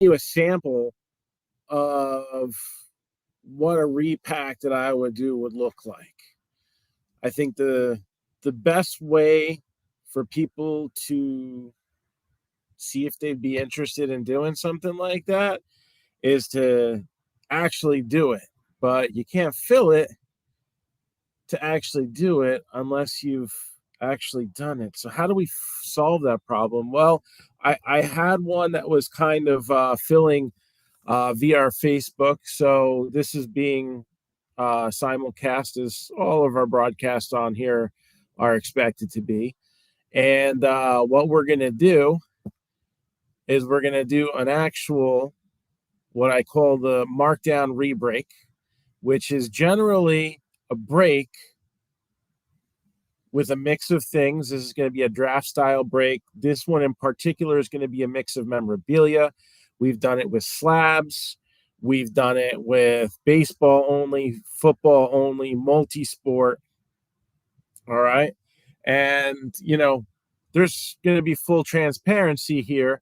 you a sample of what a repack that I would do would look like. I think the best way for people to see if they'd be interested in doing something like that is to actually do it. But you can't fill it to actually do it unless you've actually done it. So how do we solve that problem? Well, I had one that was kind of filling via our Facebook. So this is being simulcast as all of our broadcasts on here are expected to be. And what we're going to do is we're going to do an actual, what I call the MarcDown re-break, which is generally a break with a mix of things. This is going to be a draft style break. This one in particular is going to be a mix of memorabilia. We've done it with slabs. We've done it with baseball only, football only, multi-sport. All right. And, there's going to be full transparency here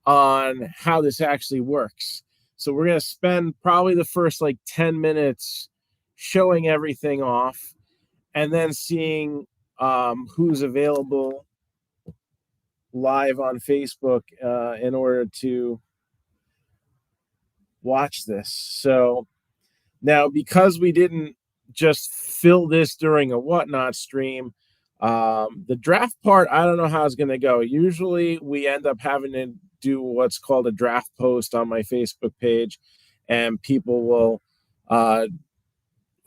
on how this actually works. So we're going to spend probably the first 10 minutes showing everything off and then seeing who's available live on Facebook in order to watch this. So now, because we didn't just fill this during a whatnot stream, the draft part, I don't know how it's going to go. Usually we end up having to do what's called a draft post on my Facebook page, and people will,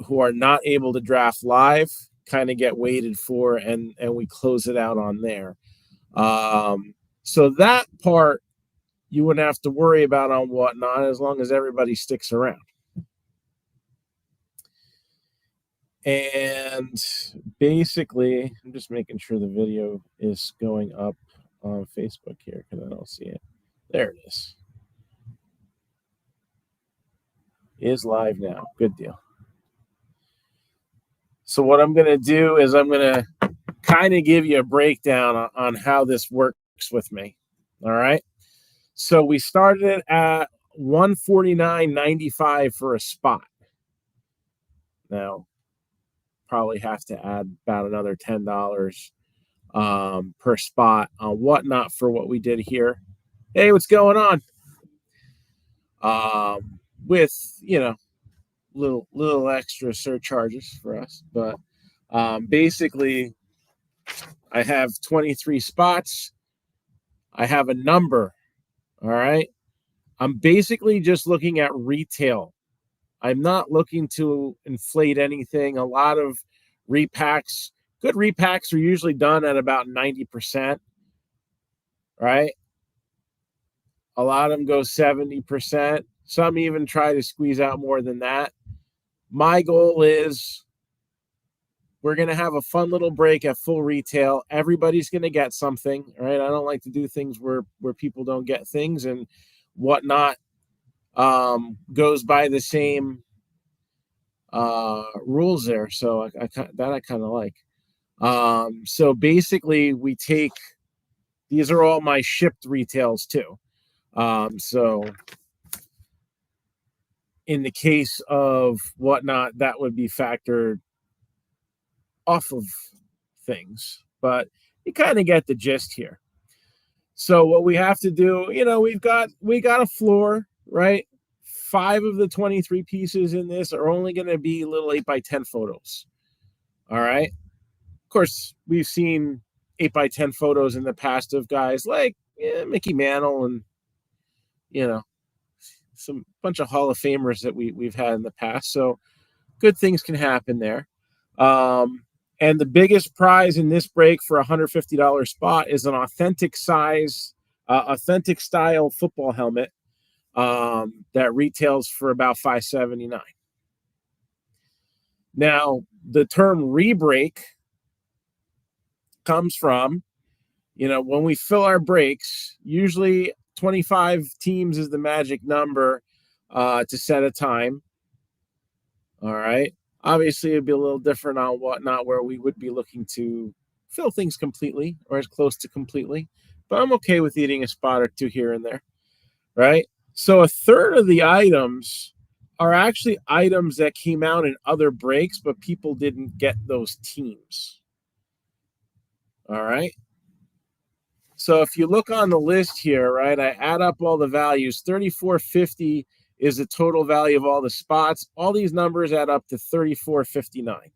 who are not able to draft live, kind of get waited for, and we close it out on there. So that part you wouldn't have to worry about on whatnot as long as everybody sticks around. And basically, I'm just making sure the video is going up on Facebook here because I don't see it. There it is. It is live now. Good deal. So what I'm going to do is I'm going to kind of give you a breakdown on how this works with me. All right. So we started it at $149.95 for a spot. Now, probably have to add about another $10 per spot on whatnot for what we did here. Hey, what's going on? With little extra surcharges for us, but basically I have 23 spots. I have a number. All right. I'm basically just looking at retail. I'm not looking to inflate anything. A lot of repacks, good repacks are usually done at about 90%, right? A lot of them go 70%. Some even try to squeeze out more than that. My goal is we're going to have a fun little break at full retail. Everybody's going to get something, right? I don't like to do things where people don't get things, and whatnot goes by the same rules there. So I kind of like. So basically we take, these are all my shipped retails too. So in the case of whatnot, that would be factored off of things, but you kind of get the gist here. So what we have to do, we got a floor, right? 5 of the 23 pieces in this are only going to be little 8x10 photos. All right. Of course, we've seen 8x10 photos in the past of guys like Mickey Mantle and, some bunch of Hall of Famers that we've had in the past. So good things can happen there. And the biggest prize in this break for $150 spot is an authentic size, authentic style football helmet that retails for about $579. Now, the term re-break comes from, when we fill our breaks, usually 25 teams is the magic number to set a time. All right. Obviously, it'd be a little different on whatnot, where we would be looking to fill things completely or as close to completely. But I'm okay with eating a spot or two here and there, right? So a third of the items are actually items that came out in other breaks, but people didn't get those teams. All right. So if you look on the list here, right, I add up all the values. 3450 is the total value of all the spots. All these numbers add up to 3459.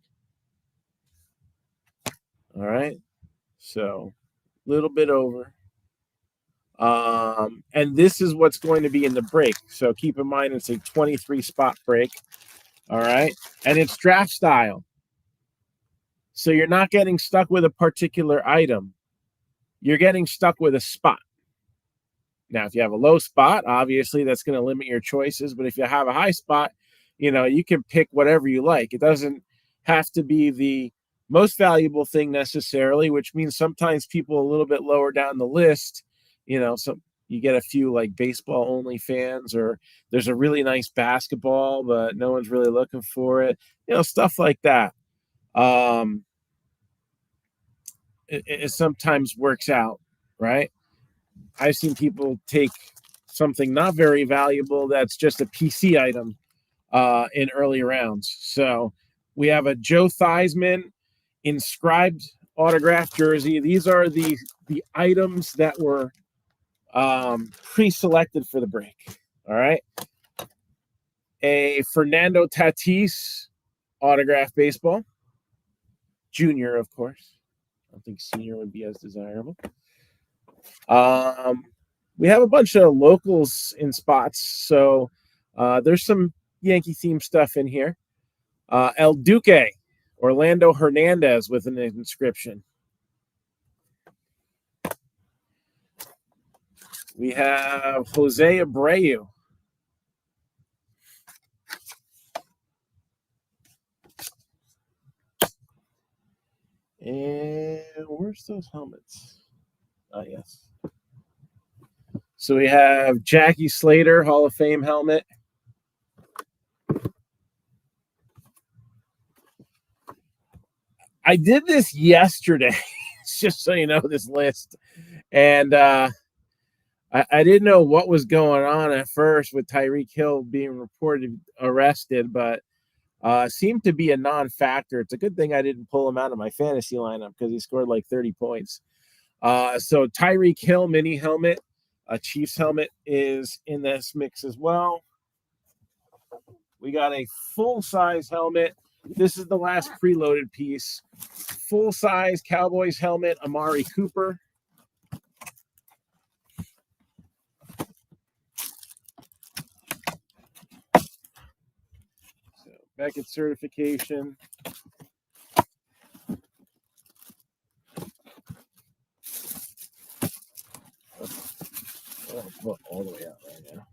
All right. So a little bit over. And this is what's going to be in the break. So keep in mind it's a 23 spot break. All right. And it's draft style. So you're not getting stuck with a particular item. You're getting stuck with a spot. Now, if you have a low spot, obviously that's going to limit your choices. But if you have a high spot, you can pick whatever you like. It doesn't have to be the most valuable thing necessarily, which means sometimes people a little bit lower down the list, so you get a few like baseball only fans, or there's a really nice basketball, but no one's really looking for it, stuff like that. It sometimes works out, right? I've seen people take something not very valuable that's just a PC item in early rounds. So we have a Joe Theismann inscribed autographed jersey. These are the items that were pre-selected for the break. All right. A Fernando Tatis autographed baseball. Junior, of course. I don't think senior would be as desirable. We have a bunch of locals in spots, so there's some Yankee themed stuff in here. El Duque, Orlando Hernandez with an inscription. We have Jose Abreu. And where's those helmets? Oh, yes. So we have Jackie Slater, Hall of Fame helmet. I did this yesterday, just so you know, this list. And I didn't know what was going on at first with Tyreek Hill being reported arrested, but seemed to be a non-factor. It's a good thing I didn't pull him out of my fantasy lineup because he scored like 30 points. So Tyreek Hill mini helmet, a Chiefs helmet is in this mix as well. We got a full-size helmet. This is the last preloaded piece. Full-size Cowboys helmet, Amari Cooper. So Beckett certification. Oh, all the way out right now.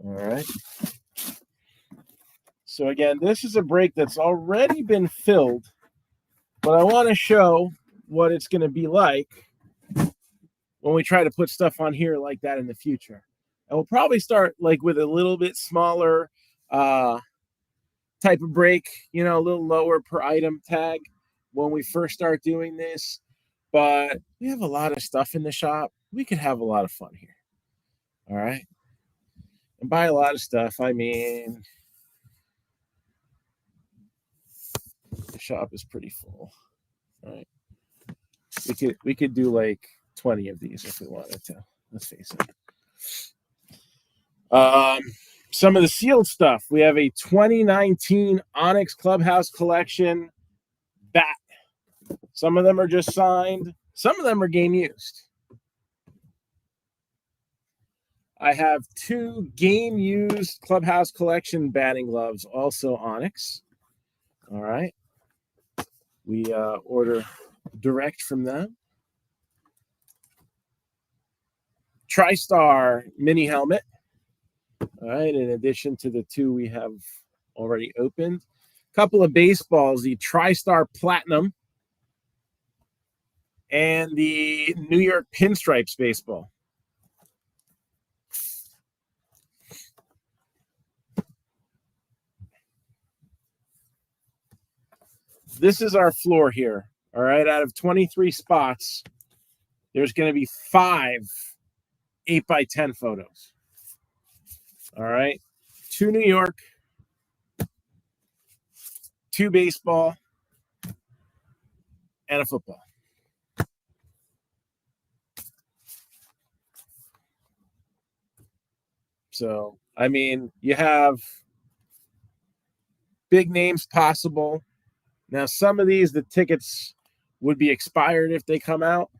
All right. So again, this is a break that's already been filled, but I want to show what it's going to be like when we try to put stuff on here like that in the future. And we'll probably start like with a little bit smaller type of break, a little lower per item tag when we first start doing this. But we have a lot of stuff in the shop. We could have a lot of fun here. All right. And by a lot of stuff, I mean the shop is pretty full. All right. We could do like 20 of these if we wanted to. Let's face it. Some of the sealed stuff. We have a 2019 Onyx Clubhouse Collection bat. Some of them are just signed. Some of them are game used. I have 2 game used Clubhouse Collection batting gloves, also Onyx. All right. We order direct from them. TriStar mini helmet. All right. In addition to the 2 we have already opened. A couple of baseballs, the TriStar Platinum and the New York Pinstripes baseball. This is our floor here. All right. Out of 23 spots, there's going to be 5 8x10 photos. All right. 2 New York, 2 baseball, and a football. So, I mean, you have big names possible. Now, some of these, the tickets would be expired if they come out,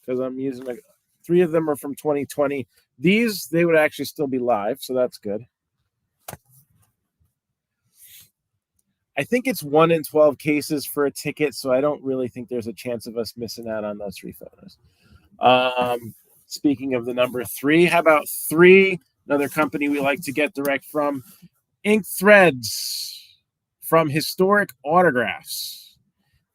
because I'm using 3 of them are from 2020. These, they would actually still be live, so that's good. I think it's 1 in 12 cases for a ticket, so I don't really think there's a chance of us missing out on those 3 photos. Speaking of the number 3, how about 3? Another company we like to get direct from, Ink Threads from Historic Autographs.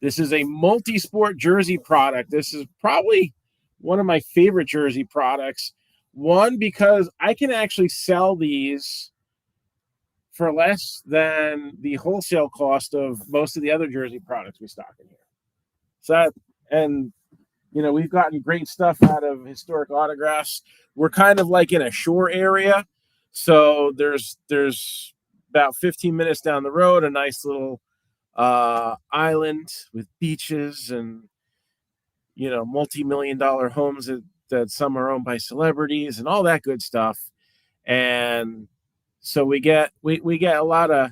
This is a multi-sport jersey product. This is probably one of my favorite jersey products. One, because I can actually sell these for less than the wholesale cost of most of the other jersey products we stock in here. So that, and you know, we've gotten great stuff out of Historic Autographs. We're kind of like in a shore area, so there's about 15 minutes down the road, a nice little island with beaches and, you know, multi-million-dollar homes that some are owned by celebrities and all that good stuff. And so we get a lot of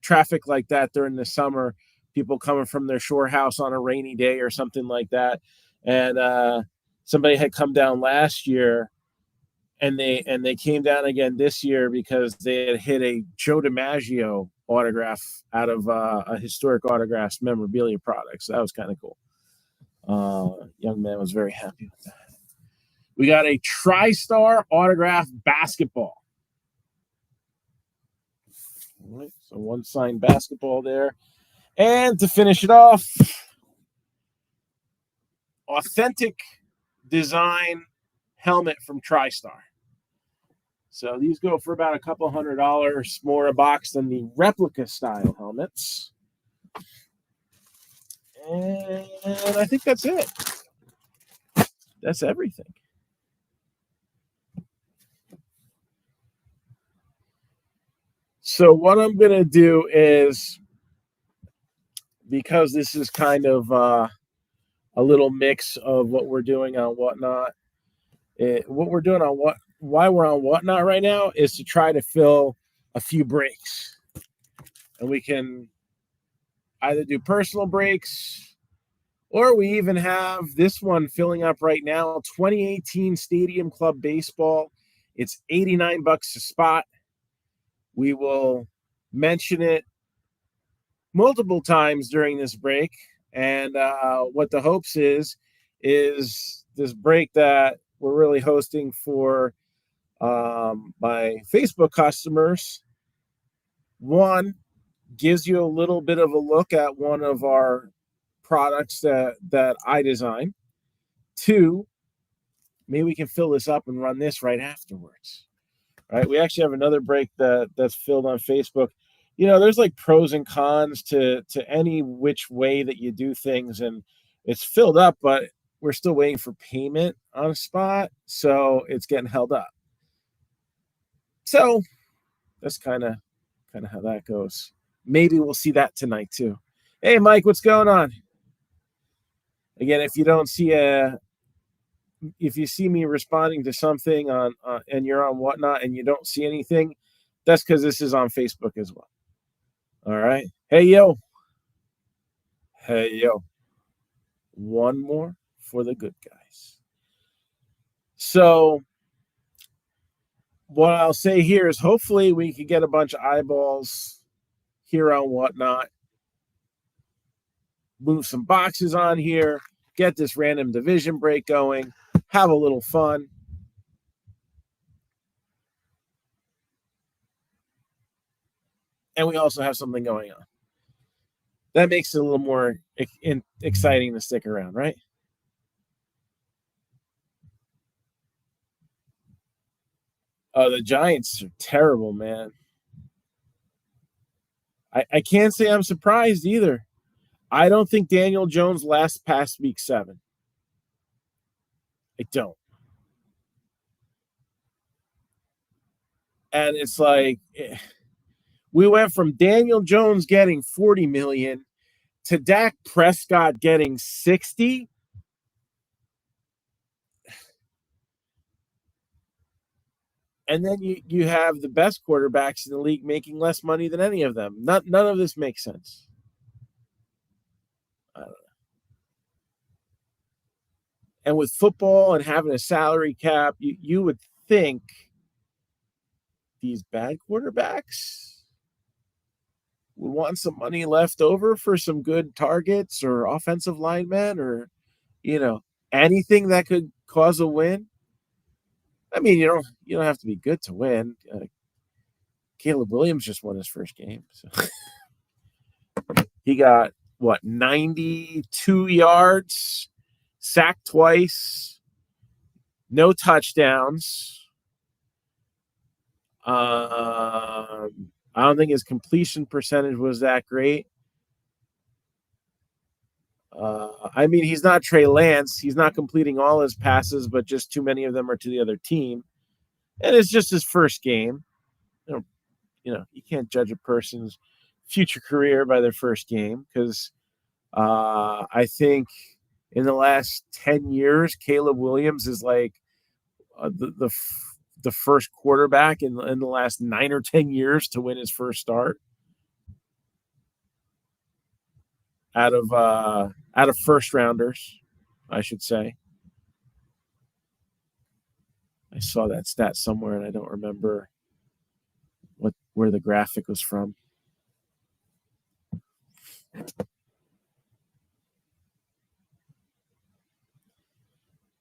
traffic like that during the summer, people coming from their shore house on a rainy day or something like that. And somebody had come down last year, and they came down again this year because they had hit a Joe DiMaggio autograph out of a Historic Autographs memorabilia product. So that was kind of cool. Young man was very happy with that. We got a TriStar autograph basketball. All right, so 1 signed basketball there. And to finish it off, authentic design helmet from TriStar. So these go for about a couple $100 more a box than the replica style helmets. And I think that's it. That's everything. So what I'm going to do is, because this is kind of a little mix of what we're doing on Whatnot, what we're doing on why we're on Whatnot right now is to try to fill a few breaks. And we can either do personal breaks, or we even have this one filling up right now, 2018 Stadium Club Baseball. It's $89 a spot. We will mention it multiple times during this break. And what the hopes is this break that we're really hosting for my Facebook customers, one, gives you a little bit of a look at one of our products that I design. 2, maybe we can fill this up and run this right afterwards. All right, we actually have another break that's filled on Facebook. You know, there's like pros and cons to any which way that you do things, and it's filled up, but we're still waiting for payment on a spot, so it's getting held up. So that's kind of how that goes. Maybe we'll see that tonight too. Hey, Mike, what's going on? Again, if you don't see if you see me responding to something on and you're on Whatnot and you don't see anything, that's because this is on Facebook as well. All right. Hey, yo. Hey, yo. One more for the good guys. So what I'll say here is hopefully we can get a bunch of eyeballs here on Whatnot, move some boxes on here, get this random division break going, have a little fun. And we also have something going on. That makes it a little more exciting to stick around, right? Oh, the Giants are terrible, man. I can't say I'm surprised either. I don't think Daniel Jones lasts past week 7. I don't. And it's like we went from Daniel Jones getting 40 million to Dak Prescott getting 60. And then you have the best quarterbacks in the league making less money than any of them. None of this makes sense. And with football and having a salary cap, you would think these bad quarterbacks would want some money left over for some good targets or offensive linemen or, anything that could cause a win. I mean, you don't have to be good to win. Caleb Williams just won his first game. So he got, 92 yards, sacked twice, no touchdowns. I don't think his completion percentage was that great. I mean, he's not Trey Lance. He's not completing all his passes, but just too many of them are to the other team. And it's just his first game. You can't judge a person's future career by their first game because I think in the last 10 years, Caleb Williams is like the first quarterback in the last 9 or 10 years to win his first start out of first rounders, I should say. I saw that stat somewhere and I don't remember where the graphic was from.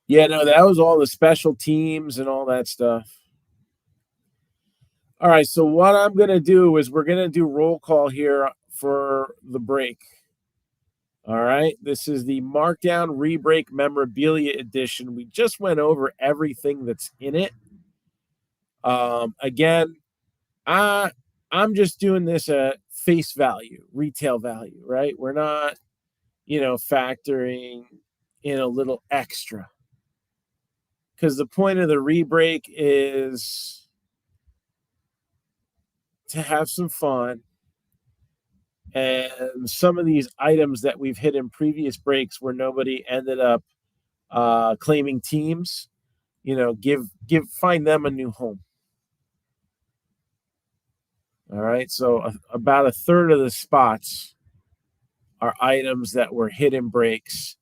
Yeah, no, that was all the special teams and all that stuff. All right, so what I'm going to do is we're going to do roll call here for the break. All right, this is the MarcDown Rebreak Memorabilia Edition. We just went over everything that's in it. Again, I'm just doing this at face value, retail value, right? We're not, factoring in a little extra. Because the point of the rebreak is to have some fun. And some of these items that we've hit in previous breaks where nobody ended up claiming teams, find them a new home. All right, so about a third of the spots are items that were hidden breaks,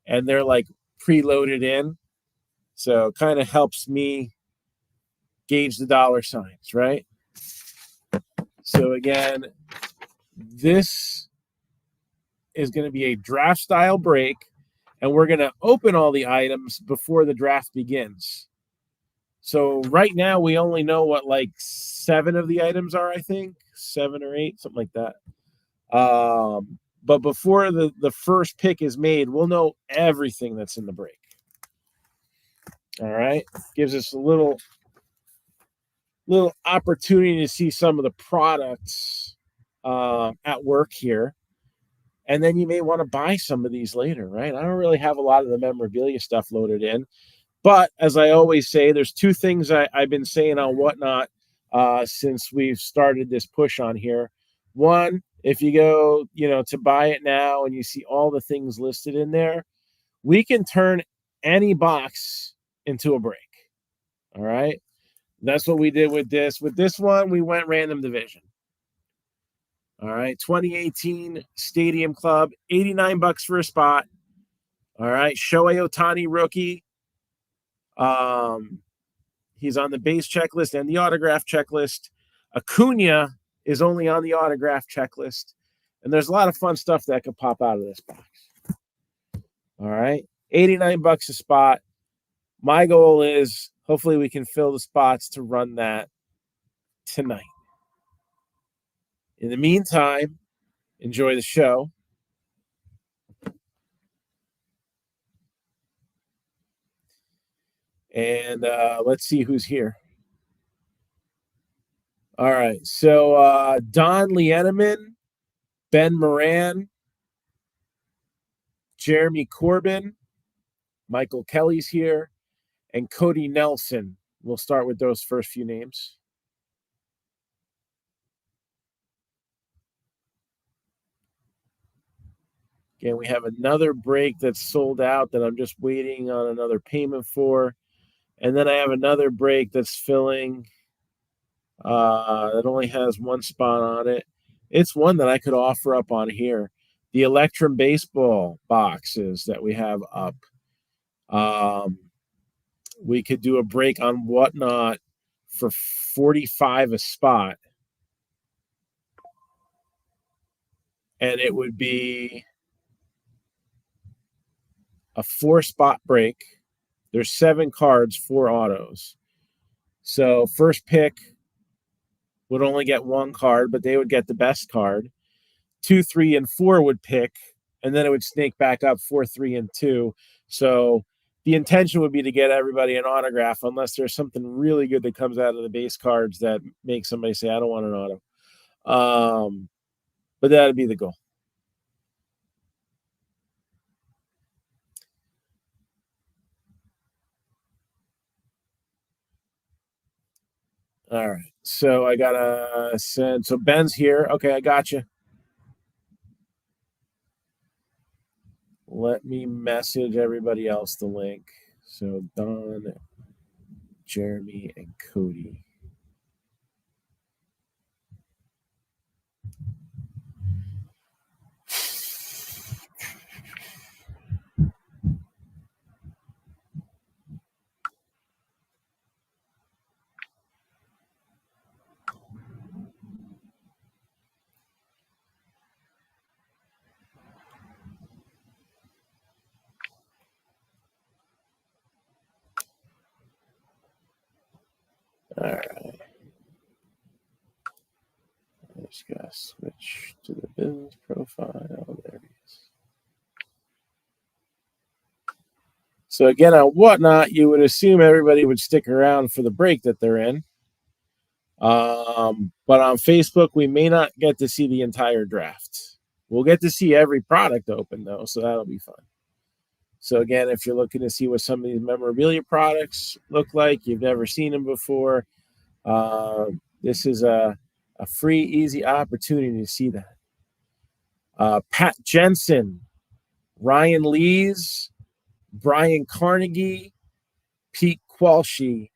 and they're like preloaded in. So it kind of helps me gauge the dollar signs, right? So again, this is going to be a draft style break, and we're going to open all the items before the draft begins. So right now we only know what 7 of the items are, I think 7 or 8, something like that. But before the first pick is made, we'll know everything that's in the break. All right, gives us a little opportunity to see some of the products at work here. And then you may want to buy some of these later, right? I don't really have a lot of the memorabilia stuff loaded in. But as I always say, there's 2 things I've been saying on Whatnot since we've started this push on here. One, if you go, to buy it now and you see all the things listed in there, we can turn any box into a break. All right. That's what we did with this. With this one, we went random division. All right. 2018 Stadium Club, $89 for a spot. All right. Shohei Ohtani rookie. He's on the base checklist and the autograph checklist. Acuna is only on the autograph checklist. And there's a lot of fun stuff that could pop out of this box. All right. $89 a spot. My goal is hopefully we can fill the spots to run that tonight. In the meantime, enjoy the show. And let's see who's here. All right. So Don Lieneman, Ben Moran, Jeremy Corbin, Michael Kelly's here, and Cody Nelson. We'll start with those first few names. Again, we have another break that's sold out that I'm just waiting on another payment for. And then I have another break that's filling that only has one spot on it. It's one that I could offer up on here. The Electrum baseball boxes that we have up. We could do a break on Whatnot for $45 a spot. And it would be a 4-spot break. There's 7 cards, 4 autos. So first pick would only get 1 card, but they would get the best card. 2, 3, and 4 would pick, and then it would snake back up 4, 3, and 2. So the intention would be to get everybody an autograph, unless there's something really good that comes out of the base cards that makes somebody say, I don't want an auto. But that would be the goal. All right. So I got to send. So Ben's here. Okay, I got you. Let me message everybody else the link. So Don, Jeremy, and Cody. All right. I just got to switch to the business profile. There he is. So again, on Whatnot, you would assume everybody would stick around for the break that they're in. But on Facebook, we may not get to see the entire draft. We'll get to see every product open, though, so that'll be fun. So again, if you're looking to see what some of these memorabilia products look like, you've never seen them before, this is a free, easy opportunity to see that. Pat Jensen, Ryan Lees, Brian Carnegie, Pete Qualshy,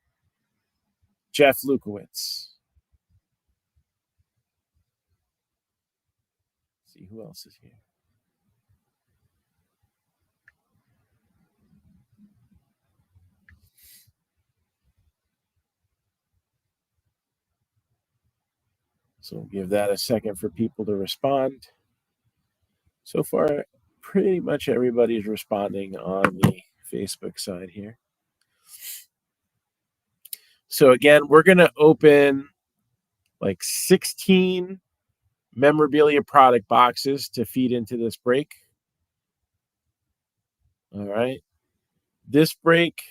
Jeff Lukowitz. Let's see who else is here. So we'll give that a second for people to respond. So far, pretty much everybody's responding on the Facebook side here. So again, we're going to open like 16 memorabilia product boxes to feed into this break. All right. This break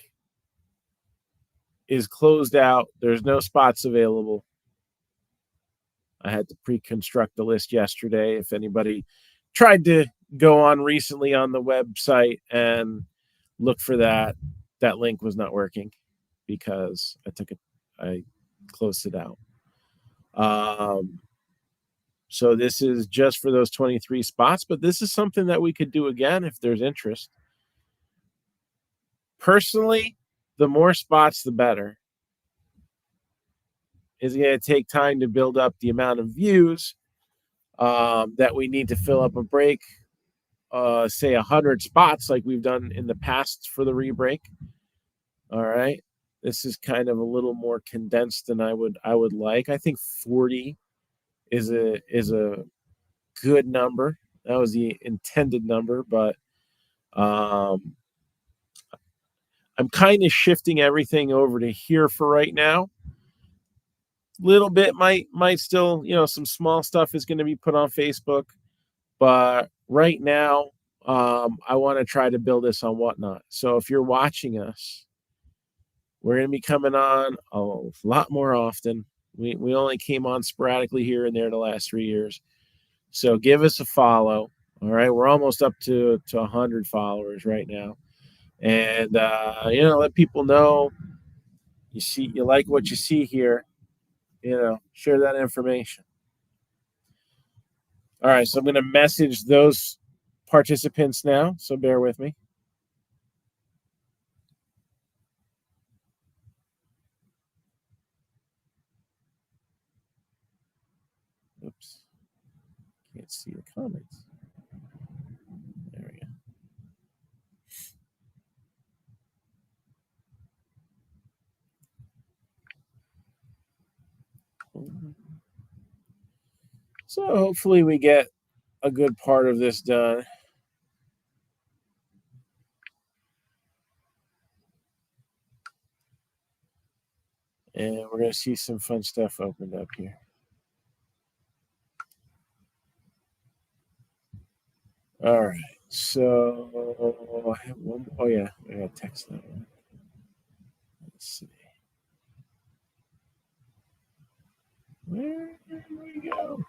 is closed out. There's no spots available. I had to pre-construct the list yesterday. If anybody tried to go on recently on the website and look for that link was not working because I closed it out. So this is just for those 23 spots, but this is something that we could do again if there's interest. Personally, the more spots, the better. It's going to take time to build up the amount of views that we need to fill up a break. Say 100 spots like we've done in the past for the re-break. All right. This is kind of a little more condensed than I would like. I think 40 is a good number. That was the intended number, but I'm kind of shifting everything over to here for right now. Little bit might still, some small stuff is going to be put on Facebook, but right now I want to try to build this on Whatnot. So if you're watching us, we're going to be coming on a lot more often. We only came on sporadically here and there the last 3 years. So give us a follow. All right. We're almost up to 100 followers right now. And, let people know you like what you see here. Share that information. All right. So I'm going to message those participants now, so bear with me. Oops. Can't see the comments. There we go. So hopefully we get a good part of this done. And we're going to see some fun stuff opened up here. All right. So I have one. Oh, yeah. I got to text that one. Let's see. Where did we go?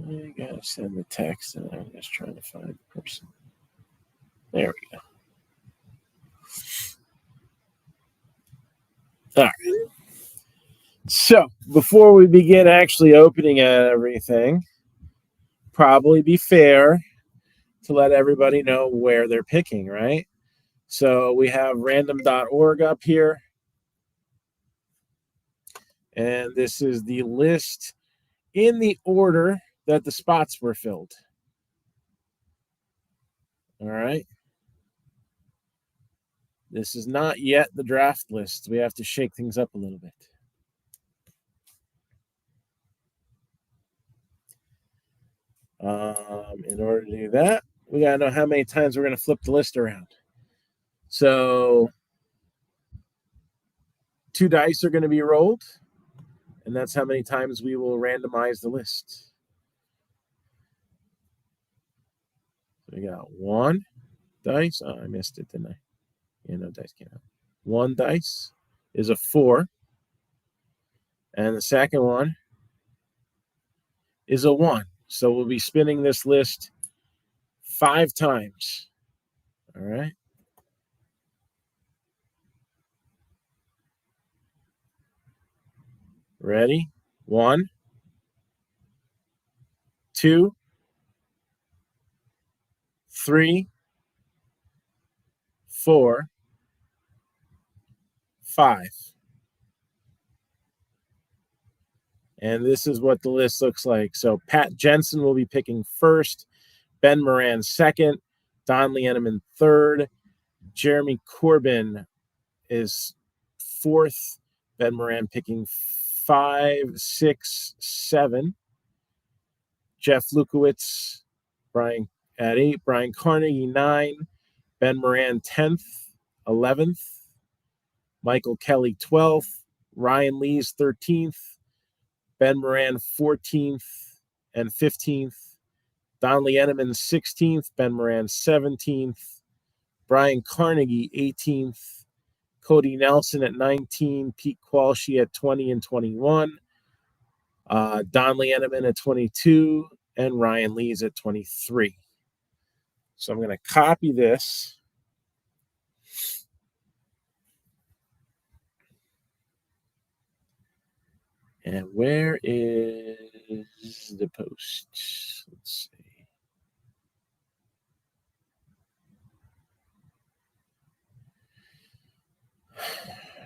I got to send the text, and I'm just trying to find the person. There we go. All right. So before we begin actually opening everything, probably be fair to let everybody know where they're picking, right? So we have random.org up here. And this is the list in the order that the spots were filled. All right. This is not yet the draft list. We have to shake things up a little bit. In order to do that, we got to know how many times we're going to flip the list around. So 2 dice are going to be rolled, and that's how many times we will randomize the list. So we got 1 dice. Oh, I missed it, didn't I? Yeah, no dice came out. 1 dice is a 4. And the second one is a 1. So we'll be spinning this list 5 times. All right. Ready? 1, 2, 3, 4, 5. And this is what the list looks like. So Pat Jensen will be picking first, Ben Moran second, Don Lieneman third, Jeremy Corbin is fourth, Ben Moran picking 5, 6, 7. Jeff Lukowitz, Brian at 8, Brian Carnegie 9, Ben Moran 10th, 11th, Michael Kelly 12th, Ryan Lees 13th, Ben Moran 14th and 15th, Don Lieneman 16th, Ben Moran 17th, Brian Carnegie 18th, Cody Nelson at 19, Pete Qualshi at 20 and 21, Don Lieneman at 22, and Ryan Lees at 23. So I'm going to copy this. And where is the post? Let's see.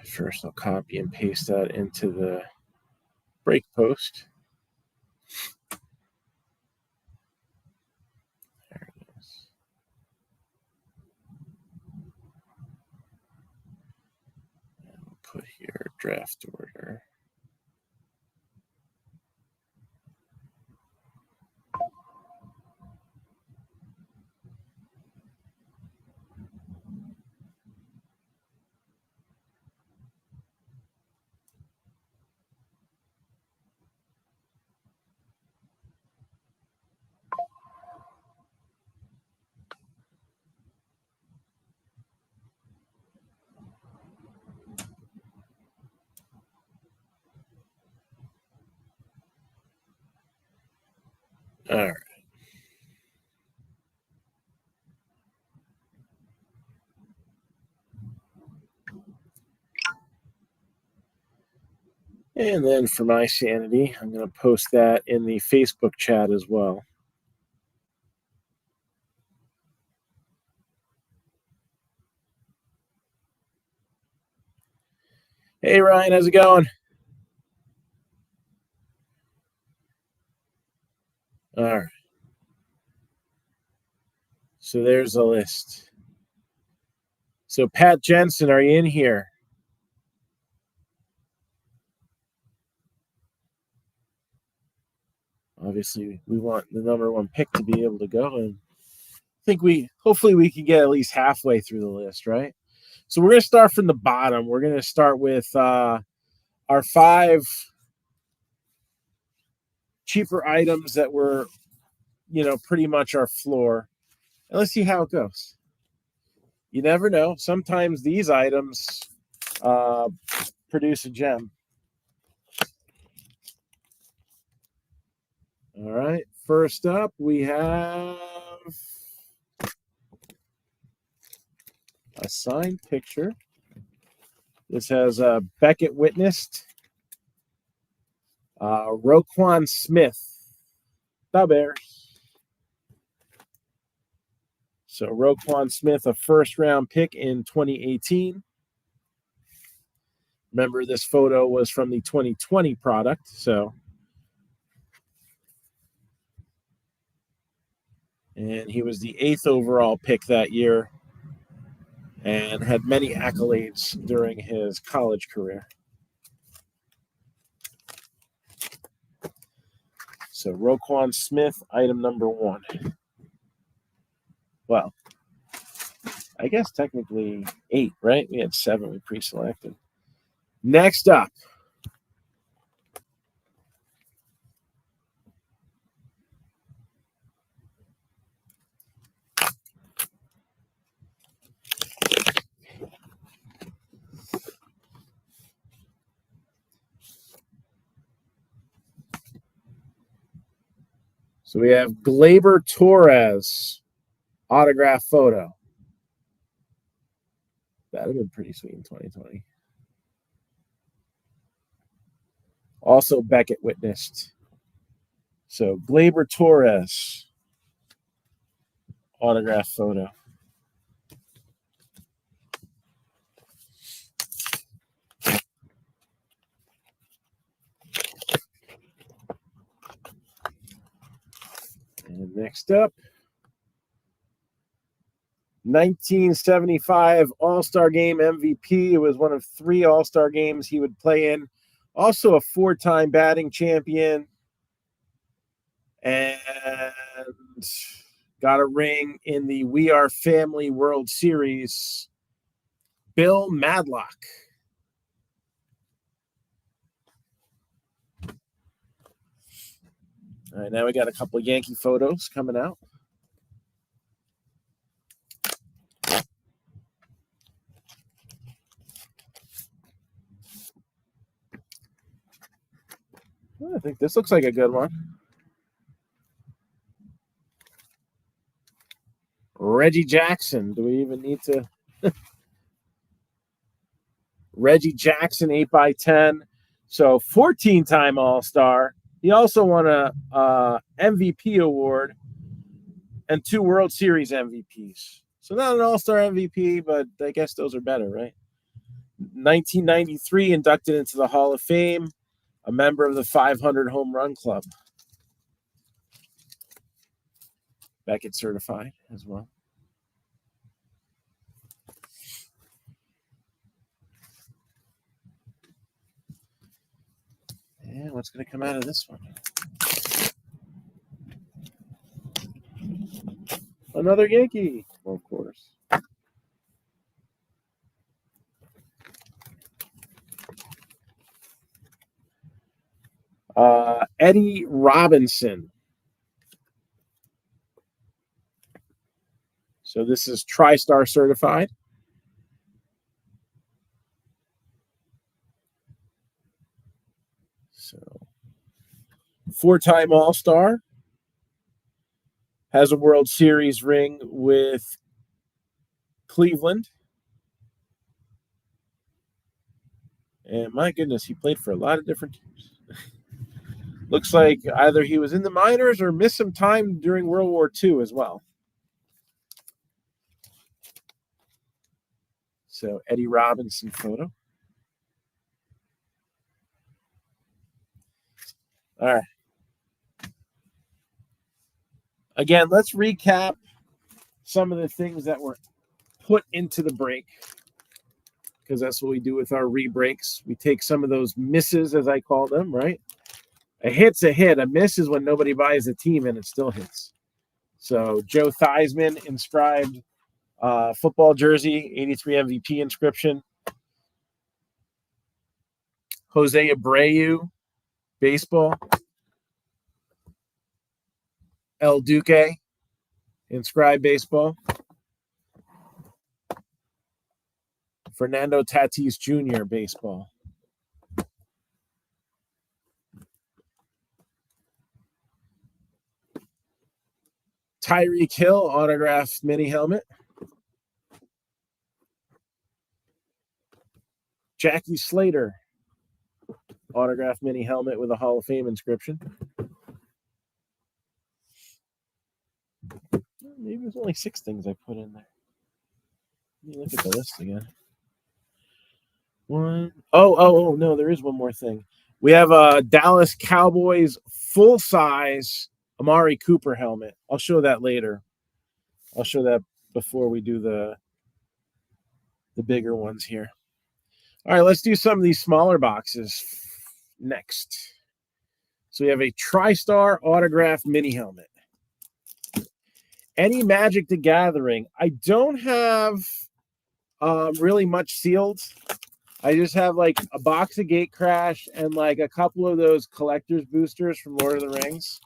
First, I'll copy and paste that into the break post. There it is. And we'll put here draft order. All right. And then for my sanity, I'm going to post that in the Facebook chat as well. Hey, Ryan, how's it going? All right. So there's a list. So, Pat Jensen, are you in here? Obviously, we want the number one pick to be able to go. And I think hopefully we can get at least halfway through the list, right? So we're going to start from the bottom. We're going to start with our 5 cheaper items that were, pretty much our floor. And let's see how it goes. You never know. Sometimes these items produce a gem. All right. First up, we have a signed picture. This has Beckett witnessed. Roquan Smith, the Bears. So Roquan Smith, a first-round pick in 2018. Remember, this photo was from the 2020 product, and he was the 8th overall pick that year and had many accolades during his college career. So Roquan Smith, item number 1. Well, I guess technically 8, right? We had 7 we pre-selected. Next up, so we have Gleyber Torres autograph photo. That would have been pretty sweet in 2020. Also Beckett witnessed. So Gleyber Torres autograph photo. And next up, 1975 All-Star Game MVP. It was one of 3 All-Star games he would play in. Also a 4-time batting champion. And got a ring in the We Are Family World Series. Bill Madlock. All right, now we got a couple of Yankee photos coming out. I think this looks like a good one. Reggie Jackson. Do we even need to? Reggie Jackson, 8x10. So 14-time All-Star. He also won a MVP award and 2 World Series MVPs. So not an All-Star MVP, but I guess those are better, right? 1993, inducted into the Hall of Fame, a member of the 500 Home Run Club. Beckett certified as well. And what's going to come out of this one? Another Yankee, well, of course. Eddie Robinson. So this is TriStar certified. So 4-time All-Star. Has a World Series ring with Cleveland. And my goodness, he played for a lot of different teams. Looks like either he was in the minors or missed some time during World War II as well. So Eddie Robinson photo. All right. Again, let's recap some of the things that were put into the break, because that's what we do with our re-breaks. We take some of those misses, as I call them, right? A hit's a hit. A miss is when nobody buys the team and it still hits. So Joe Theismann inscribed football jersey, 83 MVP inscription. Jose Abreu, baseball. El Duque, inscribed baseball. Fernando Tatis Jr., baseball. Tyreek Hill, autographed mini helmet. Jackie Slater, autographed mini helmet with a Hall of Fame inscription. Maybe there's only 6 things I put in there. Let me look at the list again. Oh, no, there is one more thing. We have a Dallas Cowboys full-size Amari Cooper helmet. I'll show that later. I'll show that before we do the bigger ones here. All right, let's do some of these smaller boxes next. So we have a TriStar autographed mini helmet. Any Magic the Gathering. I don't have really much sealed. I just have like a box of Gate Crash and like a couple of those collector's boosters from Lord of the Rings.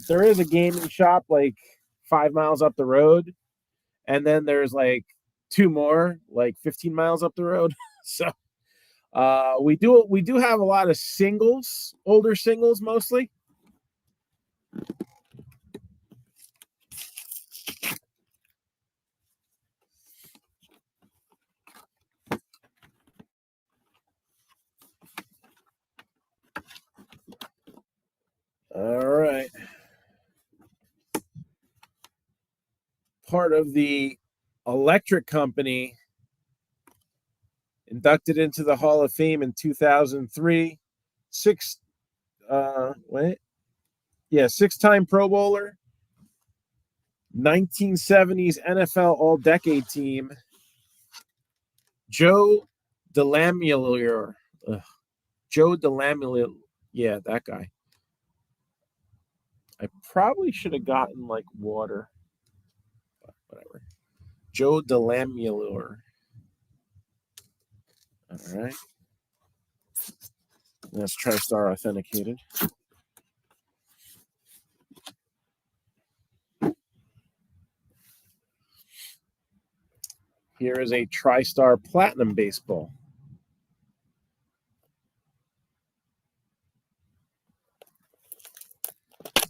There is a gaming shop like 5 miles up the road, and then there's like 2 more like 15 miles up the road. So we do have a lot of singles, older singles mostly. All right. Part of the Electric Company, inducted into the Hall of Fame in 2003. 6-time Pro Bowler, 1970s NFL All-Decade Team, Joe DeLamielleure. Joe DeLamielleure. Yeah, that guy. I probably should have gotten like water. But whatever. Joe DeLamielleure. All right. That's TriStar authenticated. Here is a TriStar Platinum baseball.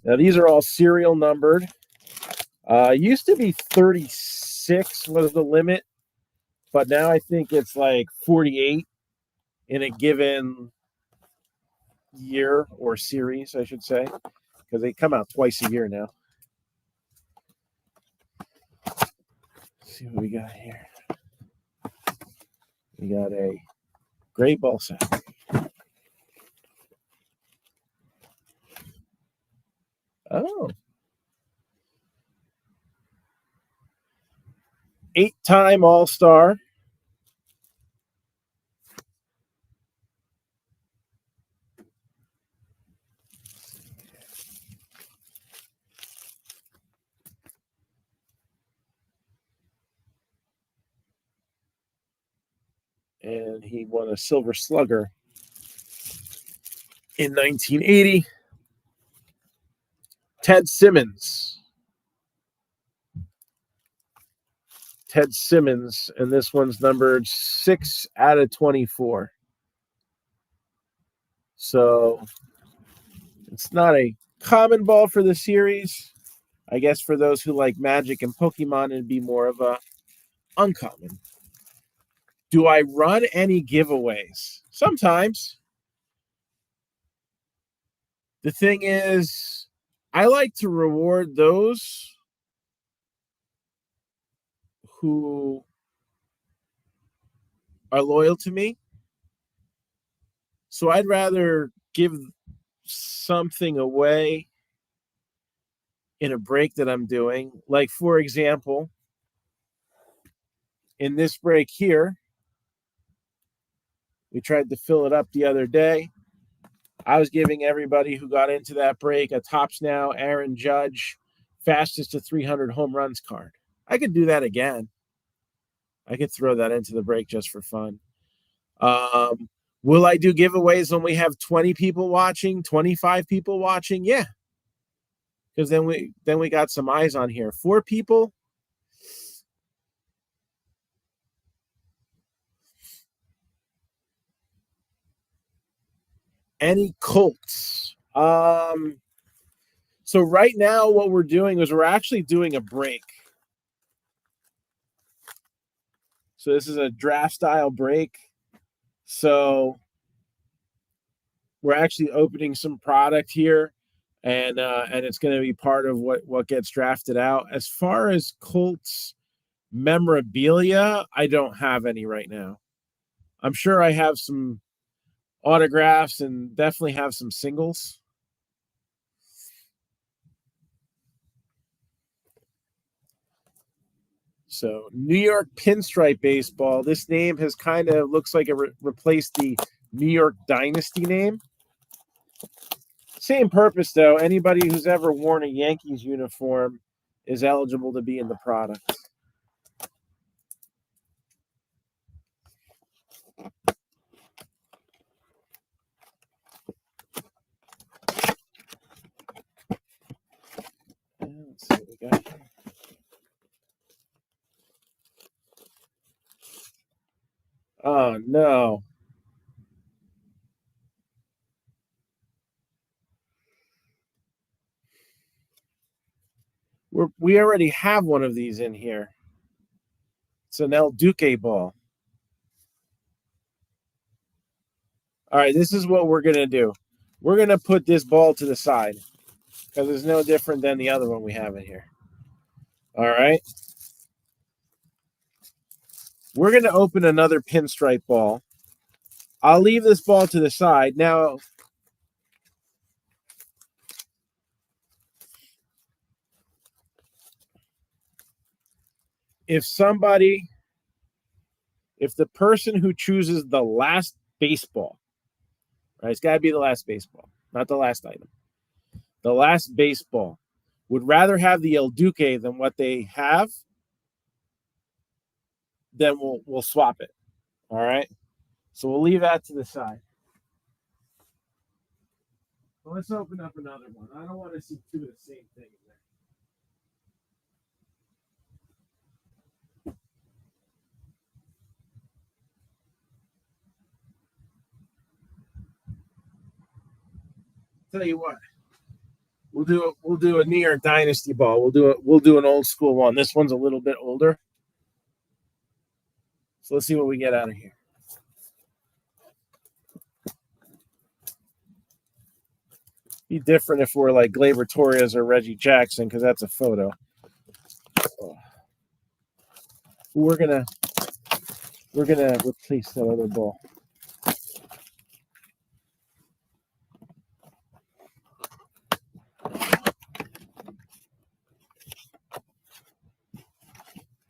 Now, these are all serial numbered. Used to be 36 was the limit, but now I think it's like 48 in a given year or series, I should say, because they come out twice a year now. Let's see what we got here. We got a great ball sack. Oh. 8-time All-Star. And he won a Silver Slugger in 1980. Ted Simmons. Ted Simmons, and this one's numbered 6 out of 24. So it's not a common ball for the series. I guess for those who like Magic and Pokemon, it'd be more of a uncommon. Do I run any giveaways? Sometimes. The thing is, I like to reward those who are loyal to me. So I'd rather give something away in a break that I'm doing. Like, for example, in this break here, we tried to fill it up the other day. I was giving everybody who got into that break a Tops Now Aaron Judge fastest to 300 home runs card. I could do that again. I could throw that into the break just for fun. Will I do giveaways when we have 20 people watching, 25 people watching? Yeah. Because then we got some eyes on here. 4 people. Any Colts? So right now what we're doing is we're actually doing a break. So this is a draft style break. So we're actually opening some product here, and it's going to be part of what gets drafted out. As far as Colts memorabilia, I don't have any right now. I'm sure I have some autographs and definitely have some singles. So New York Pinstripe Baseball. This name has kind of looks like it replaced the New York Dynasty name. Same purpose though. Anybody who's ever worn a Yankees uniform is eligible to be in the product. Let's see what we got here. Oh no. We already have one of these in here. It's an El Duque ball. All right, this is what we're going to do. We're going to put this ball to the side because it's no different than the other one we have in here. All right. We're going to open another pinstripe ball. I'll leave this ball to the side. Now, if the person who chooses the last baseball, right, it's got to be the last baseball, not the last item. The last baseball would rather have the El Duque than what they have, then we'll swap it. All right. So we'll leave that to the side. Well, let's open up another one. I don't want to see 2 of the same thing in there. Tell you what, we'll do a New York Dynasty ball. We'll do an old school one. This one's a little bit older. So let's see what we get out of here. Be different if we're like Gleyber Torres or Reggie Jackson because that's a photo. We're gonna replace that other ball.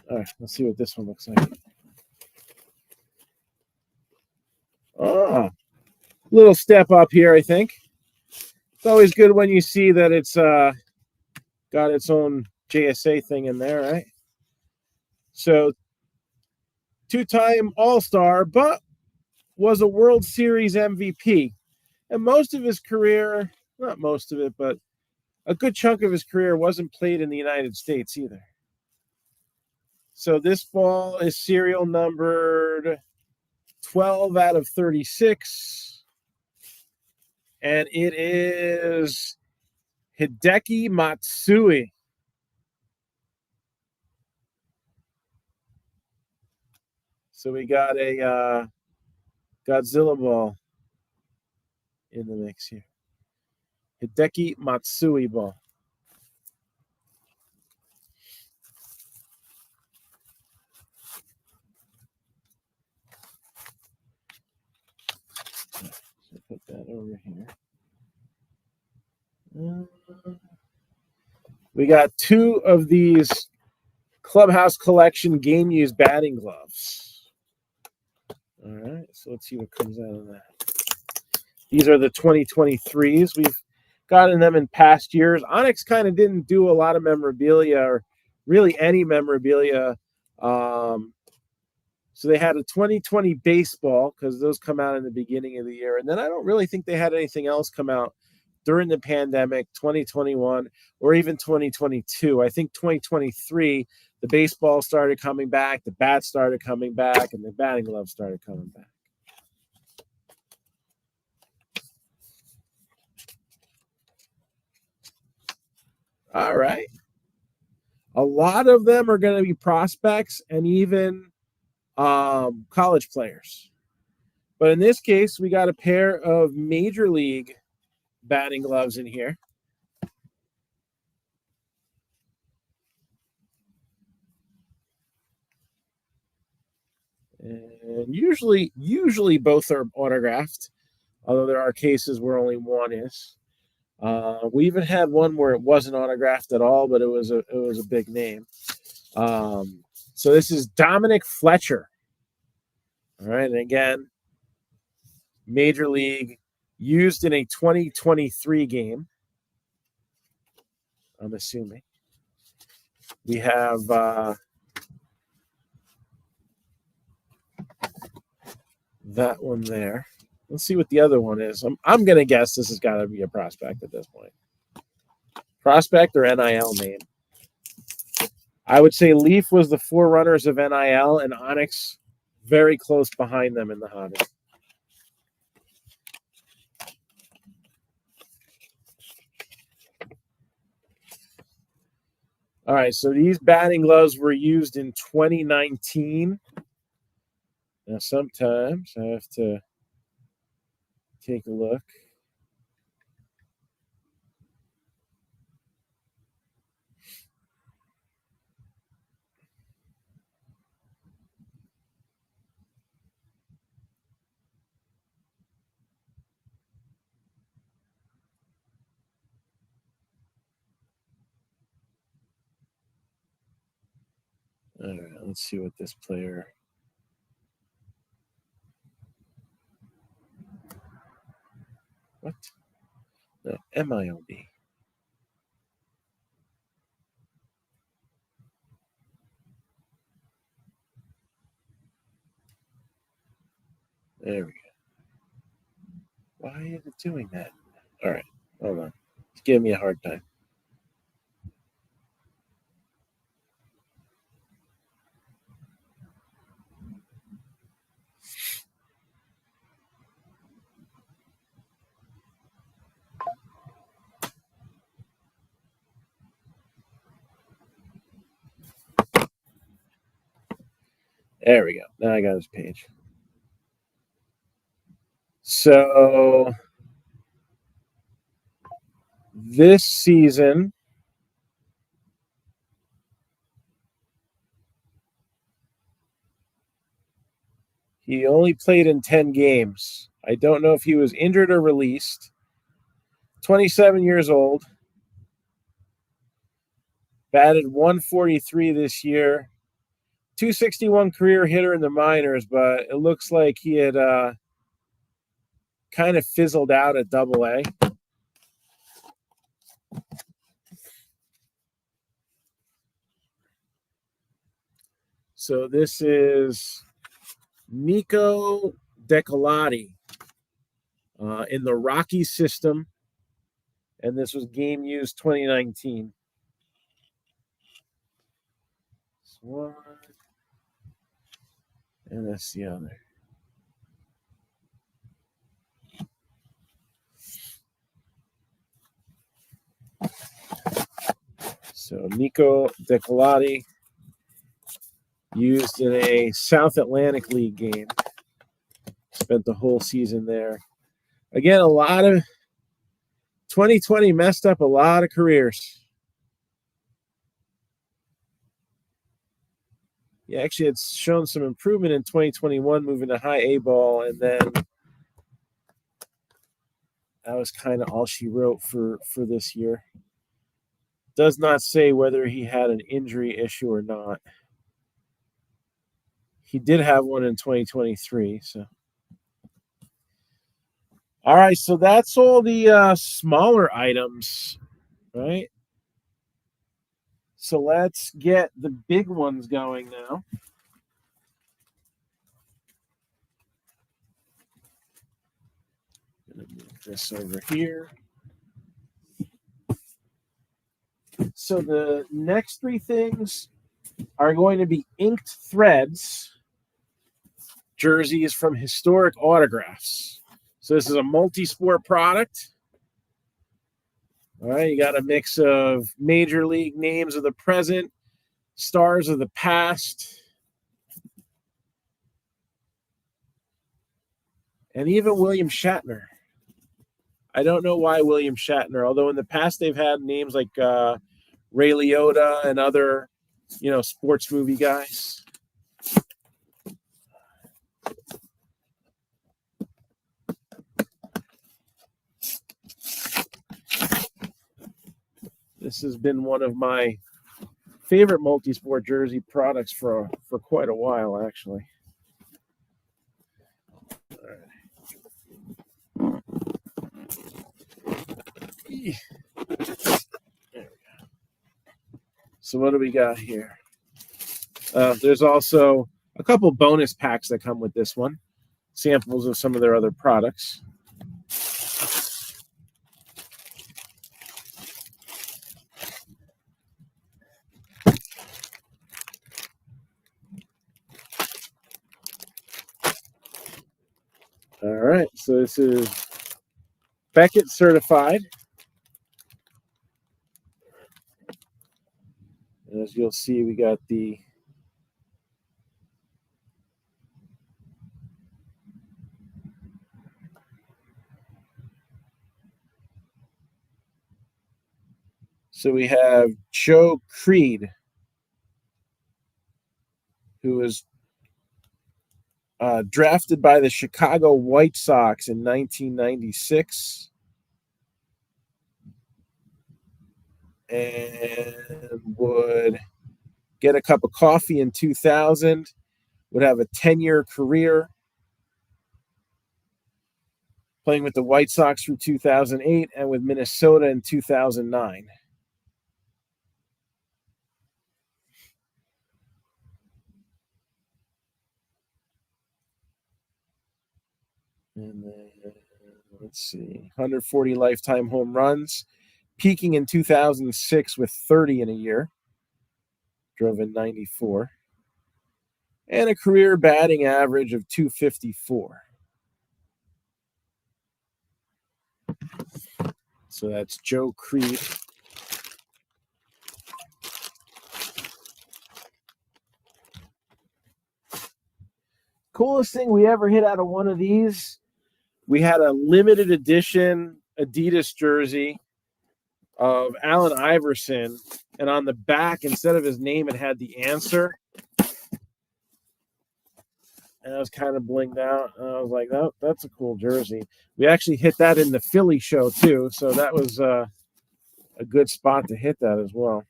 All right, let's see what this one looks like. Oh, little step up here, I think. It's always good when you see that it's got its own JSA thing in there, right? So, 2-time All-Star, but was a World Series MVP. And most of his career, not most of it, but a good chunk of his career wasn't played in the United States either. So this ball is serial numbered 12 out of 36. And it is Hideki Matsui. So we got a Godzilla ball in the mix here. Hideki Matsui ball. So put that over here. We got 2 of these Clubhouse Collection game used batting gloves. All right, so let's see what comes out of that. These are the 2023s. We've gotten them in past years. Onyx kind of didn't do a lot of memorabilia or really any memorabilia. So they had a 2020 baseball because those come out in the beginning of the year. And then I don't really think they had anything else come out during the pandemic, 2021, or even 2022. I think 2023, the baseball started coming back, the bats started coming back, and the batting gloves started coming back. All right. A lot of them are going to be prospects and even college players. But in this case, we got a pair of major league batting gloves in here. And usually both are autographed, although there are cases where only one is. We even had one where it wasn't autographed at all, but it was a big name. So this is Dominic Fletcher. All right, and again, Major League, used in a 2023 game, I'm assuming. We have that one there. Let's see what the other one is. I'm going to guess this has got to be a prospect at this point. Prospect or NIL name. I would say Leaf was the forerunners of NIL, and Onyx very close behind them in the hobby. All right, so these batting gloves were used in 2019. Now, sometimes I have to take a look. All right, let's see what this player. What? No, MILB. There we go. Why is it doing that? All right, hold on. It's giving me a hard time. There we go. Now I got his page. So this season, he only played in 10 games. I don't know if he was injured or released. 27 years old. Batted 143 this year. 261 career hitter in the minors, but it looks like he had kind of fizzled out at Double-A. So this is Nico Decolati in the Rockies system, and this was game used 2019. That's one, and that's the other. So Nico Decolati. Used in a South Atlantic League game. Spent the whole season there. Again, a lot of 2020 messed up a lot of careers. Yeah, actually, it's shown some improvement in 2021, moving to high A ball, and then that was kind of all she wrote for this year. Does not say whether he had an injury issue or not. He did have one in 2023, so. All right, so that's all the smaller items, right? So let's get the big ones going now. I'm going to move this over here. So the next three things are going to be inked threads jerseys from historic autographs. So this is a multi-sport product. All right, you got a mix of major league names of the present, stars of the past, and even William Shatner. I don't know why William Shatner, although in the past they've had names like Ray Liotta and other, sports movie guys. This has been one of my favorite multi-sport jersey products for quite a while, actually. All right. There we go. So what do we got here? There's also a couple bonus packs that come with this one. Samples of some of their other products. All right, so this is Beckett certified. And as you'll see, we got the we have Joe Creed, who was drafted by the Chicago White Sox in 1996. And would get a cup of coffee in 2000, would have a 10-year career, playing with the White Sox through 2008 and with Minnesota in 2009. And then, let's see, 140 lifetime home runs, peaking in 2006 with 30 in a year. Drove in 94. And a career batting average of 254. So that's Joe Creed. Coolest thing we ever hit out of one of these, we had a limited edition Adidas jersey of Allen Iverson, and on the back, instead of his name, it had the answer. And I was kind of blinged out. And I was like, oh, that's a cool jersey. We actually hit that in the Philly show, too. So that was a good spot to hit that as well.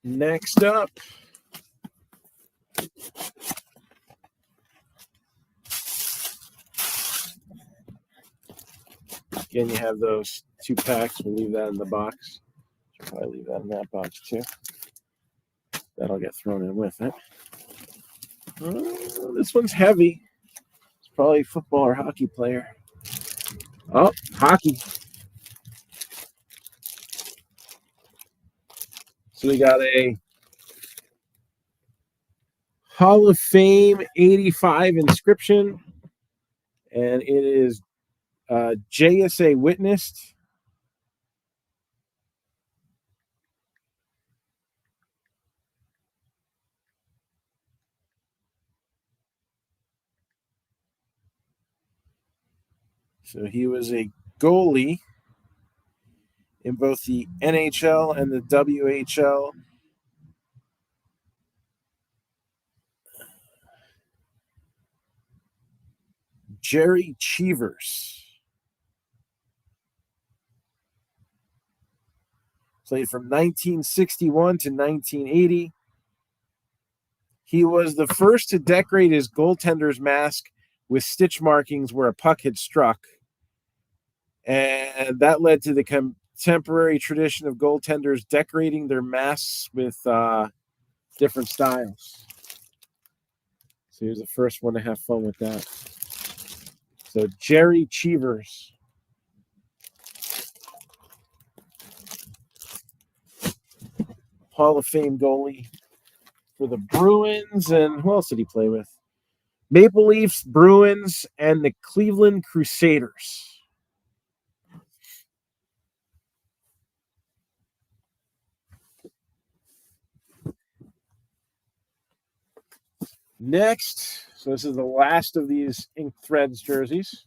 Next up, again, you have those 2 packs. We'll leave that in the box. Should probably leave that in that box, too. That'll get thrown in with it. This one's heavy. It's probably a football or hockey player. Oh, hockey. So we got a Hall of Fame 85 inscription, and it is JSA witnessed. So he was a goalie in both the NHL and the WHL. Jerry Cheevers played from 1961 to 1980. He was the first to decorate his goaltender's mask with stitch markings where a puck had struck. And that led to the contemporary tradition of goaltenders decorating their masks with different styles. So he was the first one to have fun with that. So Jerry Cheevers. Hall of Fame goalie for the Bruins. And who else did he play with? Maple Leafs, Bruins, and the Cleveland Crusaders. Next, so this is the last of these Ink Threads jerseys.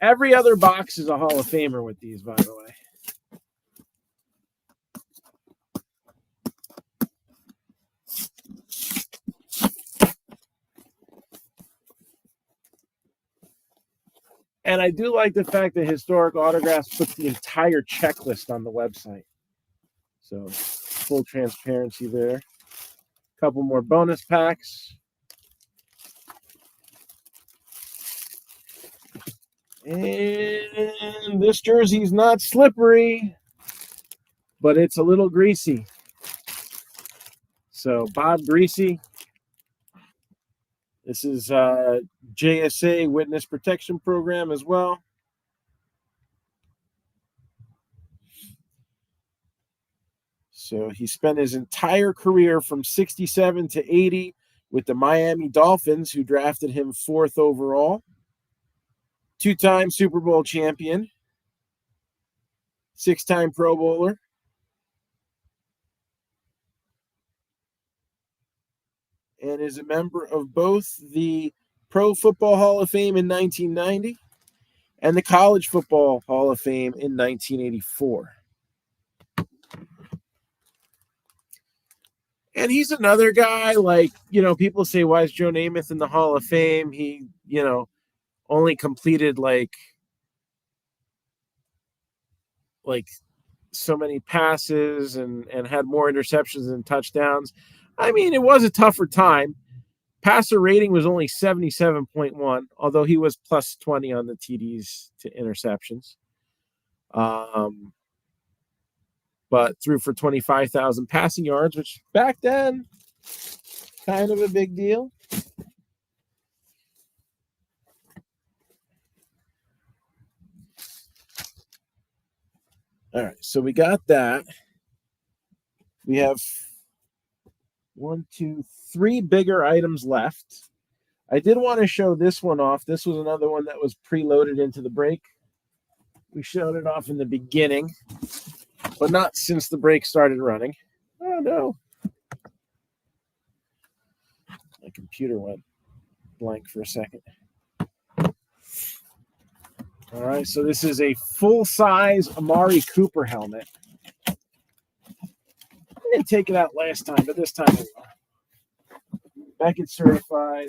Every other box is a Hall of Famer with these, by the way. And I do like the fact that Historic Autographs puts the entire checklist on the website. So full transparency there. A couple more bonus packs. And this jersey's not slippery, but it's a little greasy. So Bob Greasy. This is JSA Witness Protection Program as well. So he spent his entire career from 67 to 80 with the Miami Dolphins, who drafted him 4th overall. 2-time Super Bowl champion. 6-time Pro Bowler. And is a member of both the Pro Football Hall of Fame in 1990 and the College Football Hall of Fame in 1984. And he's another guy, like, people say, why is Joe Namath in the Hall of Fame? He, only completed like so many passes and had more interceptions than touchdowns. I mean, it was a tougher time. Passer rating was only 77.1, although he was plus 20 on the TDs to interceptions. But threw for 25,000 passing yards, which back then, kind of a big deal. All right, so we got that. We have 1, 2, 3 bigger items left. I did want to show this one off. This was another one that was preloaded into the break. We showed it off in the beginning, but not since the break started running. Oh, no. My computer went blank for a second. All right, so this is a full-size Amari Cooper helmet. I didn't take it out last time, but this time I will. Beckett certified.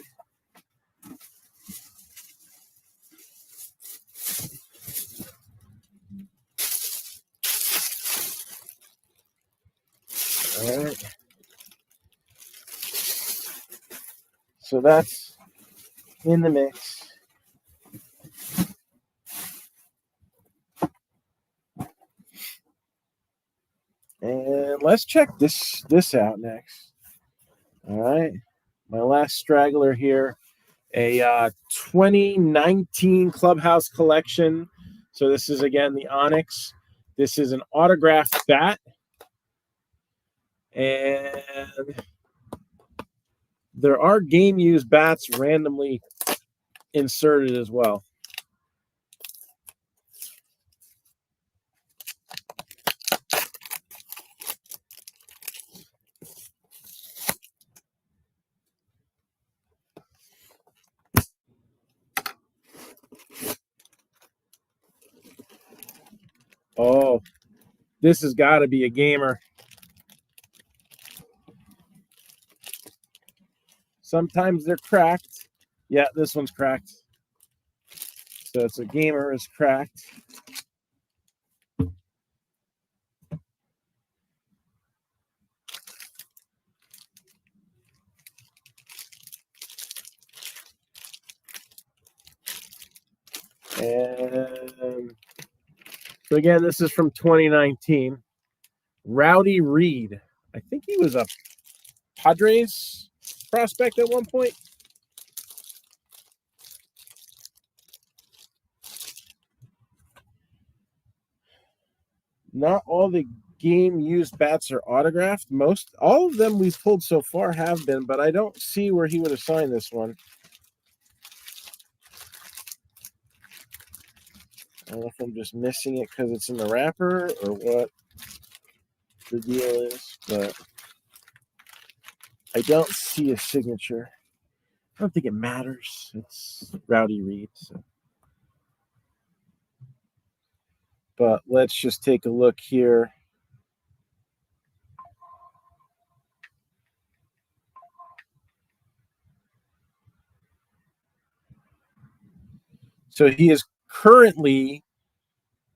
All right. So that's in the mix. And let's check this out next. All right. My last straggler here, a 2019 Clubhouse collection. So this is, again, the Onyx. This is an autographed bat. And there are game-used bats randomly inserted as well. Oh, this has got to be a gamer. Sometimes they're cracked. Yeah, this one's cracked. So it's a gamer is cracked. And so again, this is from 2019. Rowdy Reed. I think he was a Padres prospect at one point. Not all the game used bats are autographed. All of them we've pulled so far have been, but I don't see where he would have signed this one. I don't know if I'm just missing it because it's in the wrapper or what the deal is, but I don't see a signature. I don't think it matters. It's Rowdy Reed. So. But let's just take a look here. So he is currently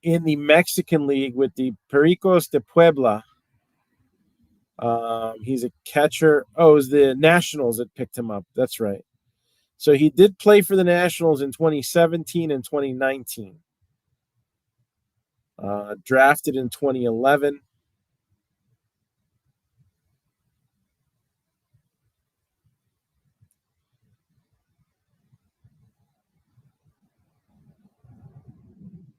in the Mexican League with the Pericos de Puebla. He's a catcher. Oh, it was the Nationals that picked him up. That's right. So he did play for the Nationals in 2017 and 2019. Drafted in 2011.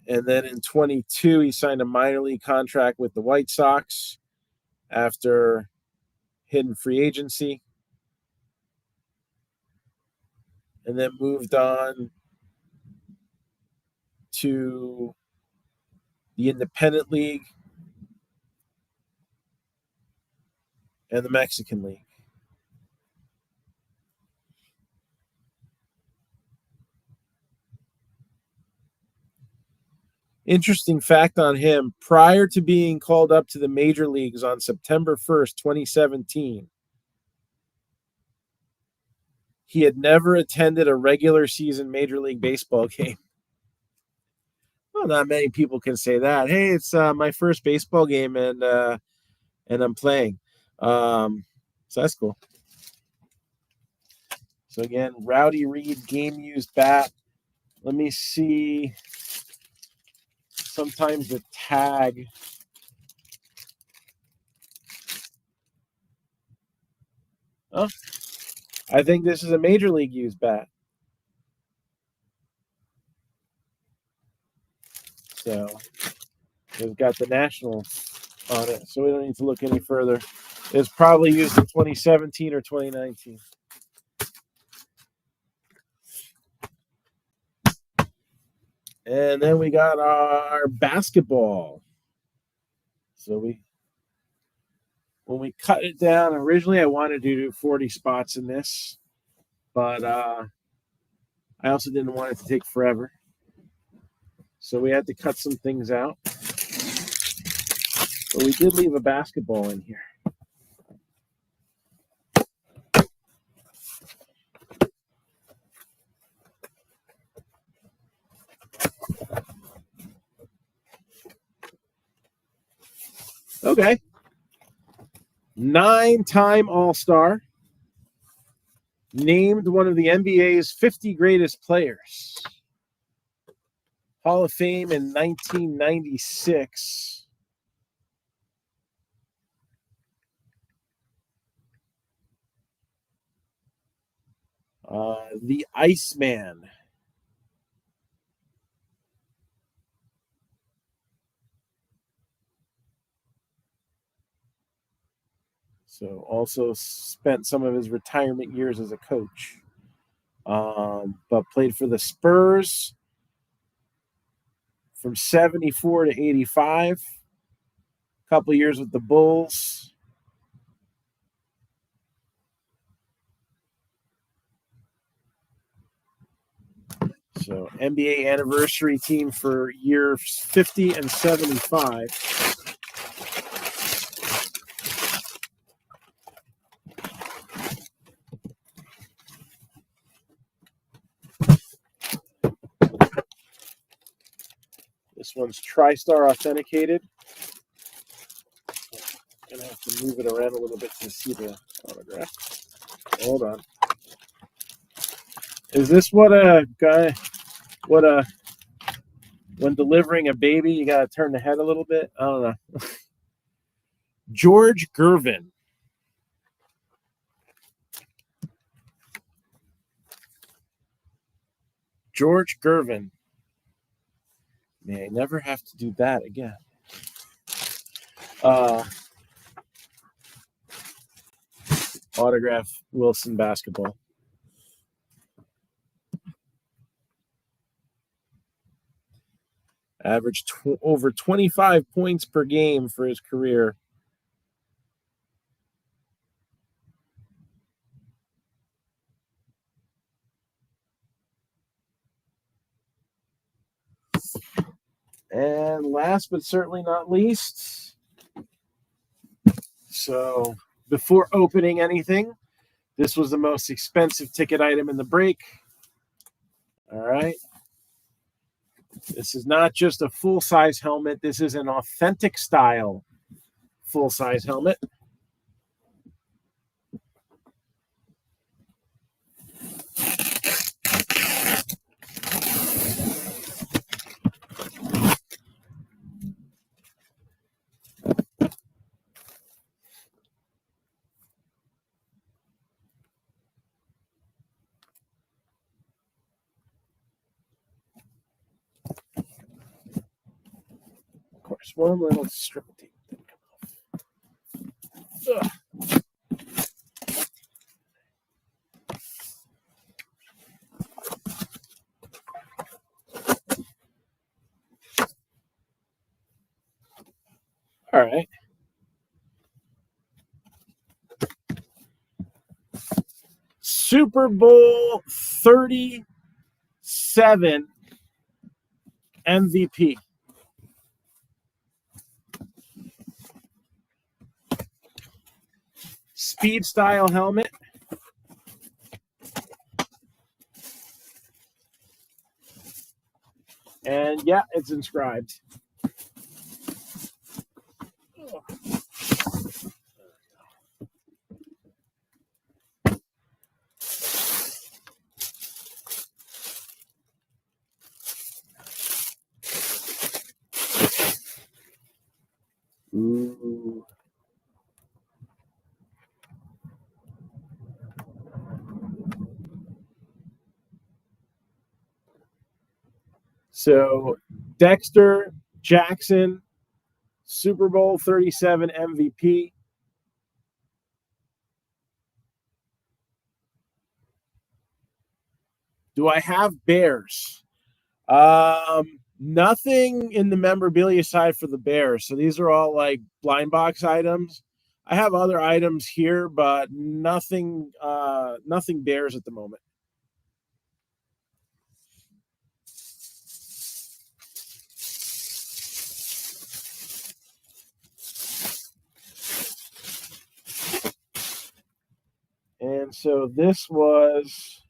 And then in 22, he signed a minor league contract with the White Sox after hitting free agency. And then moved on to the Independent League and the Mexican League. Interesting fact on him, prior to being called up to the major leagues on September 1st, 2017, he had never attended a regular season Major League Baseball game. Well, not many people can say that. Hey, it's my first baseball game and I'm playing. So that's cool. So again, Rowdy Reed, game used bat. Let me see. Sometimes the tag. Oh, I think this is a major league used bat. So we've got the Nationals on it, so we don't need to look any further. It's probably used in 2017 or 2019. And then we got our basketball. So when we cut it down, originally I wanted to do 40 spots in this, but I also didn't want it to take forever. So we had to cut some things out. But we did leave a basketball in here. Okay. 9-time All-Star. Named one of the NBA's 50 greatest players. Hall of Fame in 1996. The Iceman. So also spent some of his retirement years as a coach. But played for the Spurs from 74 to 85. A couple years with the Bulls. So NBA anniversary team for year 50 and 75. This one's TriStar authenticated. I'm gonna have to move it around a little bit to see the autograph. Hold on. Is this what a guy, when delivering a baby, you gotta turn the head a little bit? I don't know. George Gervin. George Gervin. May I never have to do that again. Autograph Wilson basketball. Averaged over 25 points per game for his career. And last but certainly not least, so before opening anything, this was the most expensive ticket item in the break. All right. This is not just a full-size helmet. This is an authentic style full-size helmet. Of course, one little strip of tape didn't come off. All right. Super Bowl 37 MVP. Speed style helmet. And yeah, it's inscribed. Ooh. So Dexter Jackson, Super Bowl 37 MVP. Do I have Bears? Nothing in the memorabilia side for the Bears. So these are all like blind box items. I have other items here, but nothing Bears at the moment. And so this was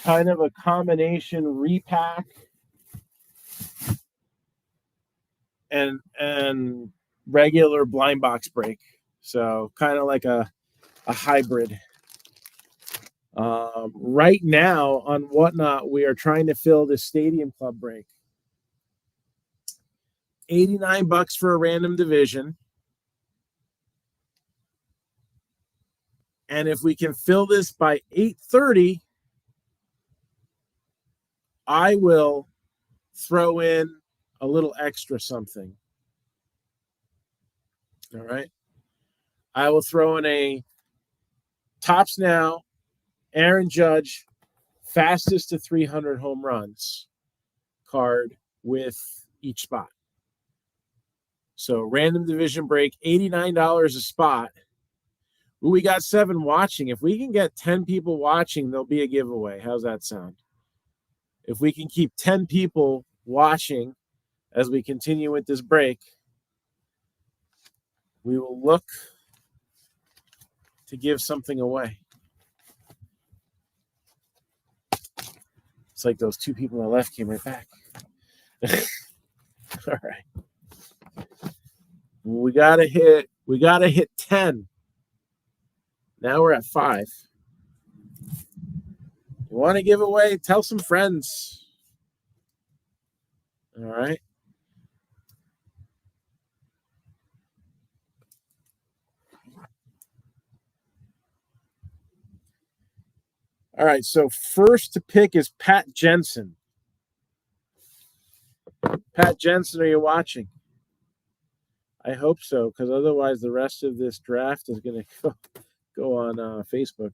kind of a combination repack and regular blind box break. So kind of like a hybrid. Right now on Whatnot, we are trying to fill this Stadium Club break. $89 for a random division. And if we can fill this by 8:30, I will throw in a little extra something. All right. I will throw in a Tops Now, Aaron Judge, fastest to 300 home runs card with each spot. So random division break, $89 a spot Ooh, we got 7 watching. If we can get 10 people watching, there'll be a giveaway. How's that sound? If we can keep 10 people watching as we continue with this break, we will look to give something away. It's like those 2 people on the left came right back. All right. We gotta hit 10. Now we're at 5. You want to give away? Tell some friends. All right. All right. So first to pick is Pat Jensen. Pat Jensen, are you watching? I hope so, because otherwise the rest of this draft is going to go on Facebook.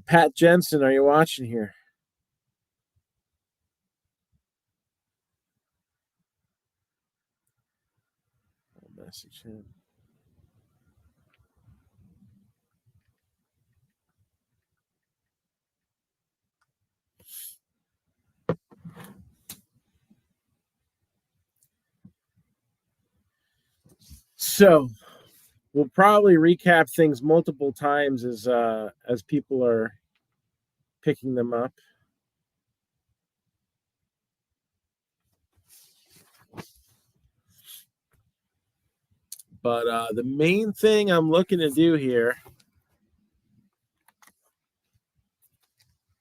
Pat Jensen, are you watching here? I'll message him. So we'll probably recap things multiple times as people are picking them up. But the main thing I'm looking to do here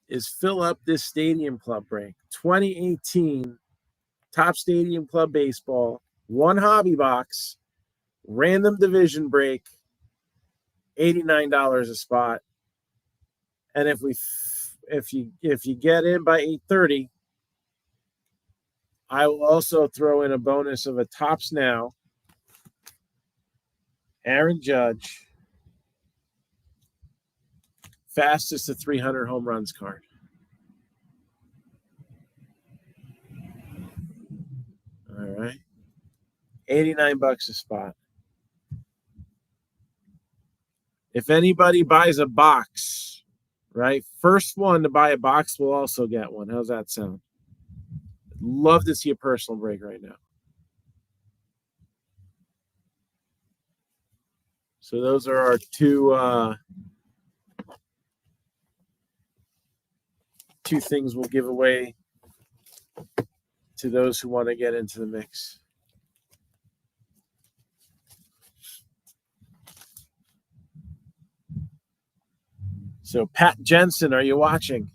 is fill up this Stadium Club break. 2018 Top Stadium Club Baseball, 1 hobby box, random division break, $89 a spot. And if you get in by 8:30, I will also throw in a bonus of a Tops Now Aaron Judge fastest to 300 home runs card. All right. $89 a spot. If anybody buys a box, right, first one to buy a box will also get one. How's that sound? Love to see a personal break right now. So those are our two things we'll give away to those who want to get into the mix. So Pat Jensen, are you watching?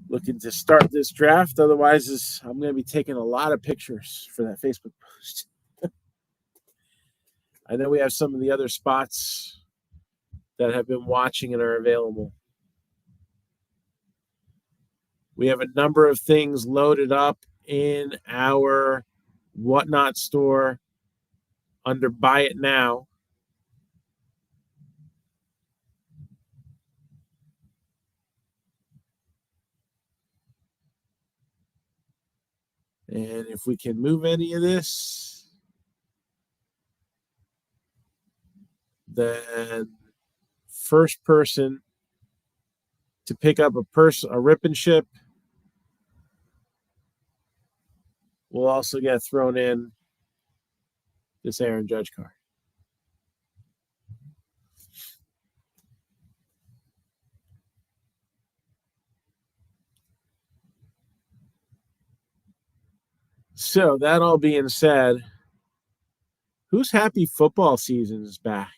Looking to start this draft. Otherwise, I'm going to be taking a lot of pictures for that Facebook post. I know we have some of the other spots that have been watching and are available. We have a number of things loaded up in our Whatnot store under Buy It Now. And if we can move any of this, then first person to pick up a rip and ship will also get thrown in this Aaron Judge card. So that all being said, who's happy football season is back?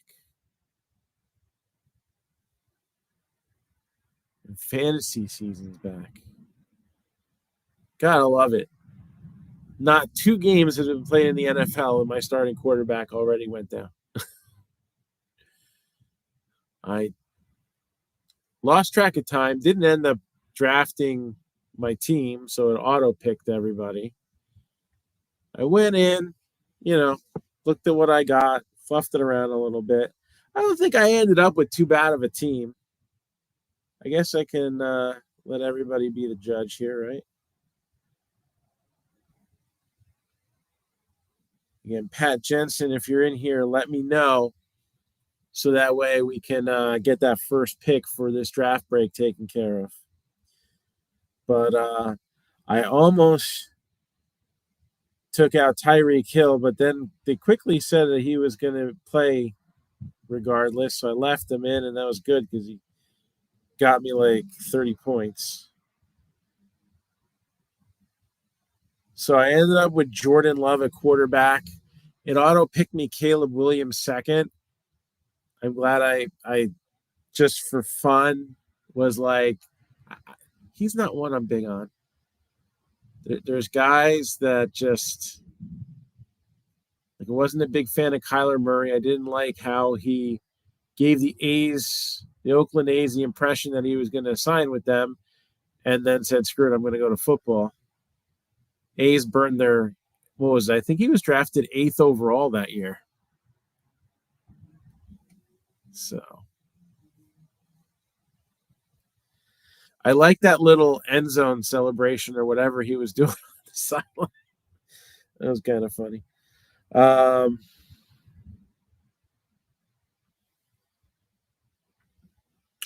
And fantasy season's back. Gotta love it. Not 2 games have been played in the NFL, and my starting quarterback already went down. I lost track of time, didn't end up drafting my team, so it auto-picked everybody. I went in, looked at what I got, fluffed it around a little bit. I don't think I ended up with too bad of a team. I guess I can let everybody be the judge here, right? Again, Pat Jensen, if you're in here, let me know so that way we can get that first pick for this draft break taken care of. But I almost took out Tyreek Hill, but then they quickly said that he was going to play regardless, so I left him in, and that was good because he got me like 30 points. So I ended up with Jordan Love at quarterback. It auto picked me Caleb Williams second. I'm glad I just for fun was like, he's not one I'm big on. There's guys that just like I wasn't a big fan of Kyler Murray. I didn't like how he gave the Oakland A's, the impression that he was going to sign with them, and then said, "Screw it, I'm going to go to football." A's burned their what was it? I think he was drafted 8th overall that year. So I like that little end zone celebration or whatever he was doing on the sideline. That was kind of funny.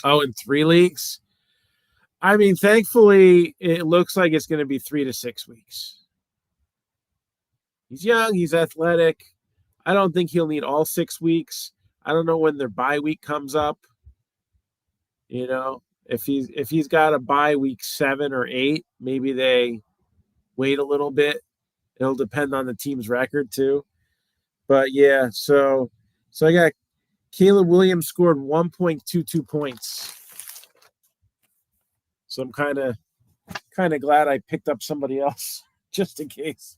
In 3 leagues. I mean, thankfully, it looks like it's going to be 3 to 6 weeks. He's young. He's athletic. I don't think he'll need all 6 weeks. I don't know when their bye week comes up. You know, if he's got a bye week 7 or 8, maybe they wait a little bit. It'll depend on the team's record too. But yeah, so I got Caleb Williams scored 1.22 points. So I'm kind of glad I picked up somebody else just in case.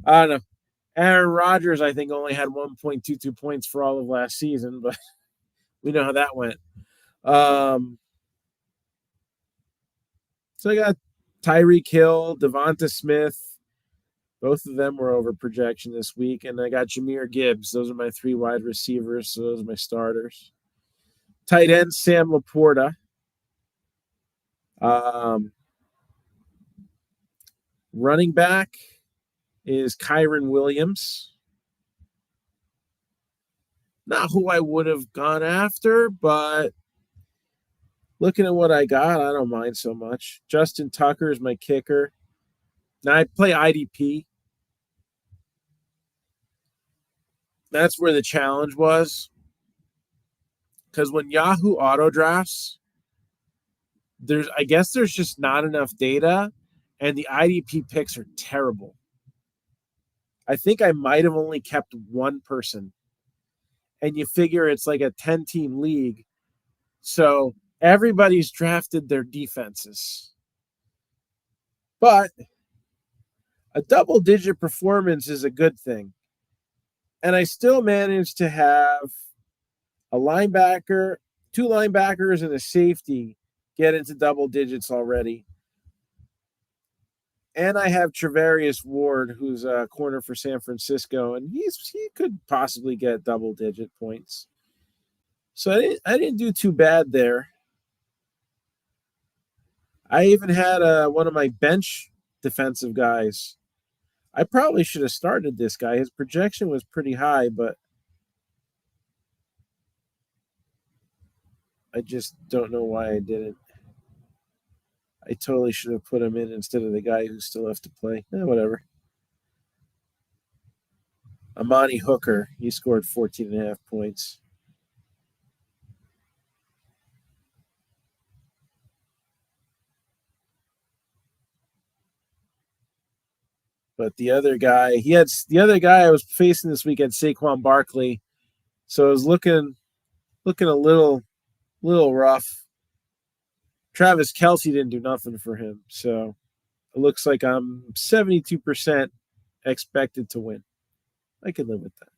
I don't know. Aaron Rodgers, I think, only had 1.22 points for all of last season, but we know how that went. So I got Tyreek Hill, Devonta Smith. Both of them were over projection this week. And I got Jahmyr Gibbs. Those are my 3 wide receivers. So those are my starters. Tight end, Sam Laporta. Running back is Kyren Williams. Not who I would have gone after, but looking at what I got, I don't mind so much. Justin Tucker is my kicker. Now I play IDP. That's where the challenge was. Because when Yahoo auto drafts, I guess there's just not enough data, and the IDP picks are terrible. I think I might have only kept one person. And you figure it's like a 10-team league. So everybody's drafted their defenses. But a double-digit performance is a good thing. And I still managed to have a linebacker, 2 linebackers, and a safety get into double digits already. And I have Travarius Ward, who's a corner for San Francisco, and he could possibly get double-digit points. So I didn't do too bad there. I even had one of my bench defensive guys. I probably should have started this guy. His projection was pretty high, but I just don't know why I didn't. I totally should have put him in instead of the guy who still has to play. Whatever. Amani Hooker, he scored 14.5 points. But the other guy I was facing this week had Saquon Barkley, so it was looking a little rough. Travis Kelce didn't do nothing for him, so it looks like I'm 72% expected to win. I can live with that.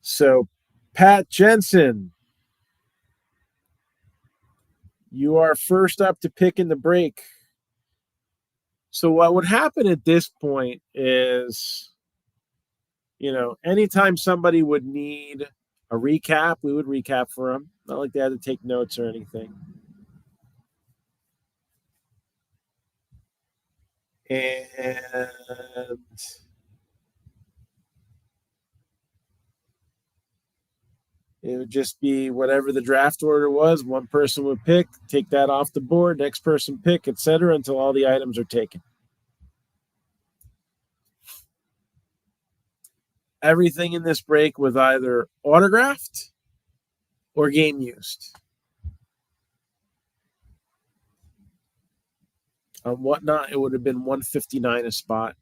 So, Pat Jensen, you are first up to pick in the break. So what would happen at this point is Anytime somebody would need a recap, we would recap for them. Not like they had to take notes or anything. And it would just be whatever the draft order was. One person would pick, take that off the board, next person pick, etc., until all the items are taken. Everything in this break was either autographed or game used. On Whatnot, it would have been $159 a spot.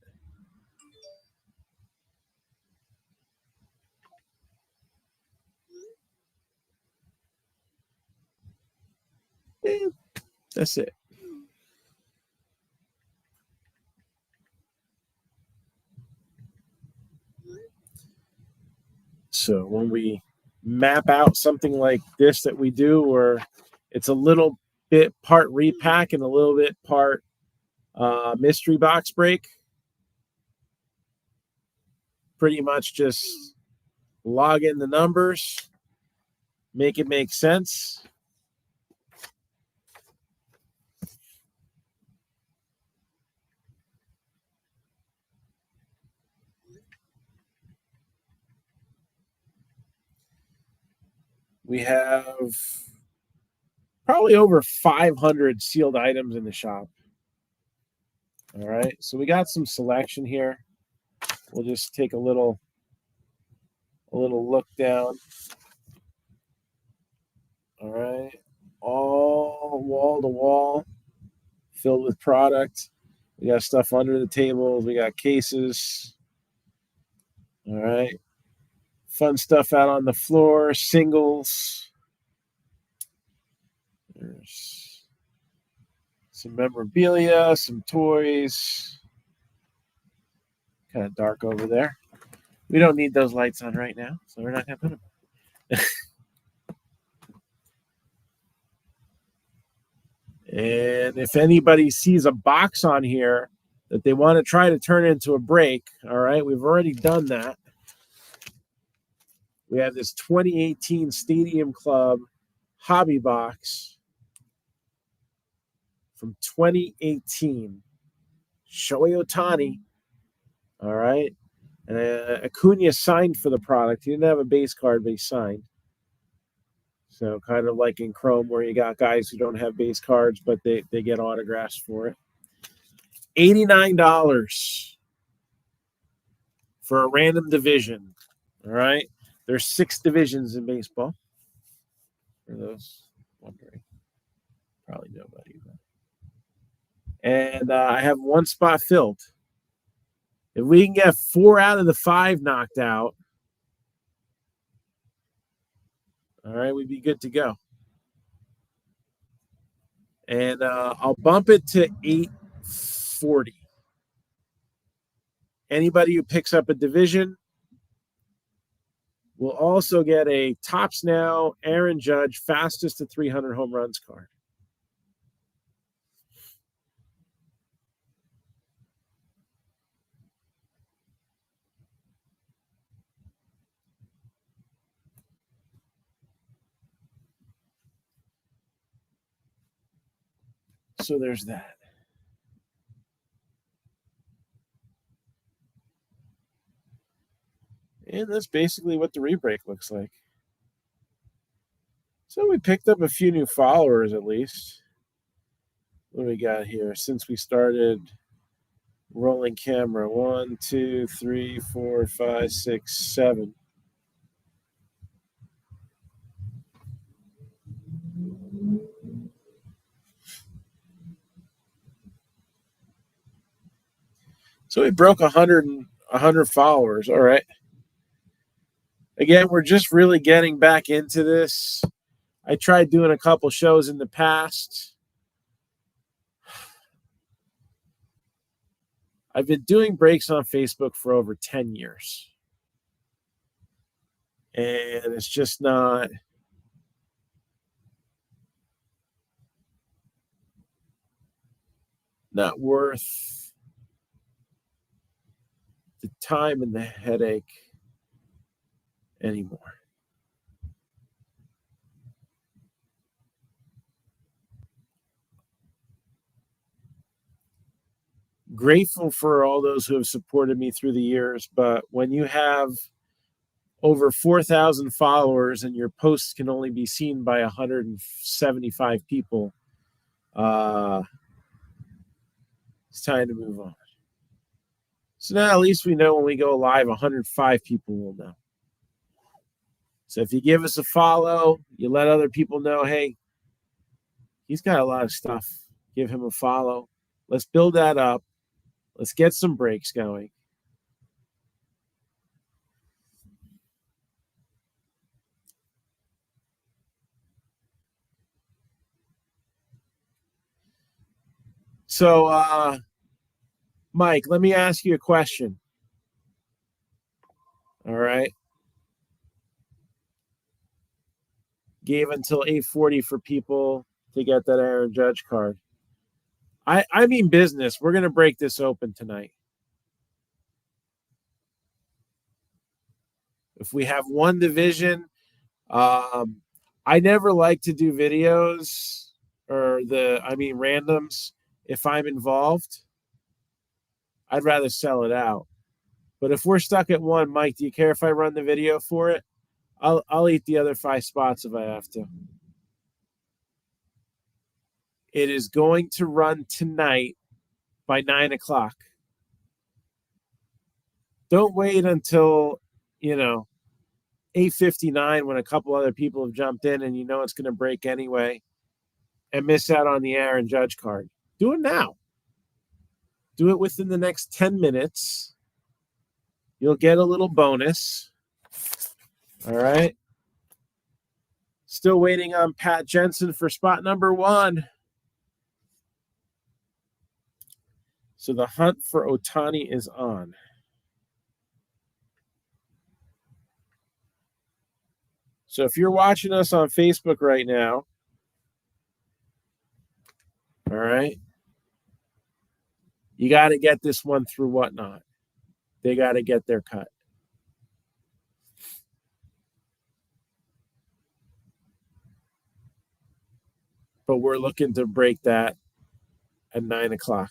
That's it. So when we map out something like this that we do, where it's a little bit part repack and a little bit part mystery box break, pretty much just log in the numbers, make it make sense. We have probably over 500 sealed items in the shop. All right, so we got some selection here. We'll just take a little look down. All right, all wall to wall, filled with product. We got stuff under the tables. We got cases. All right, fun stuff out on the floor. Singles. There's some memorabilia, some toys. Kind of dark over there. We don't need those lights on right now, so we're not going to put them on. And if anybody sees a box on here that they want to try to turn into a break, all right, we've already done that. We have this 2018 Stadium Club hobby box from 2018. Shohei Ohtani, all right. And Acuna signed for the product. He didn't have a base card, but he signed. So kind of like in Chrome where you got guys who don't have base cards, but they get autographs for it. $89 for a random division. All right. There's 6 divisions in baseball. For those wondering. Probably nobody. And I have 1 spot filled. If we can get 4 out of the 5 knocked out, all right, we'd be good to go. And I'll bump it to 840. Anybody who picks up a division will also get a Topps Now Aaron Judge fastest to 300 home runs card. So there's that. And that's basically what the rebreak looks like. So we picked up a few new followers at least. What do we got here? Since we started rolling camera, 1, 2, 3, 4, 5, 6, 7. So we broke 100 followers. All right. Again, we're just really getting back into this. I tried doing a couple shows in the past. I've been doing breaks on Facebook for over 10 years. And it's just not worth the time and the headache anymore. Grateful for all those who have supported me through the years, but when you have over 4,000 followers and your posts can only be seen by 175 people, it's time to move on. So now at least we know when we go live, 105 people will know. So if you give us a follow, you let other people know, hey, he's got a lot of stuff. Give him a follow. Let's build that up. Let's get some breaks going. So, Mike, let me ask you a question. All right. Gave until 8:40 for people to get that Aaron Judge card. I mean business. We're going to break this open tonight. If we have one division, I never like to do videos or randoms if I'm involved. I'd rather sell it out. But if we're stuck at one, Mike, do you care if I run the video for it? I'll eat the other 5 spots if I have to. It is going to run tonight by 9:00. Don't wait until 8:59 when a couple other people have jumped in and you know it's going to break anyway, and miss out on the Aaron Judge card. Do it now. Do it within the next 10 minutes. You'll get a little bonus. All right. Still waiting on Pat Jensen for spot number 1. So the hunt for Ohtani is on. So if you're watching us on Facebook right now, all right, you got to get this one through Whatnot. They got to get their cut. But we're looking to break that at 9:00.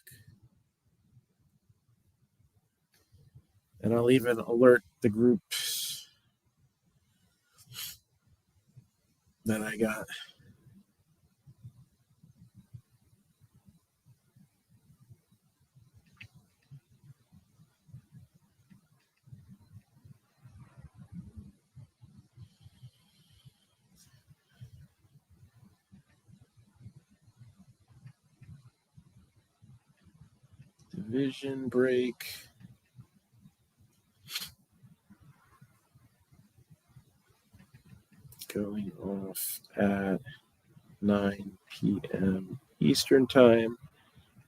And I'll even alert the groups that I got. Division break. Going off at 9 p.m. Eastern Time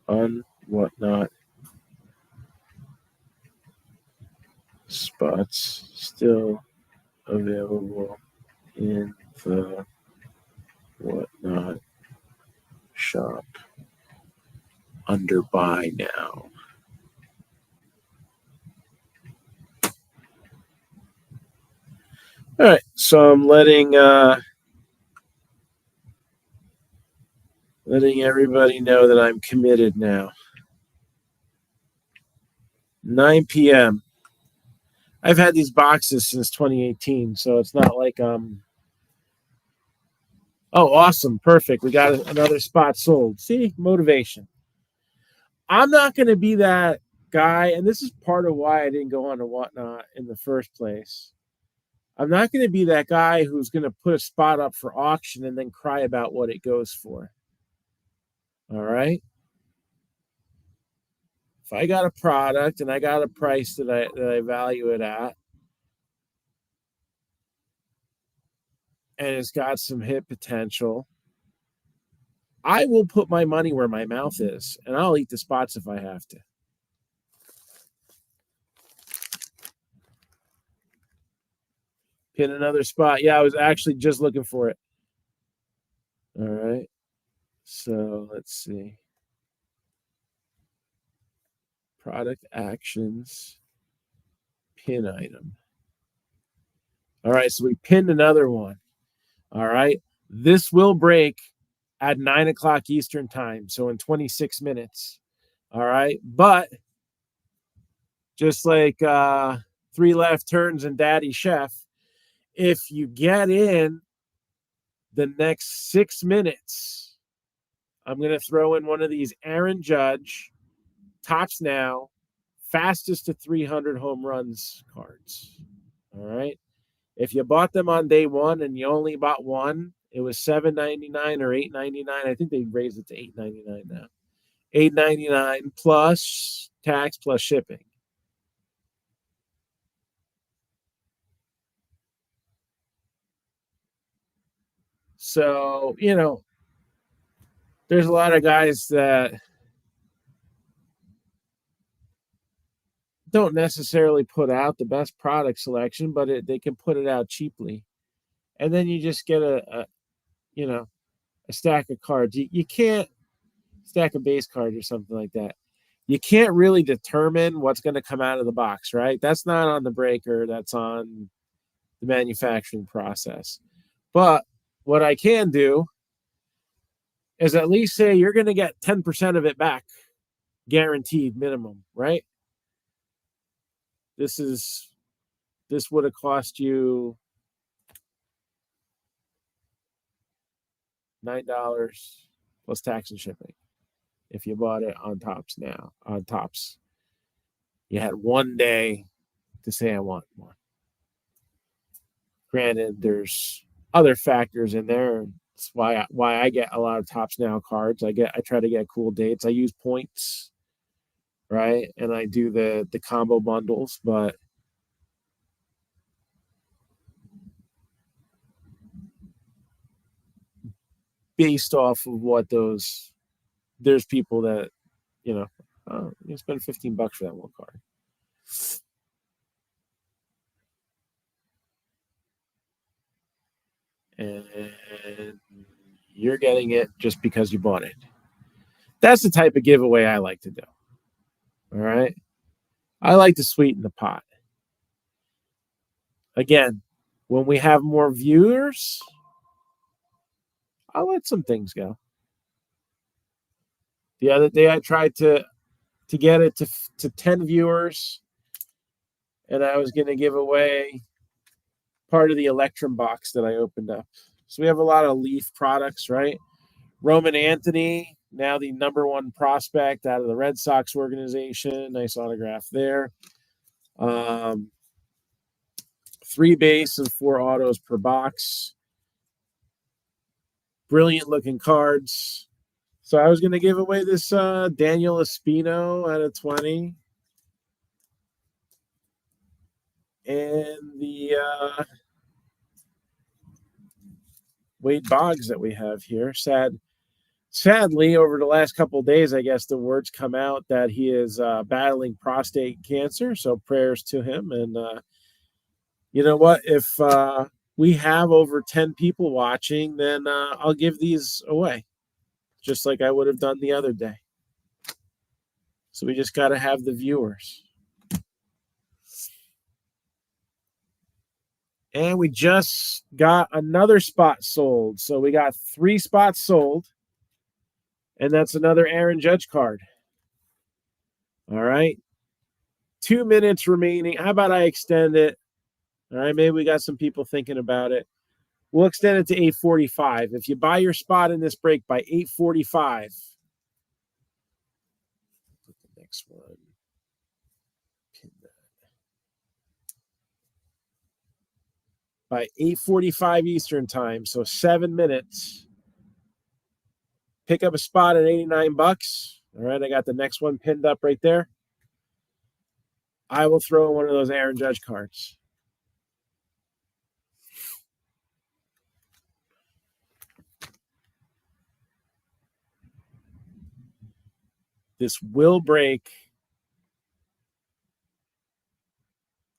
on Whatnot. Spots still available in the Whatnot shop under buy now. All right, so I'm letting everybody know that I'm committed now. 9 p.m. I've had these boxes since 2018, so it's not like Oh, awesome, perfect. We got another spot sold. See, motivation. I'm not going to be that guy, and this is part of why I didn't go on to Whatnot in the first place. I'm not going to be that guy who's going to put a spot up for auction and then cry about what it goes for. All right? If I got a product and I got a price that I value it at, and it's got some hit potential, I will put my money where my mouth is, and I'll eat the spots if I have to. Hit another spot. Yeah, I was actually just looking for it. All right. So let's see. Product actions. pin item. All right, so we pinned another one. All right, this will break at 9 o'clock Eastern time, so in 26 minutes. All right, but just like three left turns and Daddy Chef, if you get in the next 6 minutes, I'm going to throw in one of these Aaron Judge Tops Now fastest to 300 home runs cards. All right. If you bought them on day one and you only bought one, it was $7.99 or $8.99. I think they raised it to $8.99 now. $8.99 plus tax plus shipping. So, there's a lot of guys that don't necessarily put out the best product selection, but they can put it out cheaply. And then you just get a stack of cards. You can't stack a base card or something like that. You can't really determine what's going to come out of the box, right? That's not on the breaker. That's on the manufacturing process. But what I can do is at least say you're going to get 10% of it back, guaranteed minimum, right? This would have cost you $9 plus tax and shipping if you bought it on Tops Now. On Tops, you had one day to say I want one. Granted, there's other factors in there. That's why I get a lot of Tops Now cards. I try to get cool dates. I use points, right? And I do the combo bundles, but based off of what there's people that, you spend $15 for that one card. And you're getting it just because you bought it. That's the type of giveaway I like to do. All right. I like to sweeten the pot. Again, when we have more viewers, I'll let some things go. The other day I tried to get it to 10 viewers, and I was going to give away part of the Electrum box that I opened up. So we have a lot of Leaf products, right? Roman Anthony, now the number one prospect out of the Red Sox organization. Nice autograph there. 3 base and 4 autos per box. Brilliant looking cards. So I was going to give away this Daniel Espino out of 20. And the Wade Boggs that we have here. Sadly, over the last couple of days, I guess the words come out that he is battling prostate cancer. So prayers to him. And you know what? If we have over 10 people watching, then I'll give these away, just like I would have done the other day. So we just got to have the viewers. And we just got another spot sold. So we got 3 spots sold. And that's another Aaron Judge card. All right. 2 minutes remaining. How about I extend it? All right. Maybe we got some people thinking about it. We'll extend it to 8:45. If you buy your spot in this break by 8:45, put the next one. Pin that. By 8:45 Eastern time, so 7 minutes. Pick up a spot at $89. All right, I got the next one pinned up right there. I will throw in one of those Aaron Judge cards. This will break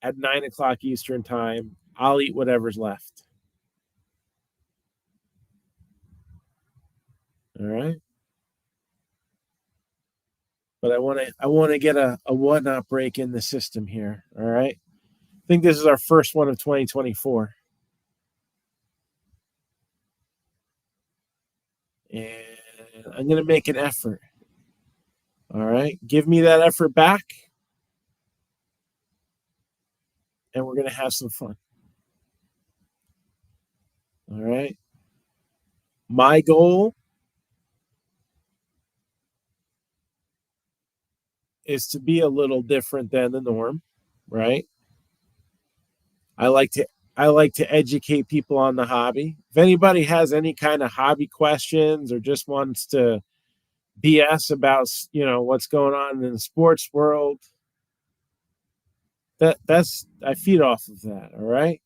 at 9 o'clock Eastern time. I'll eat whatever's left. All right. But I want to get a whatnot break in the system here. All right. think this is our first one of 2024. And I'm going to make an effort. All right. Give me that effort back. And we're going to have some fun. All right. My goal is to be a little different than the norm, right? I like to educate people on the hobby. If anybody has any kind of hobby questions or just wants to BS about, what's going on in the sports world, that's I feed off of that, all right?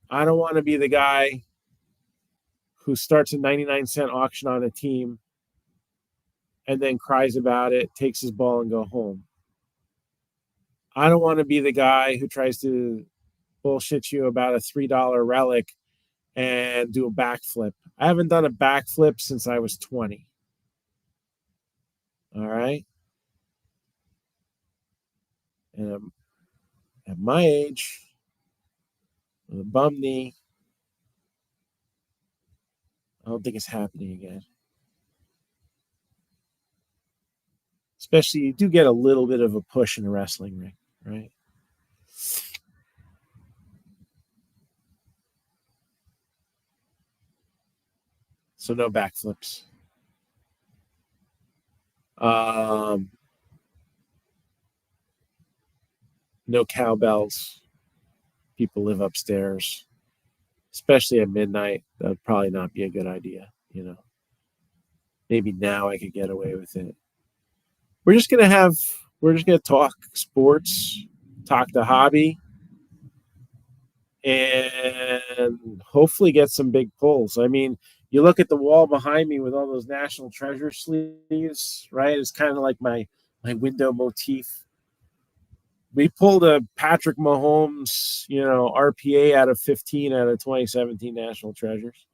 I don't want to be the guy who starts a 99-cent auction on a team and then cries about it, takes his ball and go home. I don't want to be the guy who tries to bullshit you about a $3 relic and do a backflip. I haven't done a backflip since I was 20. All right. And at my age, with a bum knee, I don't think it's happening again. Especially, you do get a little bit of a push in a wrestling ring, right? So no backflips. No cowbells. People live upstairs, especially at midnight. That would probably not be a good idea. Maybe now I could get away with it. We're just gonna talk sports, talk the hobby, and hopefully get some big pulls. I mean, you look at the wall behind me with all those National Treasure sleeves, right? It's kind of like my window motif. We pulled a Patrick Mahomes, RPA out of 15 out of 2017 National Treasures.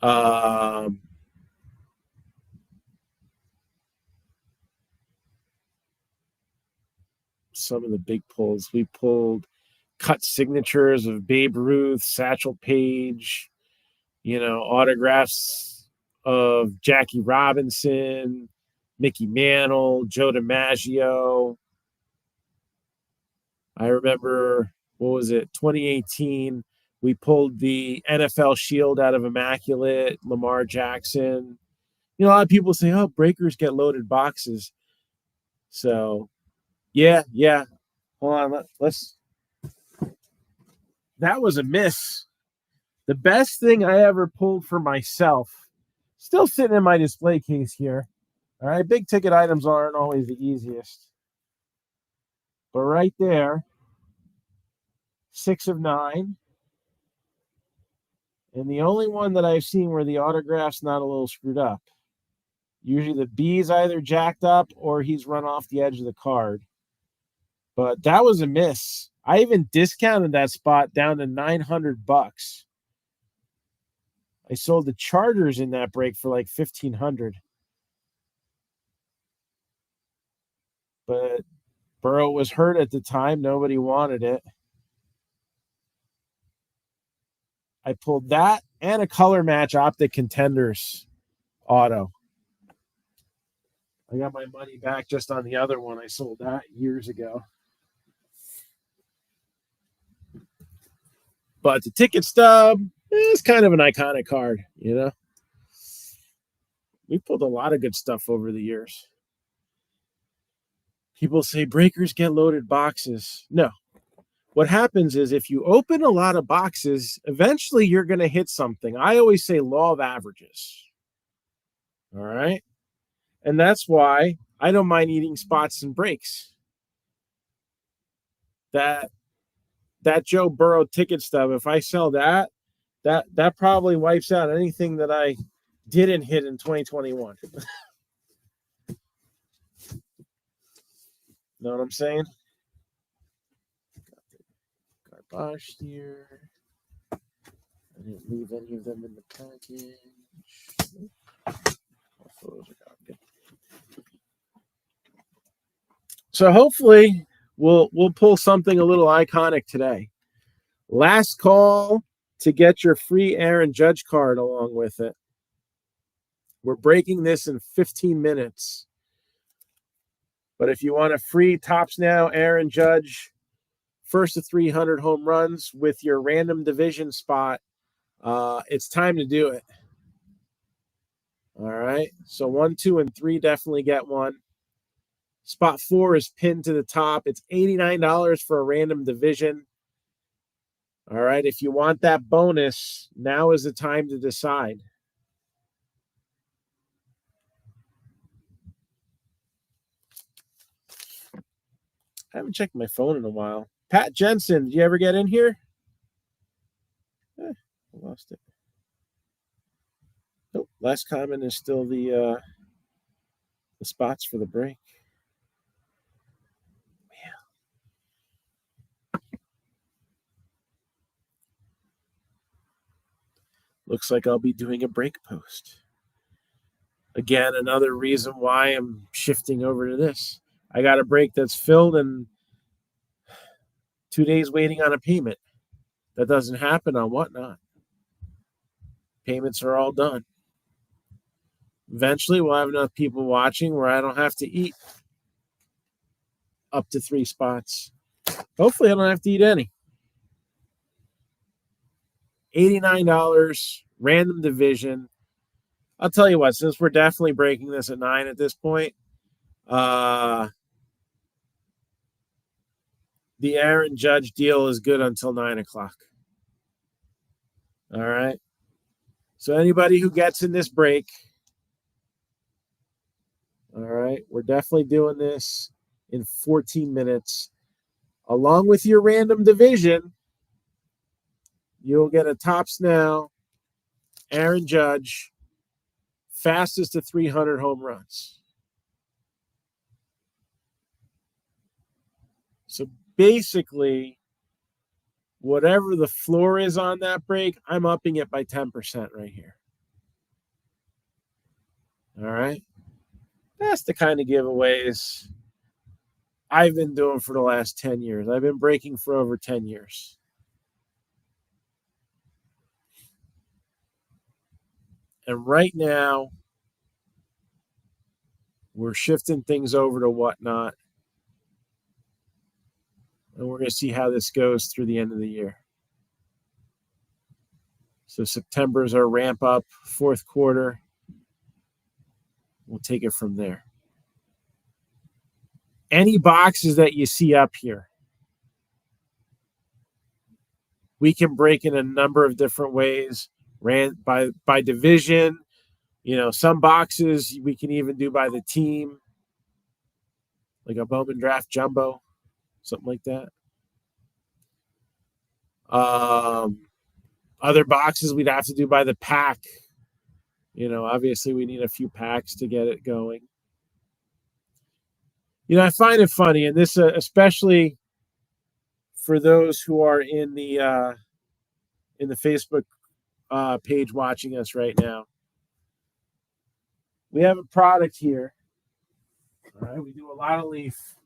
Um, some of the big pulls we pulled: cut signatures of Babe Ruth, Satchel Paige, autographs of Jackie Robinson, Mickey Mantle, Joe DiMaggio. I remember, what was it, 2018, we pulled the NFL Shield out of Immaculate, Lamar Jackson. A lot of people say, oh, breakers get loaded boxes. So, yeah. Hold on, let's. That was a miss. The best thing I ever pulled for myself, still sitting in my display case here. All right, big ticket items aren't always the easiest. But right there, 6 of 9. And the only one that I've seen where the autograph's not a little screwed up. Usually the B's either jacked up or he's run off the edge of the card. But that was a miss. I even discounted that spot down to $900. I sold the Chargers in that break for like $1,500. But Burrow was hurt at the time. Nobody wanted it. I pulled that and a color match Optic Contenders auto. I got my money back just on the other one. I sold that years ago. But the ticket stub is kind of an iconic card, We pulled a lot of good stuff over the years. People say breakers get loaded boxes. No. What happens is if you open a lot of boxes, eventually you're going to hit something. I always say law of averages. All right? And that's why I don't mind eating spots and breaks. That Joe Burrow ticket stub, if I sell that probably wipes out anything that I didn't hit in 2021. Know what I'm saying? Garbage here. I didn't leave any of them in the package. All photos are gone. Good. So hopefully we'll pull something a little iconic today. Last call to get your free Aaron Judge card along with it. We're breaking this in 15 minutes. But if you want a free Tops Now Aaron Judge, first to 300 home runs with your random division spot, it's time to do it. All right. So 1, 2, and 3 definitely get one. Spot 4 is pinned to the top. It's $89 for a random division. All right. If you want that bonus, now is the time to decide. I haven't checked my phone in a while. Pat Jensen, did you ever get in here? I lost it. Nope. Last comment is still the spots for the break. Looks like I'll be doing a break post. Again, another reason why I'm shifting over to this. I got a break that's filled and 2 days waiting on a payment. That doesn't happen on Whatnot. Payments are all done. Eventually, we'll have enough people watching where I don't have to eat up to 3 spots. Hopefully, I don't have to eat any. $89, random division. I'll tell you what, since we're definitely breaking this at 9 at this point, the Aaron Judge deal is good until 9 o'clock. All right. So anybody who gets in this break, all right, we're definitely doing this in 14 minutes. Along with your random division, you'll get a Tops Now Aaron Judge, fastest to 300 home runs. So basically, whatever the floor is on that break, I'm upping it by 10% right here. All right. That's the kind of giveaways I've been doing for the last 10 years. I've been breaking for over 10 years. And right now, we're shifting things over to Whatnot. And we're going to see how this goes through the end of the year. So September is our ramp up, 4th quarter. We'll take it from there. Any boxes that you see up here, we can break in a number of different ways. Ran by division. You know, some boxes we can even do by the team, like a Bowman Draft Jumbo, something like that. Other boxes we'd have to do by the pack. You know, obviously we need a few packs to get it going. You know, I find it funny, and this especially for those who are in the Facebook page watching us right now. We have a product here. All right, we do a lot of leaf.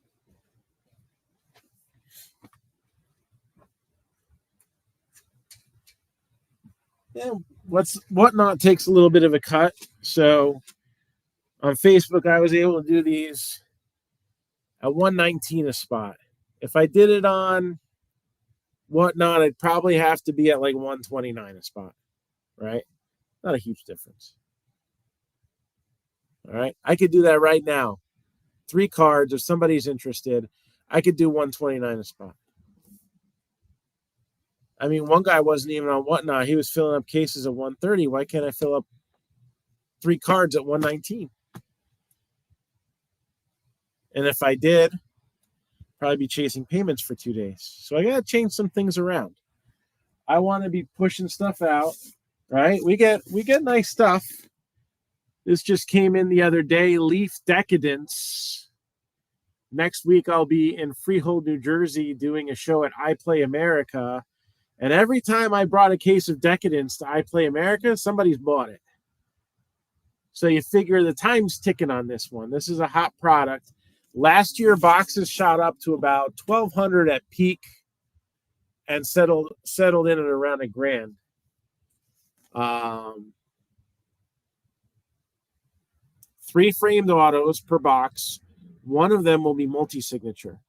Yeah, Whatnot takes a little bit of a cut. So on Facebook, I was able to do these at $119 a spot. If I did it on Whatnot, I'd probably have to be at like $129 a spot, right? Not a huge difference. All right, I could do that right now. 3 cards, if somebody's interested, I could do $129 a spot. I mean, one guy wasn't even on Whatnot. He was filling up cases at $130. Why can't I fill up 3 cards at $119? And if I did, probably be chasing payments for 2 days. So I got to change some things around. I want to be pushing stuff out, right? We get nice stuff. This just came in the other day, Leaf Decadence. Next week, I'll be in Freehold, New Jersey, doing a show at I Play America. And every time I brought a case of Decadence to iPlay America, somebody's bought it. So you figure the time's ticking on this one. This is a hot product. Last year, boxes shot up to about 1,200 at peak and settled in at around $1,000. 3 framed autos per box. One of them will be multi-signature.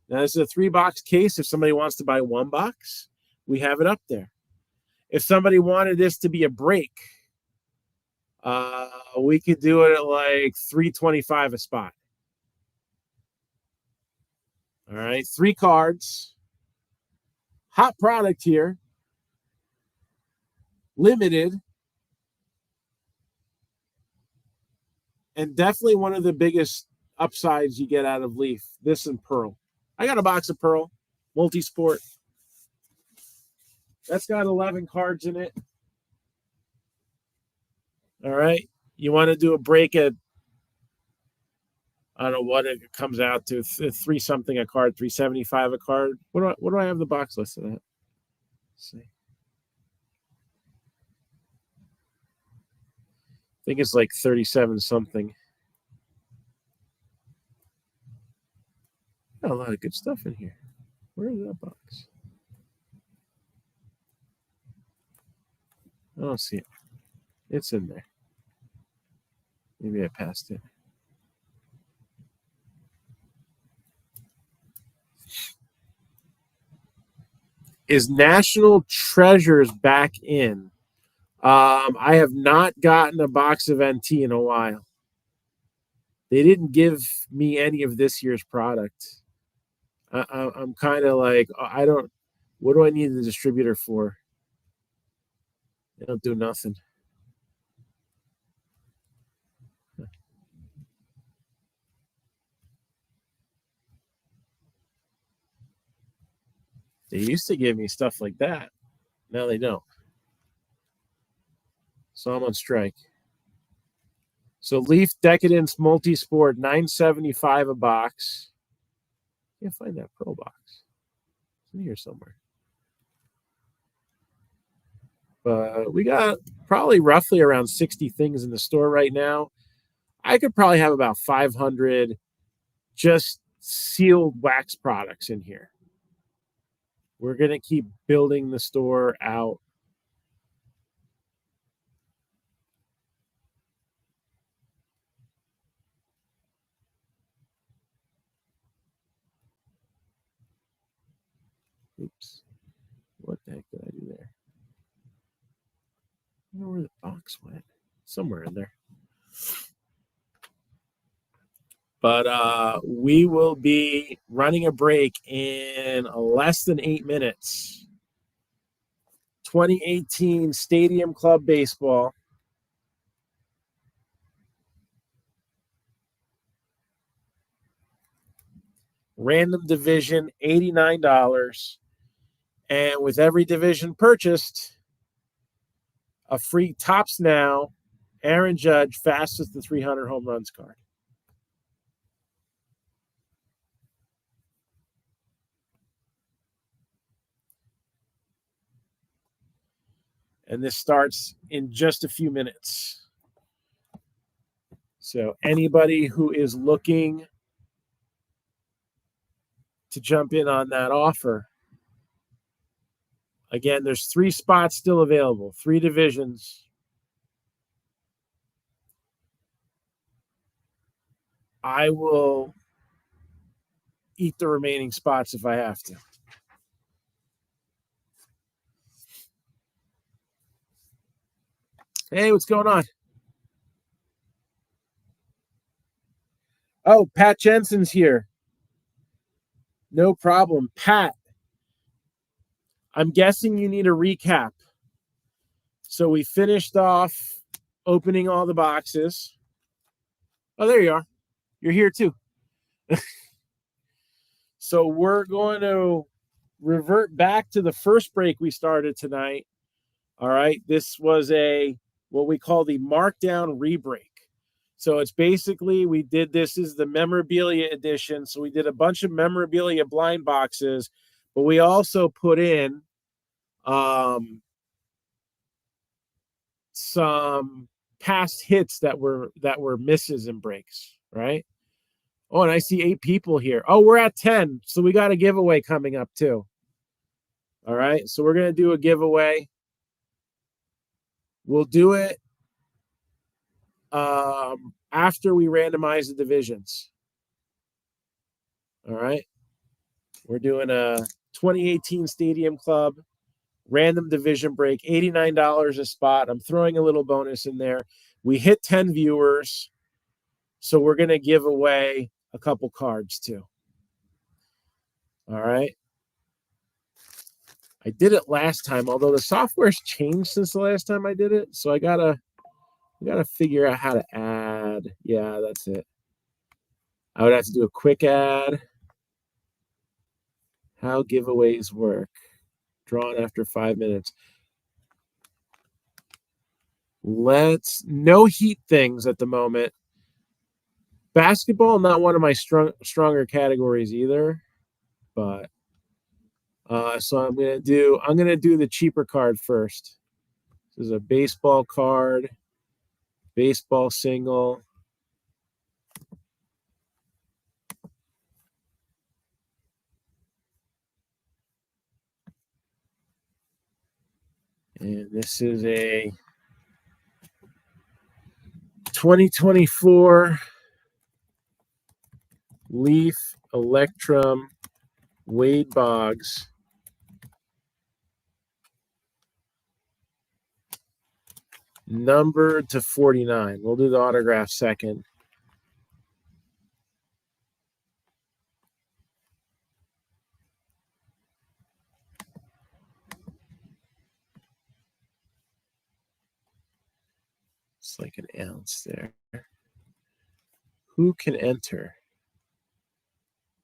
Now, this is a 3-box case. If somebody wants to buy 1 box, we have it up there. If somebody wanted this to be a break, we could do it at like $325 a spot. All right, 3 cards. Hot product here. Limited. And definitely one of the biggest upsides you get out of Leaf. This and Pearl. I got a box of Pearl. Multi-sport. That's got 11 cards in it. All right. You want to do a break at, I don't know what it comes out to, 3 something a card, $375 a card. What do I have the box listed at? Let's see. I think it's like 37 something. Got a lot of good stuff in here. Where is that box? I don't see it. It's in there. Maybe I passed it. Is National Treasures back in? I have not gotten a box of NT in a while. They didn't give me any of this year's product. I'm kind of like, what do I need the distributor for? They don't do nothing. They used to give me stuff like that. Now they don't. So I'm on strike. So Leaf Decadence Multisport, $9.75 a box. Can't find that Pearl box. It's in here somewhere. But we got probably roughly around 60 things in the store right now. I could probably have about 500 just sealed wax products in here. We're going to keep building the store out. Oops. What the heck did I do there? I don't know where the box went. Somewhere in there. But we will be running a break in less than 8 minutes. 2018 Stadium Club Baseball. Random division, $89. And with every division purchased, a free Tops Now Aaron Judge fastest to 300 home runs card. And this starts in just a few minutes. So anybody who is looking to jump in on that offer, again, there's 3 spots still available, 3 divisions. I will eat the remaining spots if I have to. Hey, what's going on? Oh, Pat Jensen's here. No problem. Pat, I'm guessing you need a recap. So we finished off opening all the boxes. Oh, there you are. You're here too. So we're going to revert back to the first break we started tonight. All right. This was what we call the MarcDown re-break. So it's basically, we did, this is the Memorabilia edition. So we did a bunch of Memorabilia blind boxes, but we also put in some past hits that were misses and breaks, right? Oh, and I see 8 people here. Oh, we're at 10, so we got a giveaway coming up too. All right, so we're gonna do a giveaway. We'll do it after we randomize the divisions. All right, we're doing a 2018 Stadium Club random division break, $89 a spot. I'm throwing a little bonus in there. We hit 10 viewers, so we're going to give away a couple cards too. All right. I did it last time, although the software's changed since the last time I did it, so I gotta figure out how to add. Yeah, that's it. I would have to do a quick add. How giveaways work. Drawn after 5 minutes. No heat things at the moment. Basketball, not one of my stronger categories either, but so I'm gonna do the cheaper card first. This is a baseball card, baseball single. And this is a 2024 Leaf Electrum Wade Boggs. Numbered to 49. We'll do the autograph second. It's like an ounce there. Who can enter?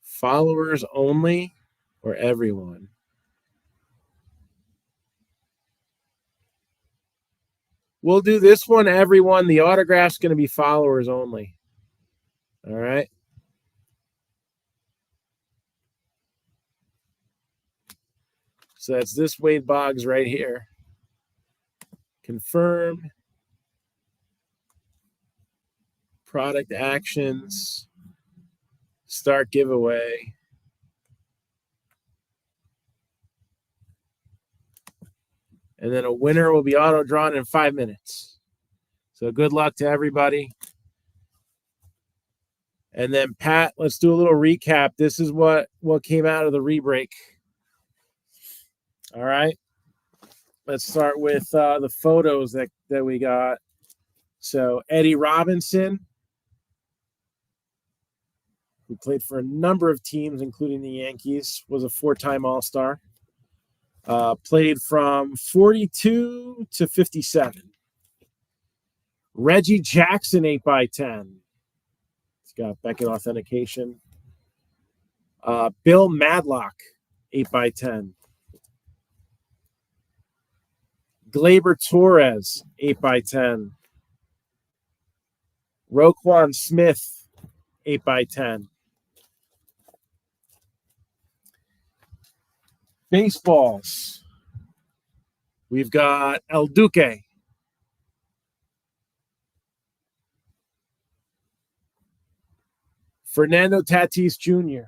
Followers only or everyone? We'll do this one, everyone. The autograph's going to be followers only. All right. So that's this Wade Boggs right here. Confirm. Product actions. Start giveaway. And then a winner will be auto drawn in 5 minutes. So good luck to everybody. And then Pat, let's do a little recap. This is what came out of the rebreak. All right. Let's start with the photos that we got. So Eddie Robinson, who played for a number of teams, including the Yankees, was a 4-time All-Star. Played from 42 to 57. Reggie Jackson, 8x10. It's got Beckett authentication. Bill Madlock, 8x10. Gleyber Torres, 8x10. Roquan Smith, 8x10. Baseballs. We've got El Duque. Fernando Tatis Jr.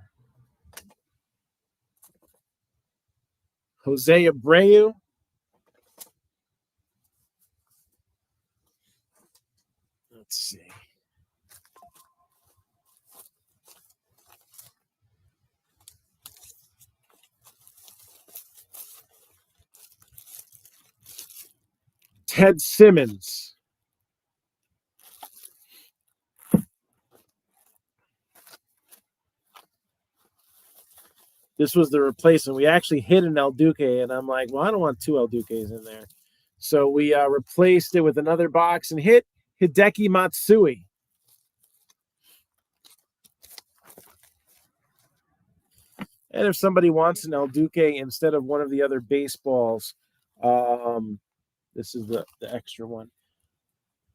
Jose Abreu. Let's see. Ted Simmons. This was the replacement. We actually hit an El Duque, and I'm like, well, I don't want 2 El Duques in there. So we replaced it with another box and hit Hideki Matsui. And if somebody wants an El Duque instead of one of the other baseballs, this is the extra one.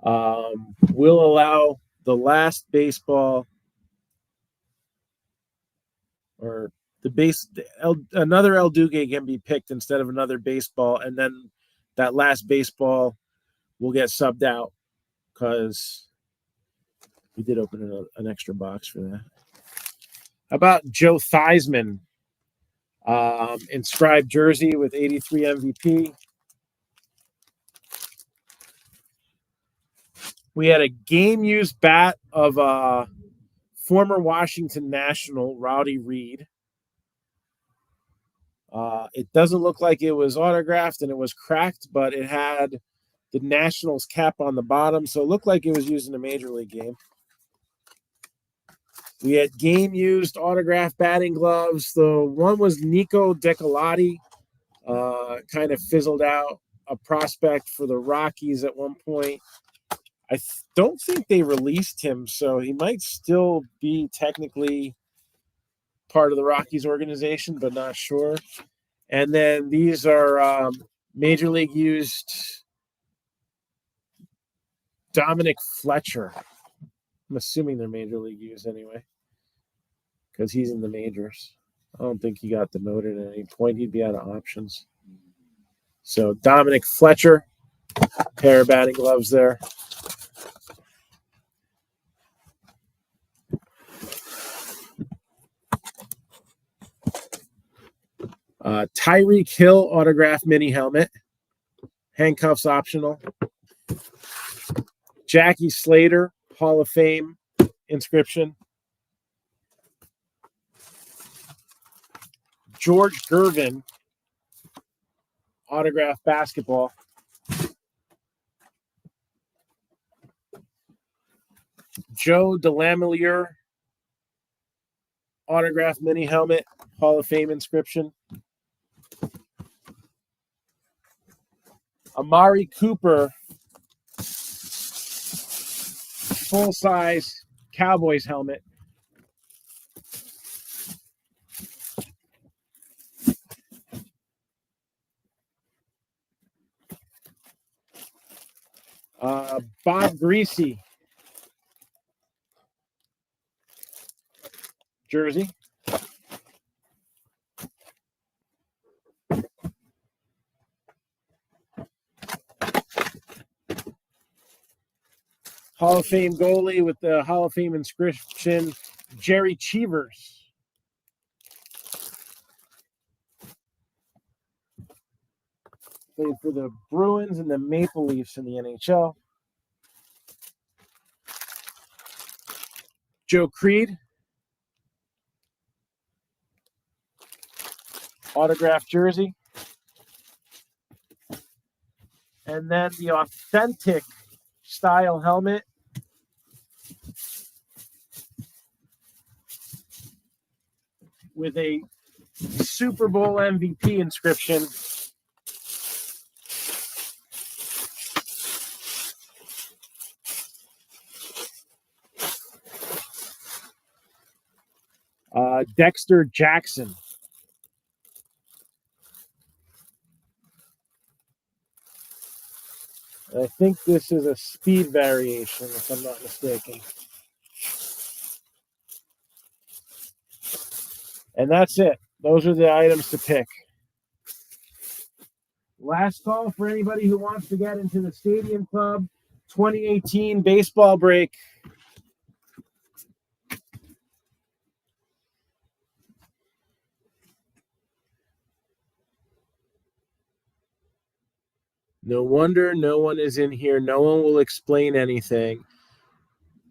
We'll allow the last baseball, or another El Duque can be picked instead of another baseball, and then that last baseball will get subbed out because we did open an extra box for that. How about Joe Theismann? Inscribed jersey with 83 MVP. We had a game-used bat of former Washington National, Rowdy Reed. It doesn't look like it was autographed and it was cracked, but it had the Nationals cap on the bottom, so it looked like it was used in a Major League game. We had game-used autographed batting gloves. The one was Nico Decolati, kind of fizzled out, a prospect for the Rockies at one point. I don't think they released him, so he might still be technically part of the Rockies organization, but not sure. And then these are Major League used Dominic Fletcher. I'm assuming they're Major League used anyway, because he's in the majors. I don't think he got demoted at any point. He'd be out of options. So Dominic Fletcher, pair of batting gloves there. Tyreek Hill autographed mini helmet. Handcuffs optional. Jackie Slater, Hall of Fame inscription. George Gervin, autographed basketball. Joe DeLamielleure, autographed mini helmet, Hall of Fame inscription. Amari Cooper, full-size Cowboys helmet. Bob Greasy, jersey. Hall of Fame goalie with the Hall of Fame inscription, Jerry Cheevers. Played for the Bruins and the Maple Leafs in the NHL. Joe Creed, autographed jersey. And then the authentic style helmet. With a Super Bowl MVP inscription. Dexter Jackson. I think this is a speed variation, if I'm not mistaken. And that's it. Those are the items to pick. Last call for anybody who wants to get into the Stadium Club 2018 baseball break. No wonder no one is in here. No one will explain anything.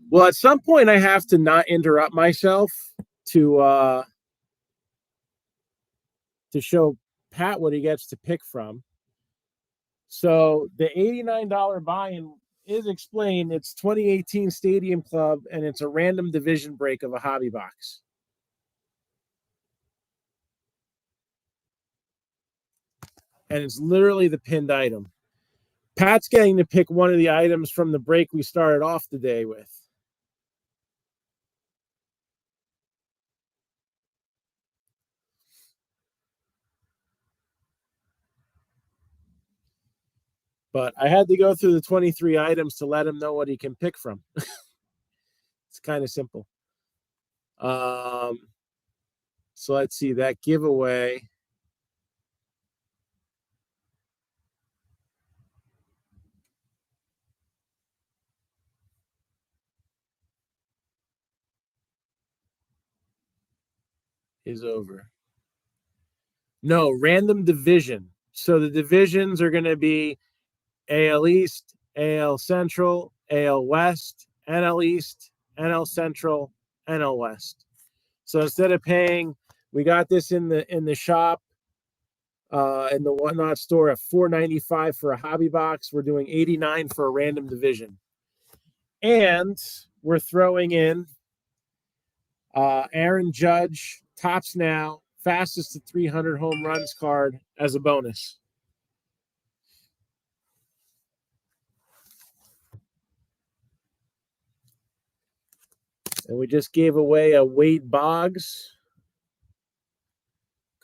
Well, at some point, I have to not interrupt myself to show Pat what he gets to pick from. So the $89 buy-in is explained. It's 2018 Stadium Club, and it's a random division break of a hobby box. And it's literally the pinned item. Pat's getting to pick one of the items from the break we started off the day with. But I had to go through the 23 items to let him know what he can pick from. It's kind of simple. So let's see, that giveaway is over. No, random division. So the divisions are going to be AL East, AL Central, AL West, NL East, NL Central, NL West. So instead of paying, we got this in the shop, in the Whatnot store at $4.95 for a hobby box. We're doing $89 for a random division, and we're throwing in Aaron Judge tops now fastest to 300 home runs card as a bonus. And we just gave away a Wade Boggs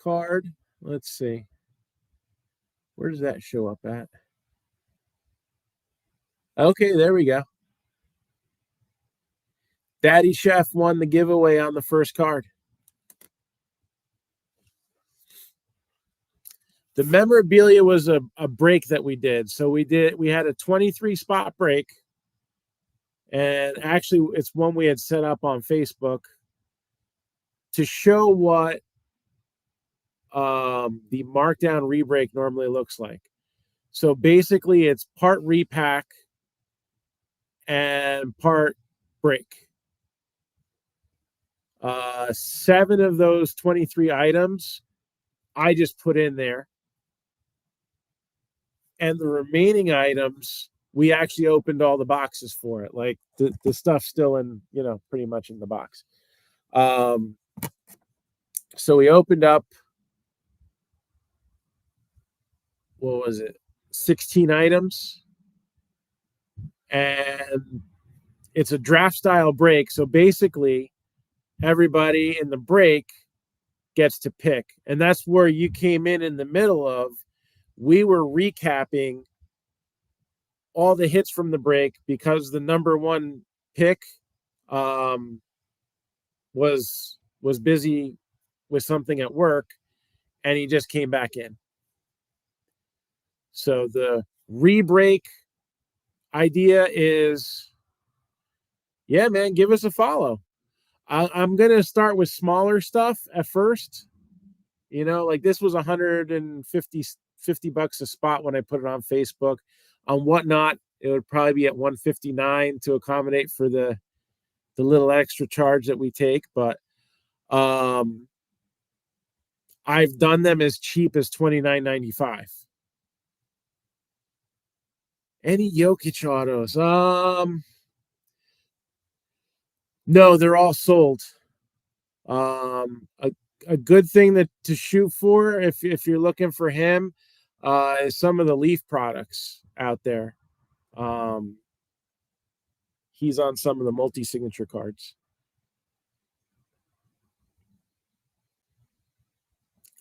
card. Let's see. Where does that show up at? Okay, there we go. Daddy Chef won the giveaway on the first card. The memorabilia was a break that we did. So we had a 23 spot break. And actually, it's one we had set up on Facebook to show what the Marc-Down rebreak normally looks like. So basically, it's part repack and part break. 7 of those 23 items I just put in there. And the remaining items, we actually opened all the boxes for it. Like the stuff's still in, pretty much in the box. So we opened up, what was it? 16 items. And it's a draft style break. So basically, everybody in the break gets to pick. And that's where you came in the middle of. We were recapping all the hits from the break because the number one pick was busy with something at work, and he just came back in. So the re-break idea is, yeah, man, give us a follow. I'm going to start with smaller stuff at first. Like this was $150 a spot when I put it on Facebook. On Whatnot, it would probably be at $159 to accommodate for the little extra charge that we take. But I've done them as cheap as $29.95. Any Jokic autos? No, they're all sold. A good thing to shoot for if you're looking for him is some of the Leaf products out there. He's on some of the multi-signature cards.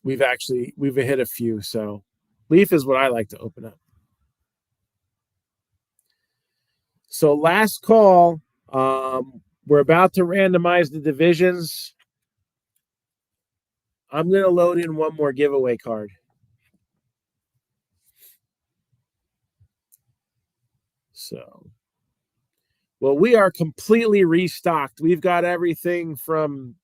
We've hit a few, so Leaf is what I like to open up. So last call, we're about to randomize the divisions. I'm going to load in one more giveaway card. So, well, we are completely restocked. We've got everything from,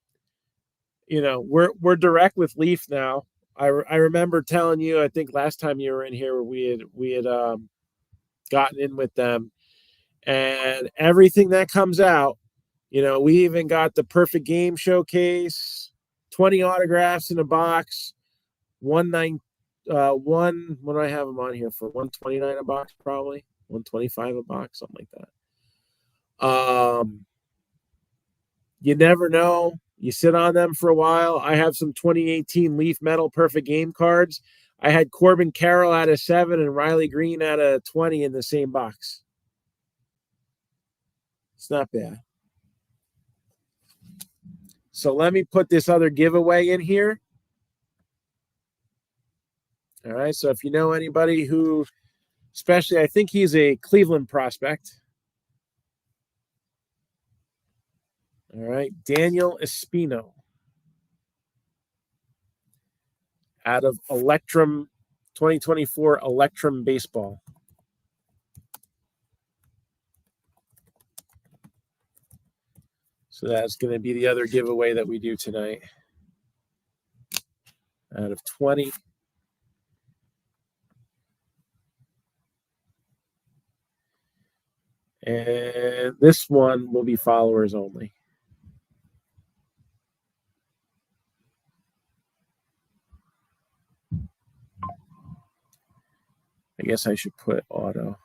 we're direct with Leaf now. I remember telling you, I think last time you were in here, we had gotten in with them, and everything that comes out, we even got the perfect game showcase, 20 autographs in a box, what do I have them on here for? $129 a box, probably $125 a box, something like that. You never know. You sit on them for a while. I have some 2018 Leaf Metal Perfect Game cards. I had Corbin Carroll out of 7 and Riley Green out of 20 in the same box. It's not bad. So let me put this other giveaway in here. All right. So if you know anybody who, especially, I think he's a Cleveland prospect. All right. Daniel Espino. out of Electrum 2024 Electrum Baseball. So that's going to be the other giveaway that we do tonight. Out of 20. And this one will be followers only. I guess I should put auto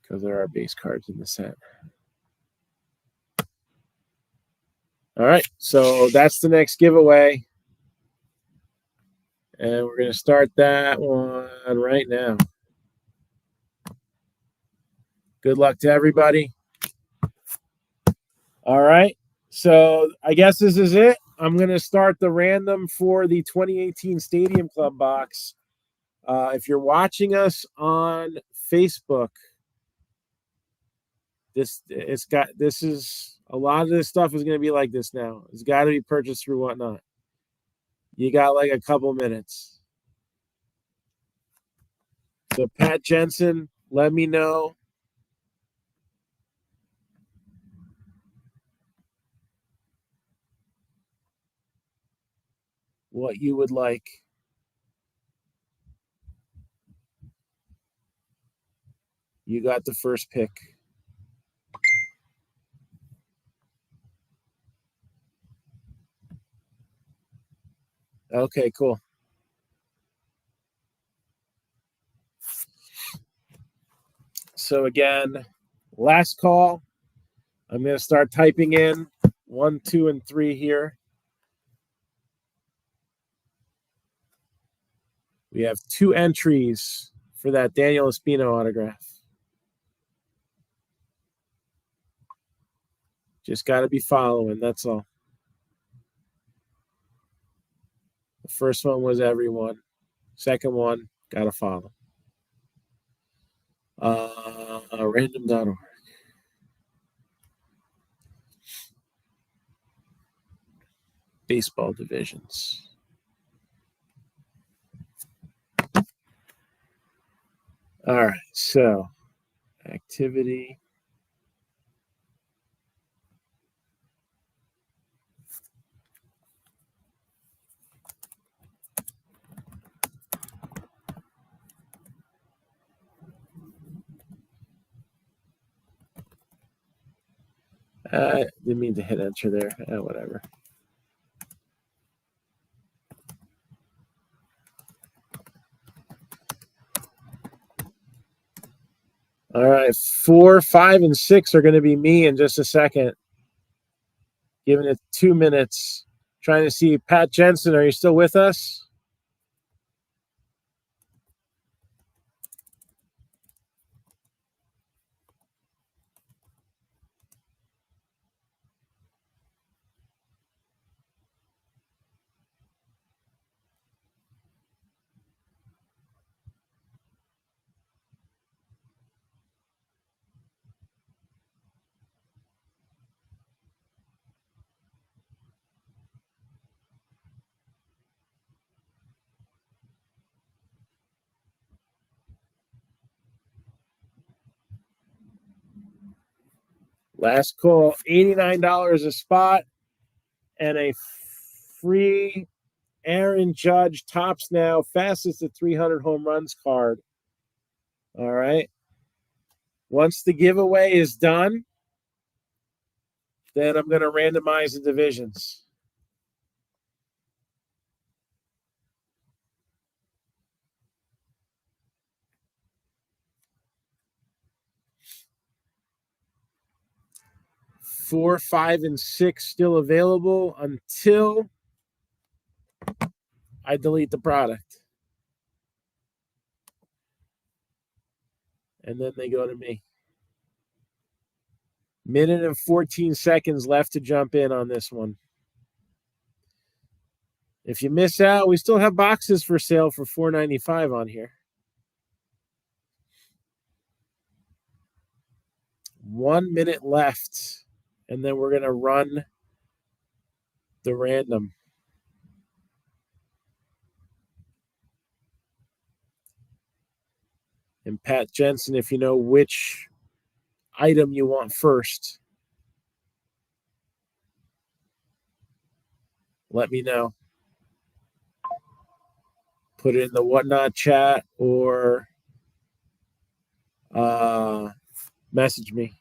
because there are base cards in the set. All right, so that's the next giveaway. And we're going to start that one right now. Good luck to everybody. All right, so I guess this is it. I'm going to start the random for the 2018 Stadium Club box. If you're watching us on Facebook, this is a lot of this stuff is going to be like this now. It's got to be purchased through Whatnot. You got like a couple minutes. So Pat Jensen, let me know what you would like. You got the first pick. Okay, cool. So again, last call. I'm going to start typing in 1, 2, and 3 here. We have 2 entries for that Daniel Espino autograph. Just got to be following, that's all. The first one was everyone. Second one, got to follow. Random.org. Baseball divisions. All right, so activity. Didn't mean to hit enter there. Whatever. All right, 4, 5, and 6 are going to be me in just a second. Giving it 2 minutes. Trying to see Pat Jensen. Are you still with us? Last call, $89 a spot, and a free Aaron Judge Tops Now fastest at 300 home runs card. All right. Once the giveaway is done, then I'm going to randomize the divisions. Four, 5, and 6 still available until I delete the product. And then they go to me. Minute and 14 seconds left to jump in on this one. If you miss out, we still have boxes for sale for $4.95 on here. 1 minute left, and then we're going to run the random. And Pat Jensen, if you know which item you want first, let me know. Put it in the Whatnot chat or message me.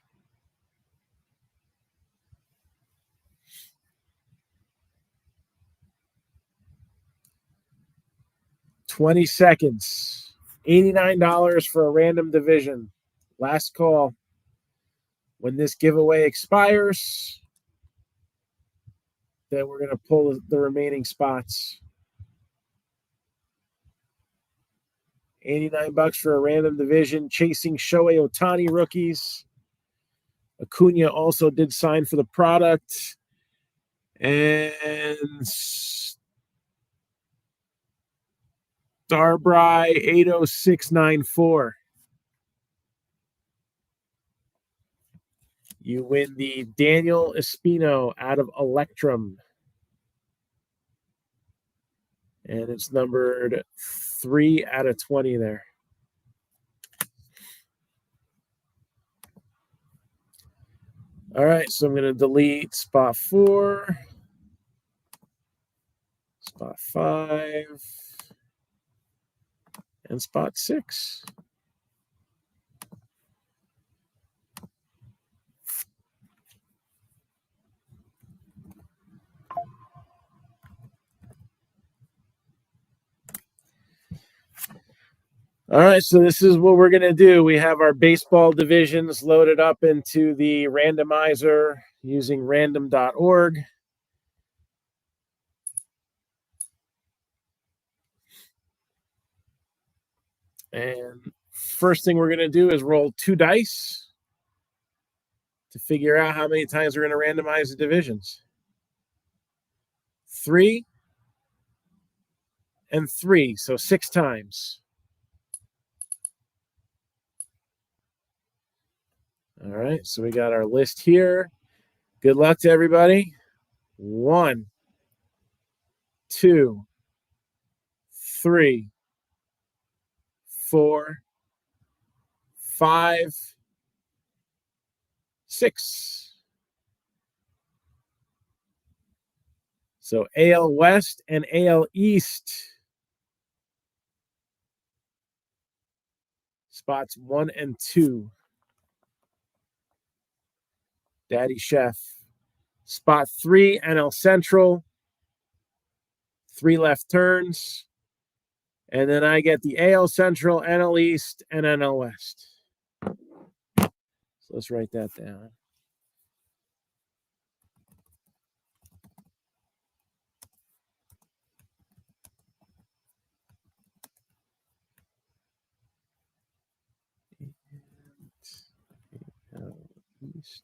$20 seconds. $89 for a random division. Last call. When this giveaway expires, then we're going to pull the remaining spots. $89 for a random division. Chasing Shohei Ohtani rookies. Acuna also did sign for the product. And Starbry 80694. You win the Daniel Espino out of Electrum. And it's numbered 3 out of 20 there. All right, so I'm going to delete spot 4, spot 5, and spot 6. All right, so this is what we're going to do. We have our baseball divisions loaded up into the randomizer using random.org. And first thing we're going to do is roll 2 dice to figure out how many times we're going to randomize the divisions. 3 and 3, so 6 times. All right, so we got our list here. Good luck to everybody. 1, 2, 3, 4, 5, 6. So AL West and AL East. Spots 1 and 2. Daddy Chef. Spot 3, NL Central. 3 left turns. And then I get the AL Central, NL East, and NL West. So let's write that down. East.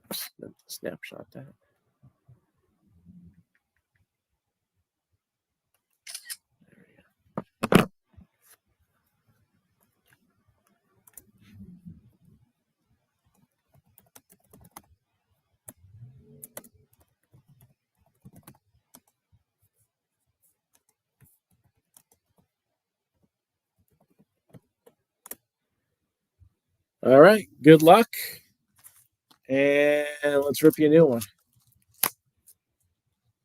Oops, snapshot that. There we go. All right, good luck. And let's rip you a new one.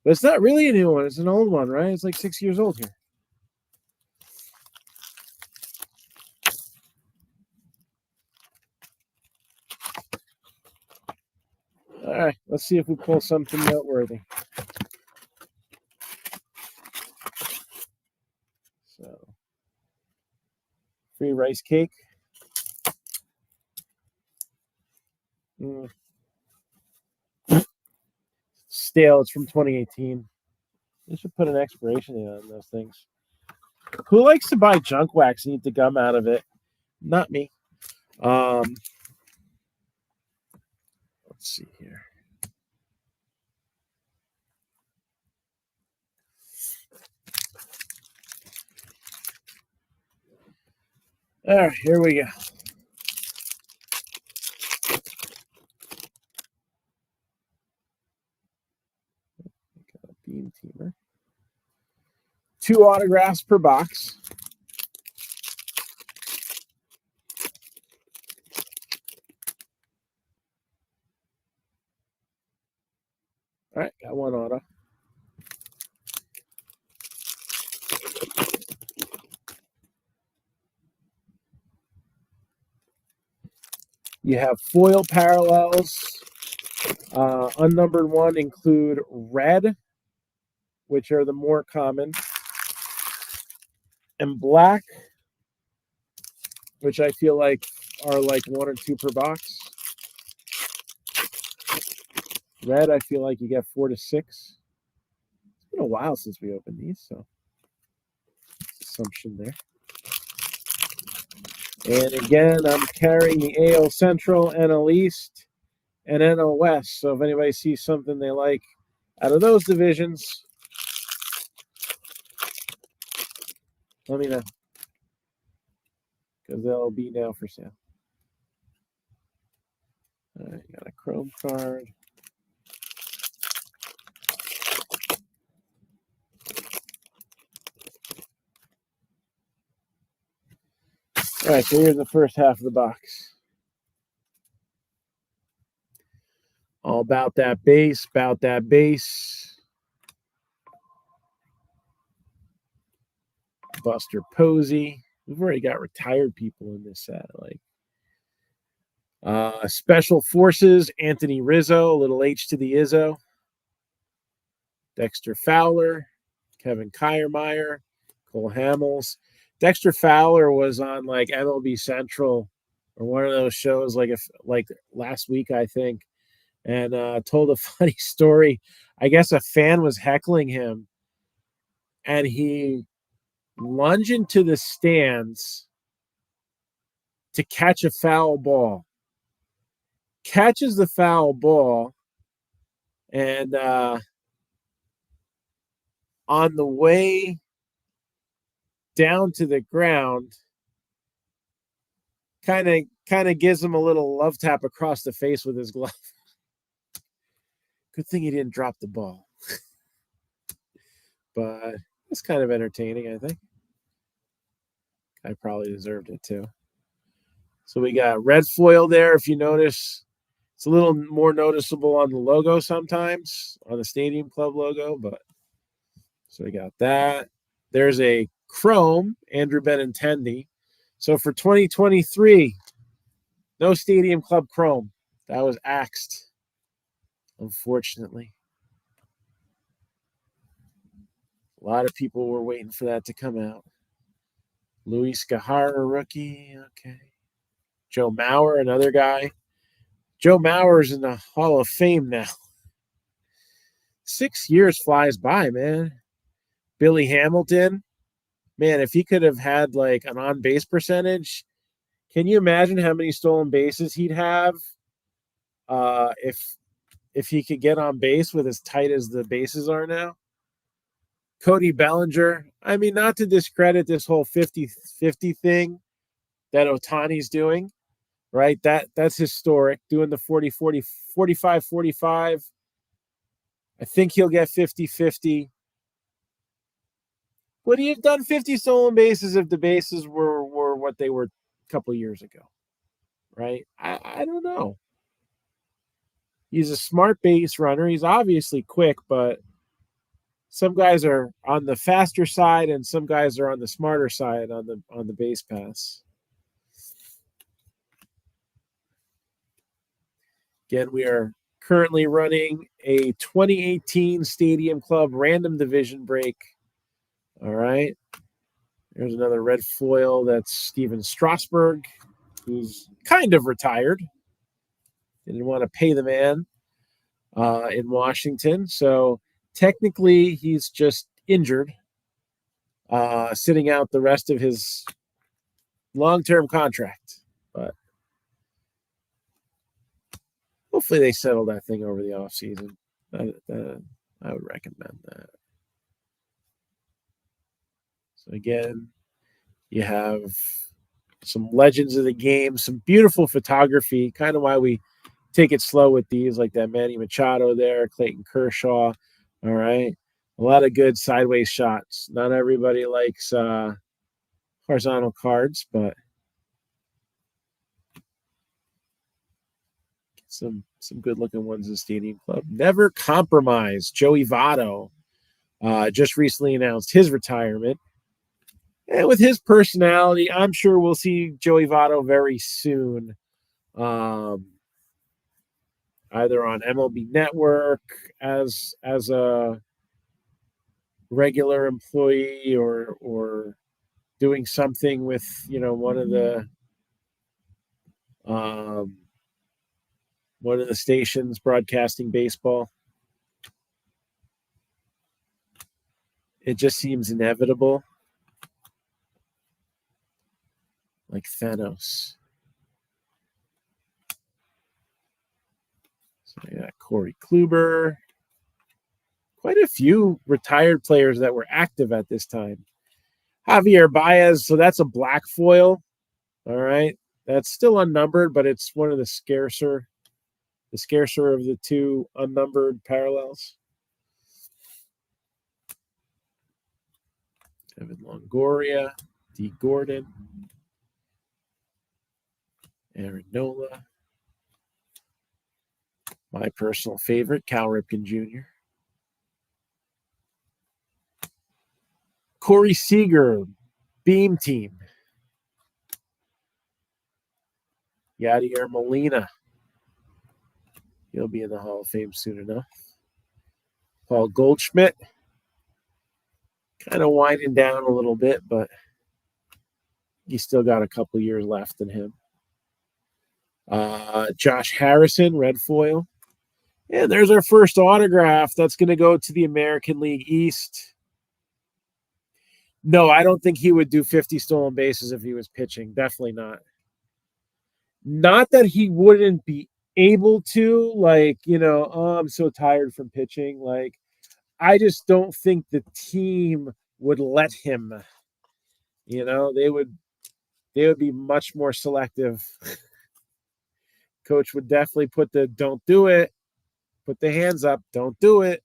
But it's not really a new one. It's an old one, right? It's like 6 years old here. All right, let's see if we pull something noteworthy. So, free rice cake. Stale. It's from 2018. They should put an expiration date on those things. Who likes to buy junk wax and eat the gum out of it? Not me. Let's see here. All right, here we go. Got a bean teamer. 2 autographs per box. All right, got 1 auto. You have foil parallels. Unnumbered 1 include red, which are the more common, and black, which I feel like are like 1 or 2 per box. Red, I feel like you get 4 to 6. It's been a while since we opened these, so assumption there. And again, I'm carrying the AL Central, NL East, and NL West. So if anybody sees something they like out of those divisions, let me know, because they'll be now for sale. All right, got a Chrome card. All right, so here's the first half of the box. All about that base, about that base. Buster Posey. We've already got retired people in this set. Like Special Forces, Anthony Rizzo, a little H to the Izzo. Dexter Fowler, Kevin Kiermaier, Cole Hamels. Dexter Fowler was on like MLB Central or one of those shows like last week, I think, and told a funny story. I guess a fan was heckling him, and he lunged into the stands to catch a foul ball. Catches the foul ball, and on the way down to the ground, kind of gives him a little love tap across the face with his glove. Good thing he didn't drop the ball. But it's kind of entertaining, I think. I probably deserved it too. So we got red foil there. If you notice, it's a little more noticeable on the logo sometimes, on the Stadium Club logo. But so we got that. There's a chrome, Andrew Benintendi. So for 2023, no Stadium Club chrome. That was axed, unfortunately. A lot of people were waiting for that to come out. Luis Guijarro, rookie. Okay. Joe Mauer, another guy. Joe Mauer's in the Hall of Fame now. 6 years flies by, man. Billy Hamilton. Man, if he could have had like an on-base percentage, can you imagine how many stolen bases he'd have if he could get on base with as tight as the bases are now? Cody Bellinger. I mean, not to discredit this whole 50-50 thing that Ohtani's doing, right? That's historic, doing the 40-40, 45-45. I think he'll get 50-50. Would he have done 50 stolen bases if the bases were what they were a couple years ago, right? I don't know. He's a smart base runner. He's obviously quick, but some guys are on the faster side and some guys are on the smarter side on the base pass. Again, we are currently running a 2018 Stadium Club random division break. All right. There's another red foil. That's Steven Strasburg, who's kind of retired. Didn't want to pay the man in Washington. So technically, he's just injured, sitting out the rest of his long-term contract. But hopefully they settle that thing over the offseason. I would recommend that. So again, you have some legends of the game, some beautiful photography, kind of why we take it slow with these, like that Manny Machado there, Clayton Kershaw. All right. A lot of good sideways shots. Not everybody likes horizontal cards, but some good looking ones in Stadium Club. Never Compromise. Joey Votto just recently announced his retirement. And with his personality, I'm sure we'll see Joey Votto very soon. Either on MLB Network as a regular employee or doing something with one of the stations broadcasting baseball. It just seems inevitable, like Thanos. So yeah, Corey Kluber. Quite a few retired players that were active at this time. Javier Baez, so that's a black foil. All right. That's still unnumbered, but it's one of the scarcer of the two unnumbered parallels. Evan Longoria, D. Gordon, Aaron Nola. My personal favorite, Cal Ripken Jr. Corey Seager, Beam Team. Yadier Molina. He'll be in the Hall of Fame soon enough. Paul Goldschmidt. Kind of winding down a little bit, but he's still got a couple years left in him. Josh Harrison, red foil. And there's our first autograph. That's going to go to the American League East. No, I don't think he would do 50 stolen bases if he was pitching. Definitely not. Not that he wouldn't be able to, I'm so tired from pitching. I just don't think the team would let him. They would be much more selective. Coach would definitely put the don't do it. Put the hands up. Don't do it.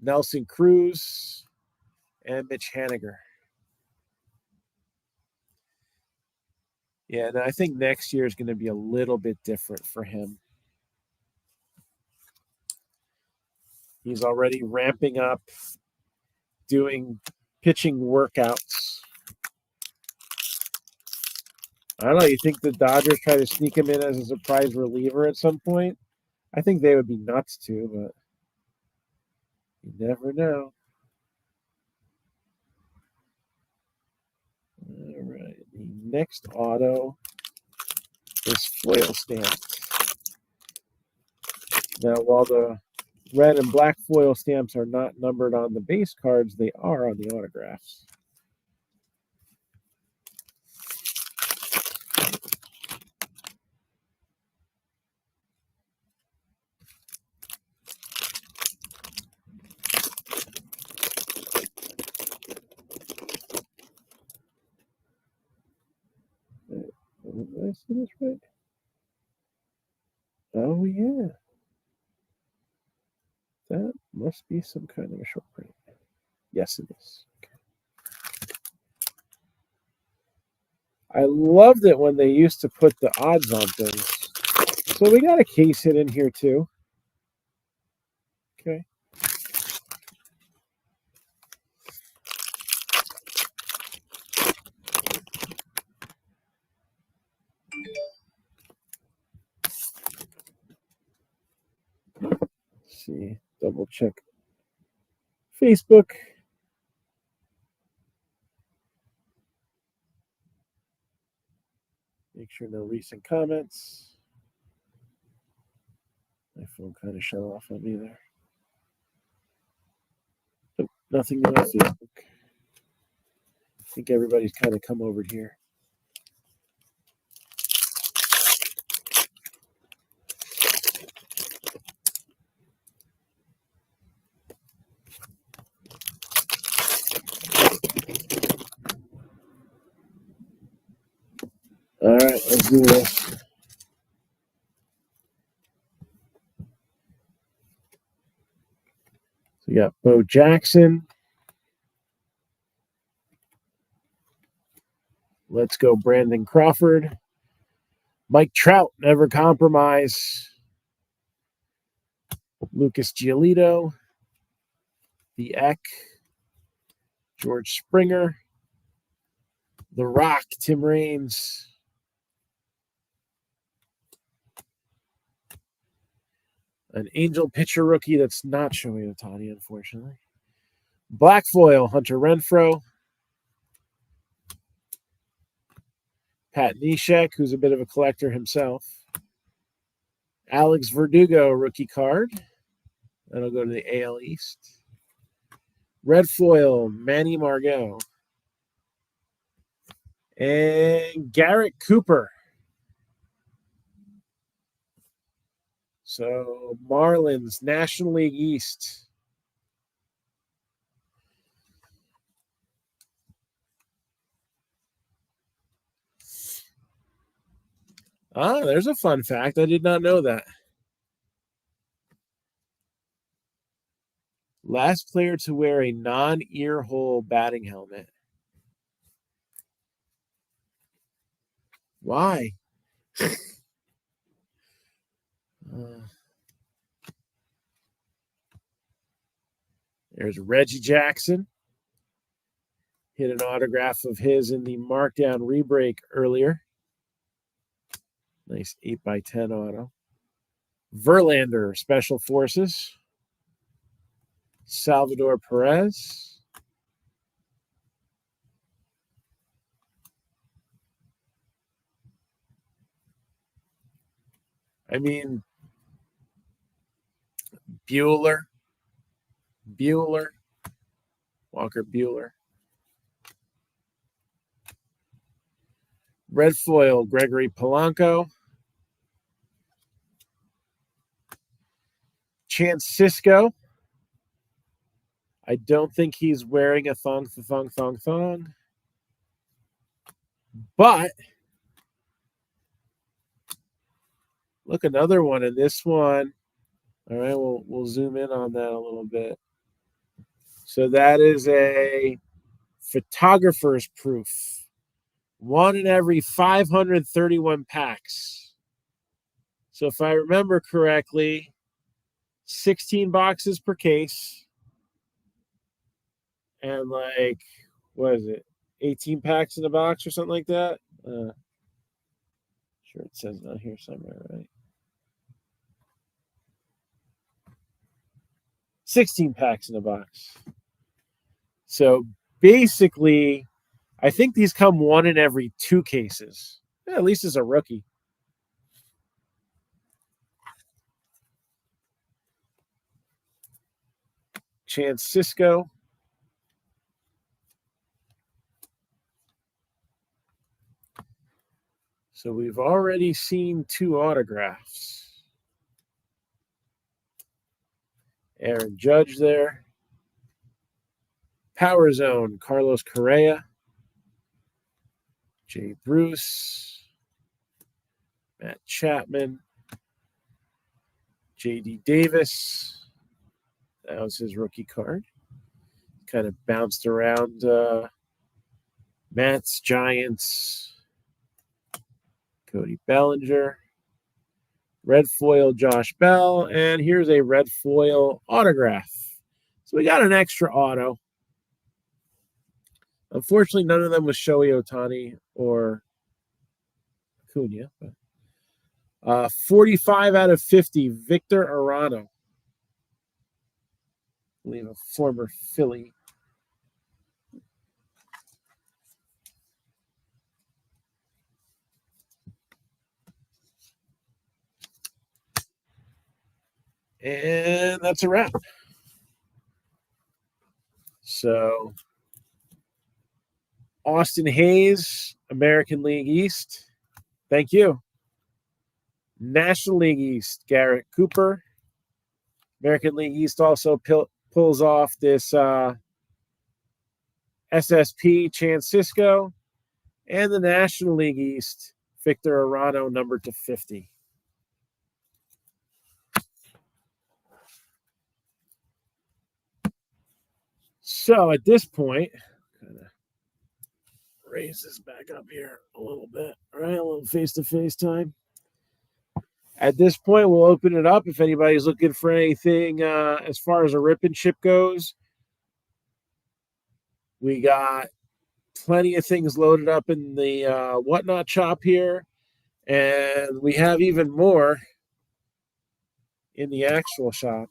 Nelson Cruz and Mitch Haniger. Yeah, and I think next year is going to be a little bit different for him. He's already ramping up, doing pitching workouts. I don't know. You think the Dodgers try to sneak him in as a surprise reliever at some point? I think they would be nuts too, but you never know. All right. The next auto is foil stamped. Now, while the red and black foil stamps are not numbered on the base cards, they are on the autographs. Did I see this right? Oh, yeah. That must be some kind of a short print. Yes, it is. Okay. I loved it when they used to put the odds on things. So we got a case hit in here, too. Okay. Let's see. Double check Facebook. Make sure no recent comments. My phone kind of shut off on me there. Nope, nothing new on Facebook. I think everybody's kind of come over here. All right, let's do this. So We got Bo Jackson. Let's go Brandon Crawford. Mike Trout, never compromise. Lucas Giolito. The Eck. George Springer. The Rock, Tim Raines. An Angel pitcher rookie that's not Shohei Ohtani, unfortunately. Black foil, Hunter Renfroe. Pat Neshek, who's a bit of a collector himself. Alex Verdugo, rookie card. That'll go to the AL East. Red foil, Manny Margot. And Garrett Cooper. So Marlins, National League East. Ah, there's a fun fact. I did not know that. Last player to wear a non-ear hole batting helmet. Why? There's Reggie Jackson. Hit an autograph of his in the MarcDown rebreak earlier. Nice 8x10 auto. Verlander, Special Forces. Salvador Perez. I mean, Bueller. Walker Bueller. Red foil, Gregory Polanco. Chance Cisco. I don't think he's wearing a thong. But look, another one in this one. All right, we'll zoom in on that a little bit. So that is a photographer's proof. One in every 531 packs. So if I remember correctly, 16 boxes per case. And like, what is it? 18 packs in a box or something like that? Sure, it says it on here somewhere, right? 16 packs in a box. So basically, I think these come one in every 2 cases. Yeah, at least as a rookie. Chance Cisco. So we've already seen 2 autographs. Aaron Judge there. Power Zone, Carlos Correa. Jay Bruce. Matt Chapman. J.D. Davis. That was his rookie card. Kind of bounced around Mets, Giants. Cody Bellinger. Red foil, Josh Bell. And here's a red foil autograph. So we got an extra auto. Unfortunately, none of them was Shohei Ohtani or Acuna. But 45 out of 50, Victor Arano. I believe a former Philly. And that's a wrap. So, Austin Hayes, American League East. Thank you. National League East, Garrett Cooper. American League East also pulls off this SSP, Chance Cisco. And the National League East, Victor Arano, numbered to 50. So at this point, kind of raise this back up here a little bit. All right, a little face-to-face time. At this point, we'll open it up. If anybody's looking for anything as far as a rip and ship goes, we got plenty of things loaded up in the whatnot shop here, and we have even more in the actual shop.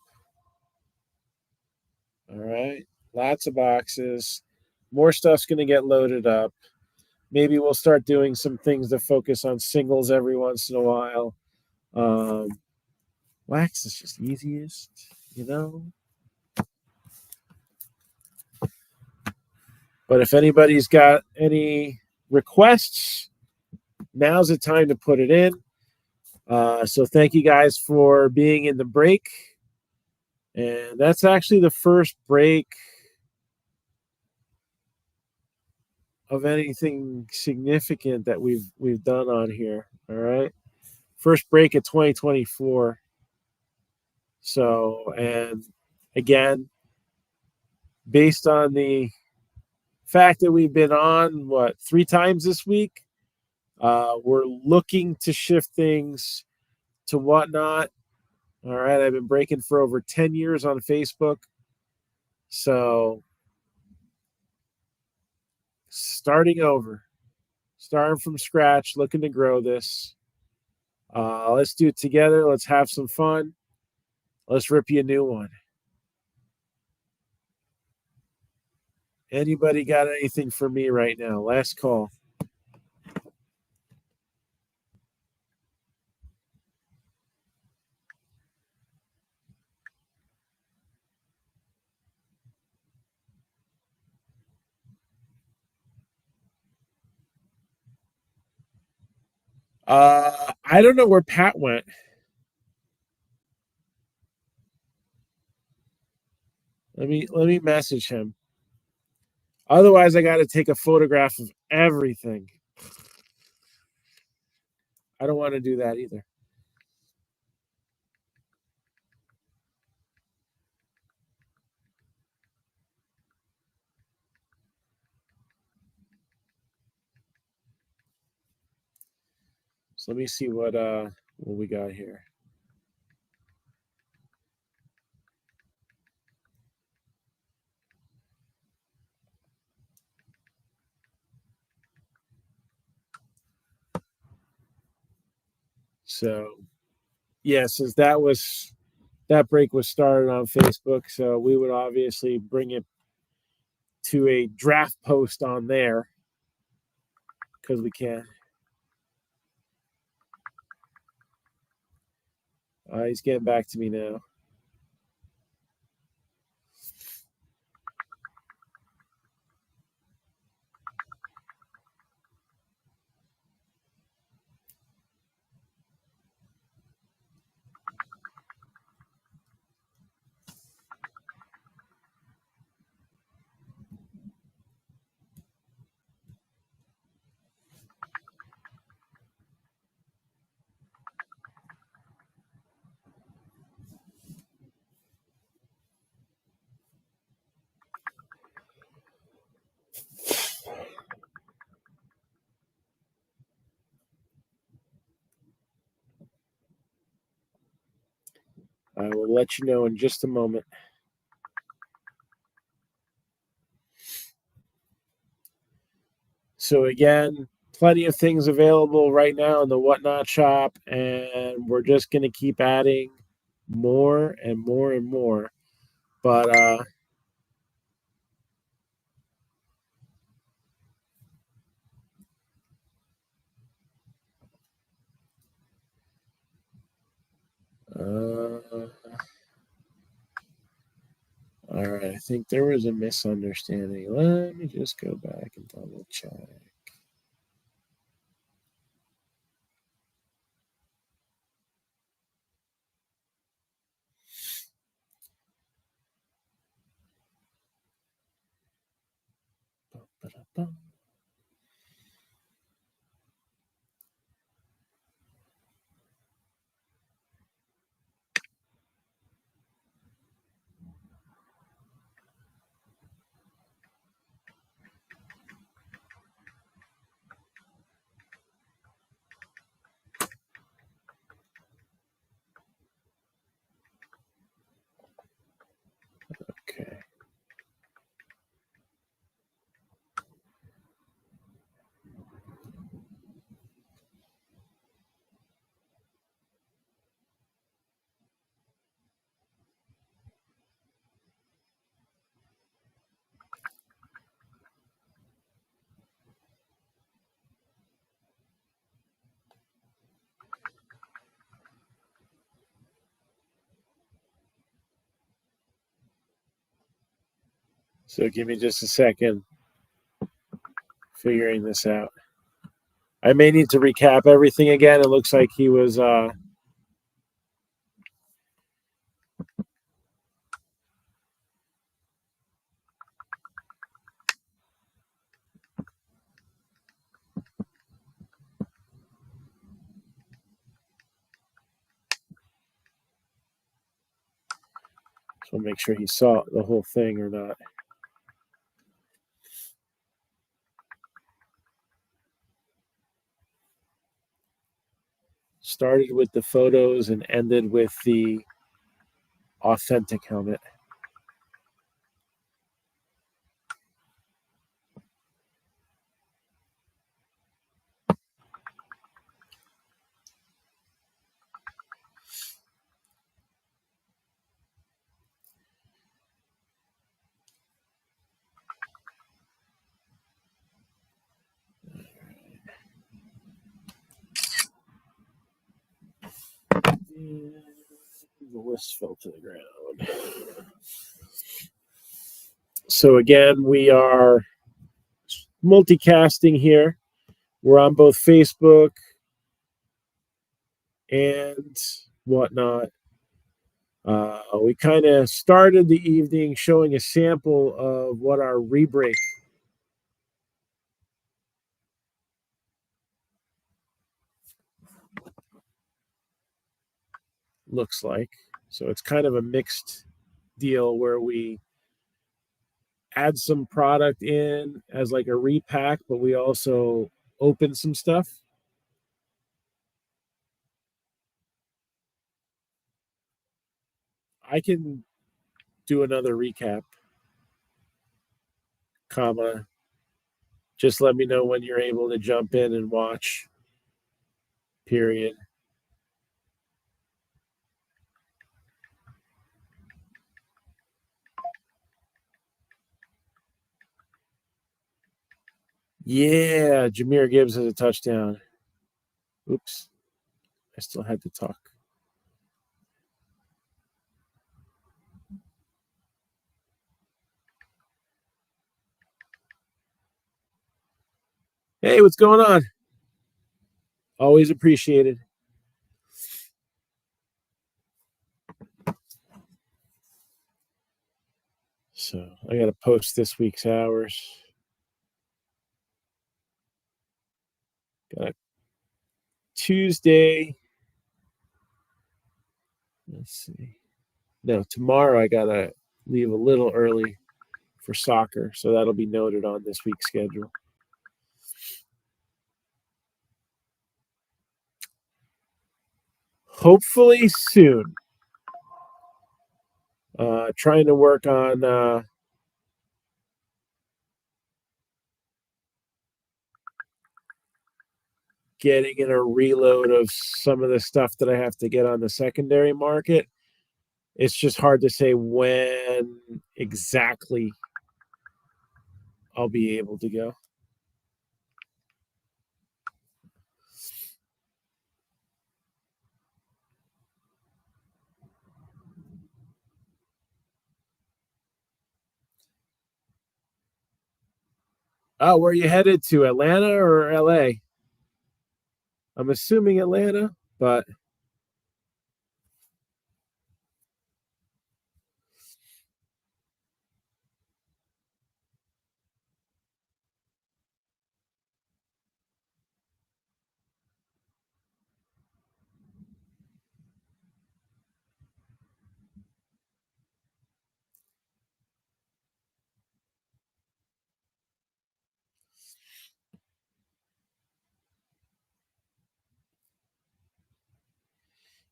All right, lots of boxes. More stuff's going to get loaded up. Maybe we'll start doing some things to focus on singles every once in a while. Wax is just easiest, you know. But if anybody's got any requests, now's the time to put it in. So thank you guys for being in the break. And that's actually the first break of anything significant that we've done on here. All right. First break of 2024. So, and again, based on the fact that we've been on, 3 times this week, we're looking to shift things to whatnot. All right. I've been breaking for over 10 years on Facebook. So, starting over, starting from scratch, looking to grow this. Let's do it together. Let's have some fun. Let's rip you a new one. Anybody got anything for me right now? Last call. I don't know where Pat went. Let me message him. Otherwise, I got to take a photograph of everything. I don't want to do that either. So let me see what we got here. So, yeah, since that break was started on Facebook, so we would obviously bring it to a draft post on there because we can. He's getting back to me now. I will let you know in just a moment. So again, plenty of things available right now in the Whatnot shop, and we're just going to keep adding more and more and more. But all right, I think there was a misunderstanding. Let me just go back and double check. Ba-da-bum. So give me just a second figuring this out. I may need to recap everything again. It looks like he was so make sure he saw the whole thing or not. Started with the photos and ended with the authentic helmet. And the list fell to the ground. So again, we are multicasting here. We're on both Facebook and whatnot. We kind of started the evening showing a sample of what our rebreak looks like. So it's kind of a mixed deal where we add some product in as like a repack, but we also open some stuff. I can do another recap, comma. Just let me know when you're able to jump in and watch. Period. Yeah, Jahmyr Gibbs has a touchdown. Oops. I still had to talk. Hey, what's going on? Always appreciated. So I got to post this week's hours. Got Tuesday. Let's see. No, tomorrow I got to leave a little early for soccer. So that'll be noted on this week's schedule. Hopefully soon. Trying to work on getting in a reload of some of the stuff that I have to get on the secondary market. It's just hard to say when exactly I'll be able to go. Oh, where are you headed to? Atlanta or LA? I'm assuming Atlanta, but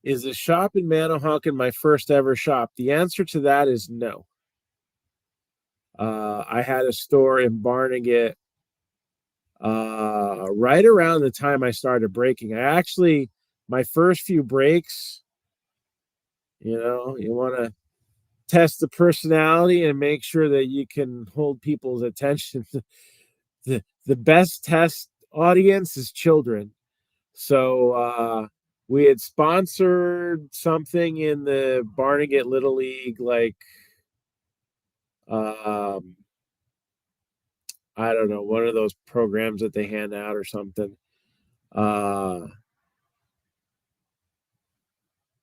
is the shop in Manahawkin my first ever shop? The answer to that is no. I had a store in Barnegat right around the time I started breaking. My first few breaks, you want to test the personality and make sure that you can hold people's attention. The best test audience is children. So we had sponsored something in the Barnegat Little League, like I don't know, one of those programs that they hand out or something. Uh,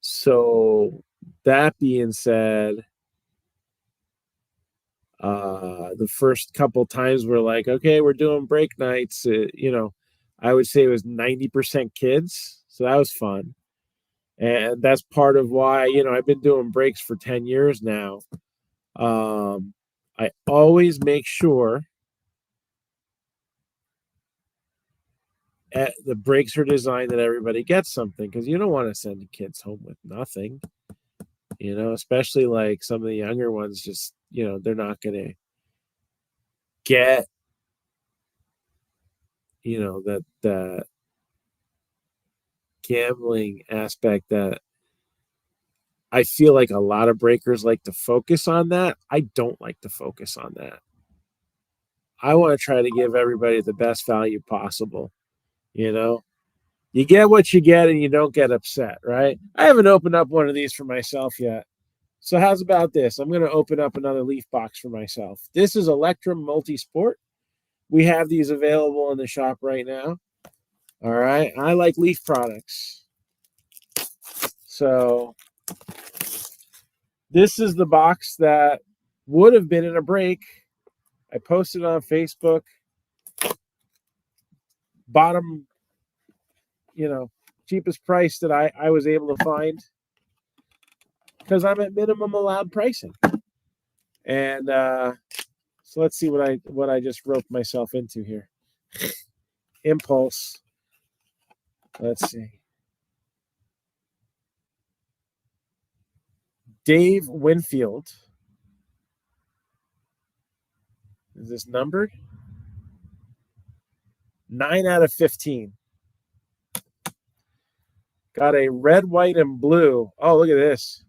so that being said, the first couple times we're like, okay, we're doing break nights. I would say it was 90% kids. So that was fun. And that's part of why, I've been doing breaks for 10 years now. I always make sure the breaks are designed that everybody gets something, because you don't want to send the kids home with nothing, especially like some of the younger ones. Just, they're not going to get, that the gambling aspect that I feel like a lot of breakers like to focus on. That I don't like to focus on that. I want to try to give everybody the best value possible. You know, you get what you get and you don't get upset, right? I haven't opened up one of these for myself yet. So how's about this? I'm going to open up another leaf box for myself. This is Electrum Multisport. We have these available in the shop right now. All right. I like leaf products. So this is the box that would have been in a break. I posted on Facebook. Bottom, cheapest price that I was able to find, because I'm at minimum allowed pricing. And so let's see what I just roped myself into here. Impulse. Let's see. Dave Winfield. Is this numbered? 9 out of 15. Got a red, white, and blue. Oh, look at this.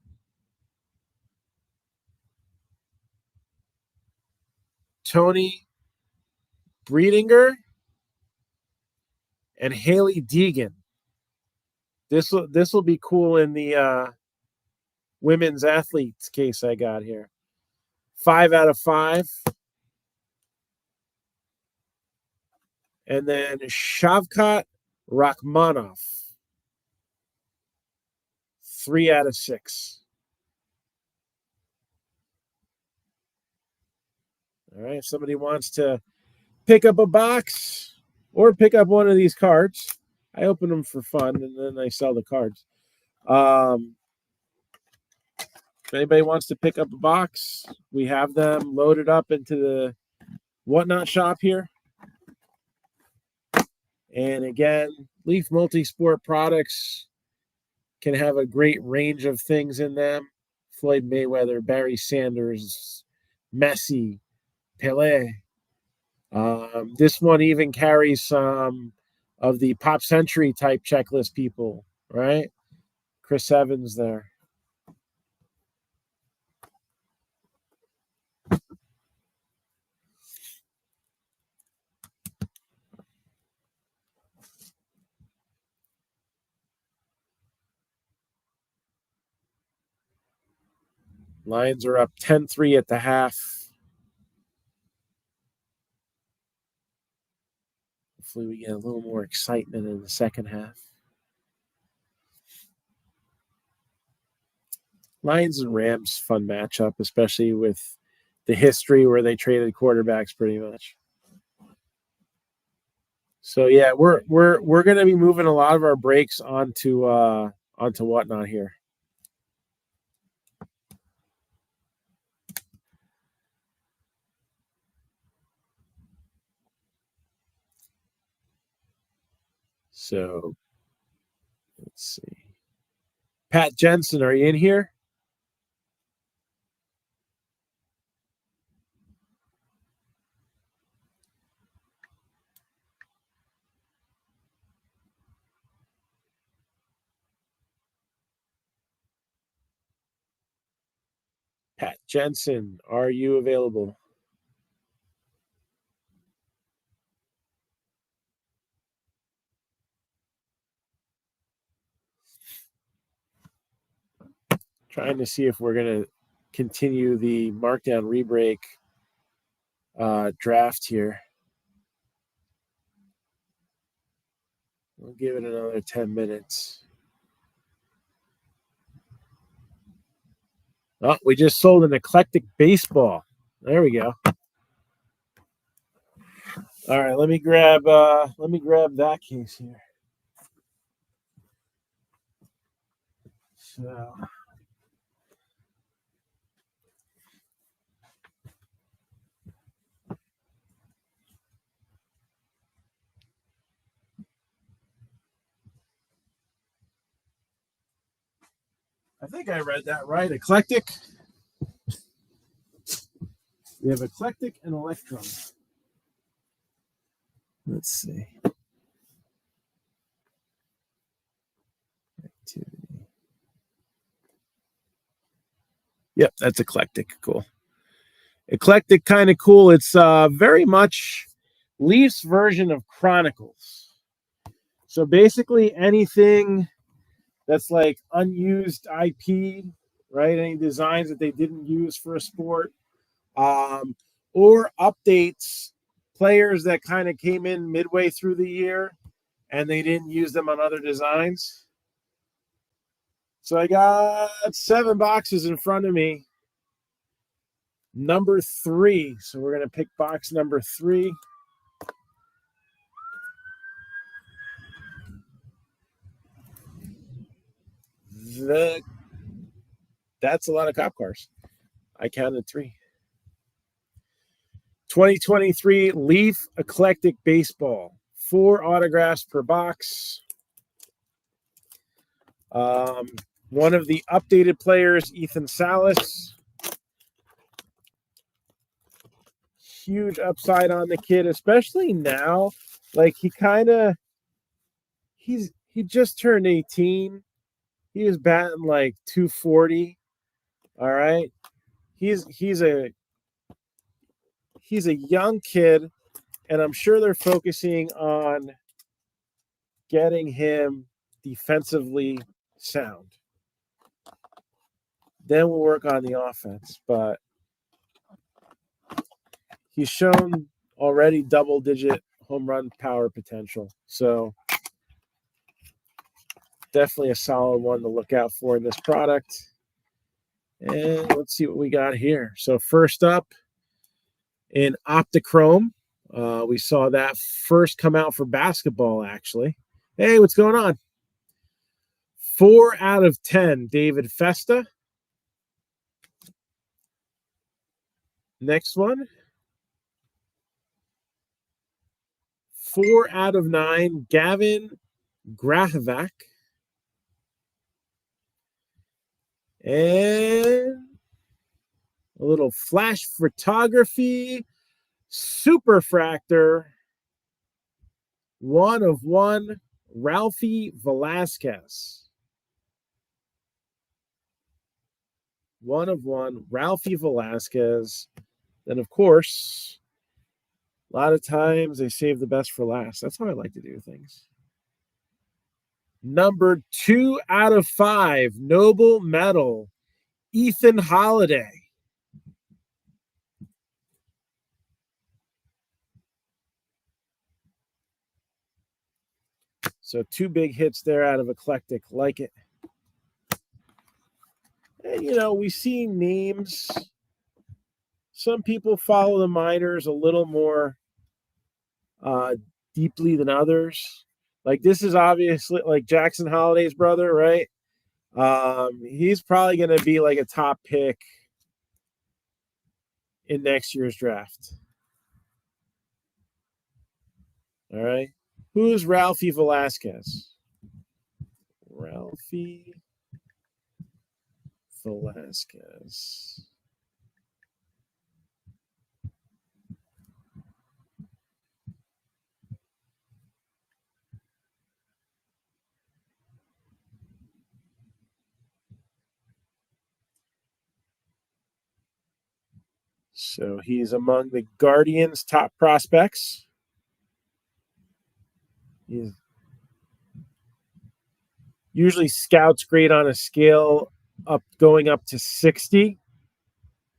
Tony Breedinger and Haley Deegan. This will be cool in the women's athletes case I got here. 5 out of 5. And then Shavkat Rachmanov. 3 out of 6. All right. If somebody wants to pick up a box or pick up one of these cards, I open them for fun and then I sell the cards. If anybody wants to pick up a box, we have them loaded up into the Whatnot shop here. And again, Leaf Multisport products can have a great range of things in them. Floyd Mayweather, Barry Sanders, Messi, Pelé. This one even carries some of the Pop Century type checklist people, right? Chris Evans there. Lions are up 10-3 at the half. Hopefully we get a little more excitement in the second half. Lions and Rams, fun matchup, especially with the history where they traded quarterbacks pretty much. So yeah, we're going to be moving a lot of our breaks onto Whatnot here. So let's see. Pat Jensen, are you in here? Pat Jensen, are you available? Trying to see if we're going to continue the markdown rebreak draft here. We'll give it another 10 minutes. Oh, we just sold an eclectic baseball. There we go. All right, let me grab that case here. So I think I read that right. Eclectic. We have eclectic and electrum. Let's see. Activity. Yep, that's eclectic. Cool. Eclectic, kind of cool. It's very much Leaf's version of Chronicles. So basically anything that's like unused IP, right? Any designs that they didn't use for a sport, or updates, players that kind of came in midway through the year and they didn't use them on other designs. So I got 7 boxes in front of me. Number 3. So we're going to pick box number 3. That's a lot of cop cars. I counted 3. 2023 Leaf Eclectic Baseball. 4 autographs per box. One of the updated players, Ethan Salas. Huge upside on the kid, especially now. Like he just turned 18. He was batting like 240. All right. He's a young kid, and I'm sure they're focusing on getting him defensively sound. Then we'll work on the offense, but he's shown already double-digit home run power potential. So definitely a solid one to look out for in this product. And let's see what we got here. So first up, in Optichrome, we saw that first come out for basketball, actually. Hey, what's going on? 4 out of 10, David Festa. Next one. 4 out of 9, Gavin Grahovac. And a little flash photography, superfractor, 1 of 1, Ralphie Velasquez. 1 of 1, Ralphie Velasquez. Then, of course, a lot of times they save the best for last. That's how I like to do things. Number 2 out of 5, Noble Metal, Ethan Holiday. So 2 big hits there out of Eclectic. Like it. And, we see names. Some people follow the minors a little more deeply than others. Like this is obviously like Jackson Holiday's brother, right? He's probably going to be like a top pick in next year's draft. All right. Who's Ralphie Velasquez? Ralphie Velasquez. So he's among the Guardians' top prospects. He usually scouts grade on a scale going up to 60.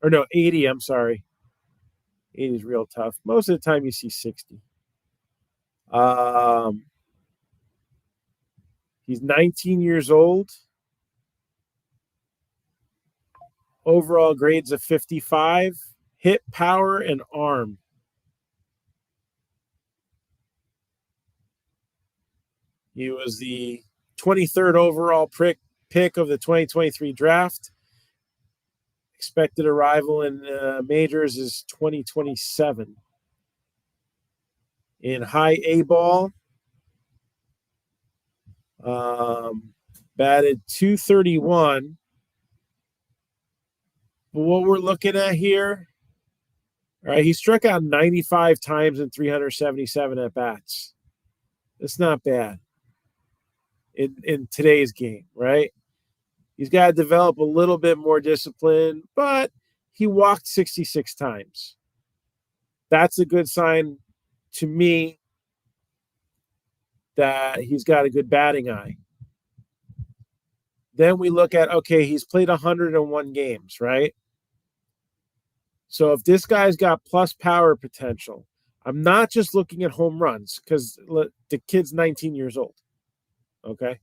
Or no, 80, I'm sorry. 80 is real tough. Most of the time you see 60. He's 19 years old. Overall grades of 55. Hit, power, and arm. He was the 23rd overall pick of the 2023 draft. Expected arrival in majors is 2027. In high A ball, batted 231. But what we're looking at here, all right, he struck out 95 times in 377 at bats. That's not bad in today's game, right? He's got to develop a little bit more discipline, but he walked 66 times. That's a good sign to me that he's got a good batting eye. Then we look at, okay, he's played 101 games, right? So if this guy's got plus power potential, I'm not just looking at home runs because the kid's 19 years old. Okay.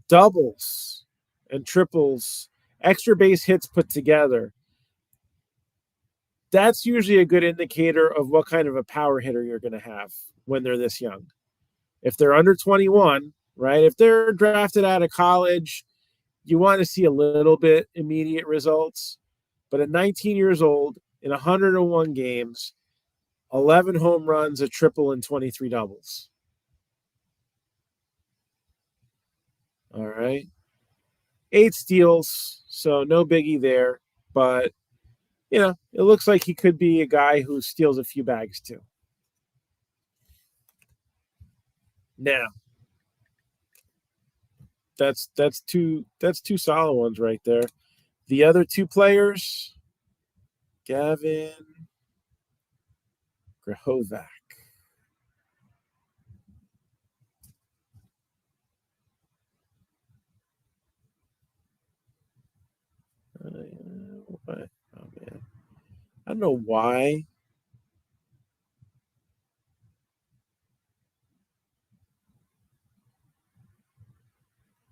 Doubles and triples, extra base hits put together. That's usually a good indicator of what kind of a power hitter you're going to have when they're this young. If they're under 21, right? If they're drafted out of college, you want to see a little bit immediate results. But at 19 years old, in 101 games, 11 home runs, a triple, and 23 doubles. All right. 8 steals, so no biggie there. But, it looks like he could be a guy who steals a few bags too. Now, that's two solid ones right there. The other two players, Gavin Grahovac. What? Oh man, I don't know why.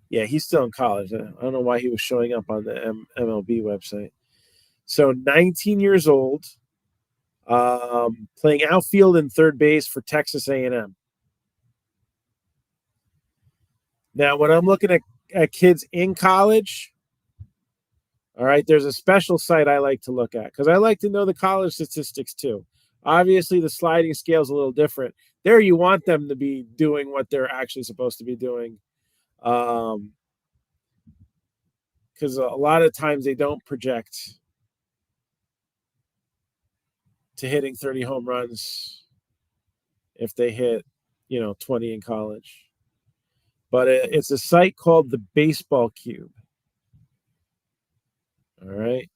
Yeah, he's still in college. I don't know why he was showing up on the MLB website. So 19 years old, playing outfield and third base for Texas A&M. Now, when I'm looking at kids in college, all right, there's a special site I like to look at because I like to know the college statistics too. Obviously, the sliding scale is a little different. There, you want them to be doing what they're actually supposed to be doing. Because a lot of times they don't project to hitting 30 home runs if they hit, 20 in college. But it's a site called the Baseball Cube. All right.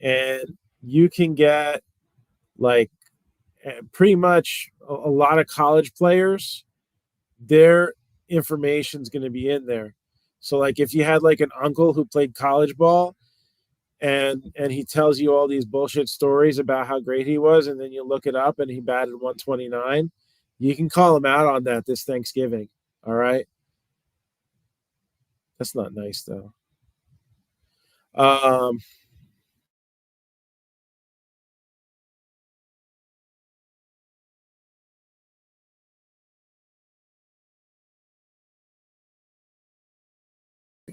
And you can get like pretty much a lot of college players, their information's going to be in there. So like if you had like an uncle who played college ball and he tells you all these bullshit stories about how great he was, and then you look it up and he batted 129, you can call him out on that this Thanksgiving. All right. That's not nice though.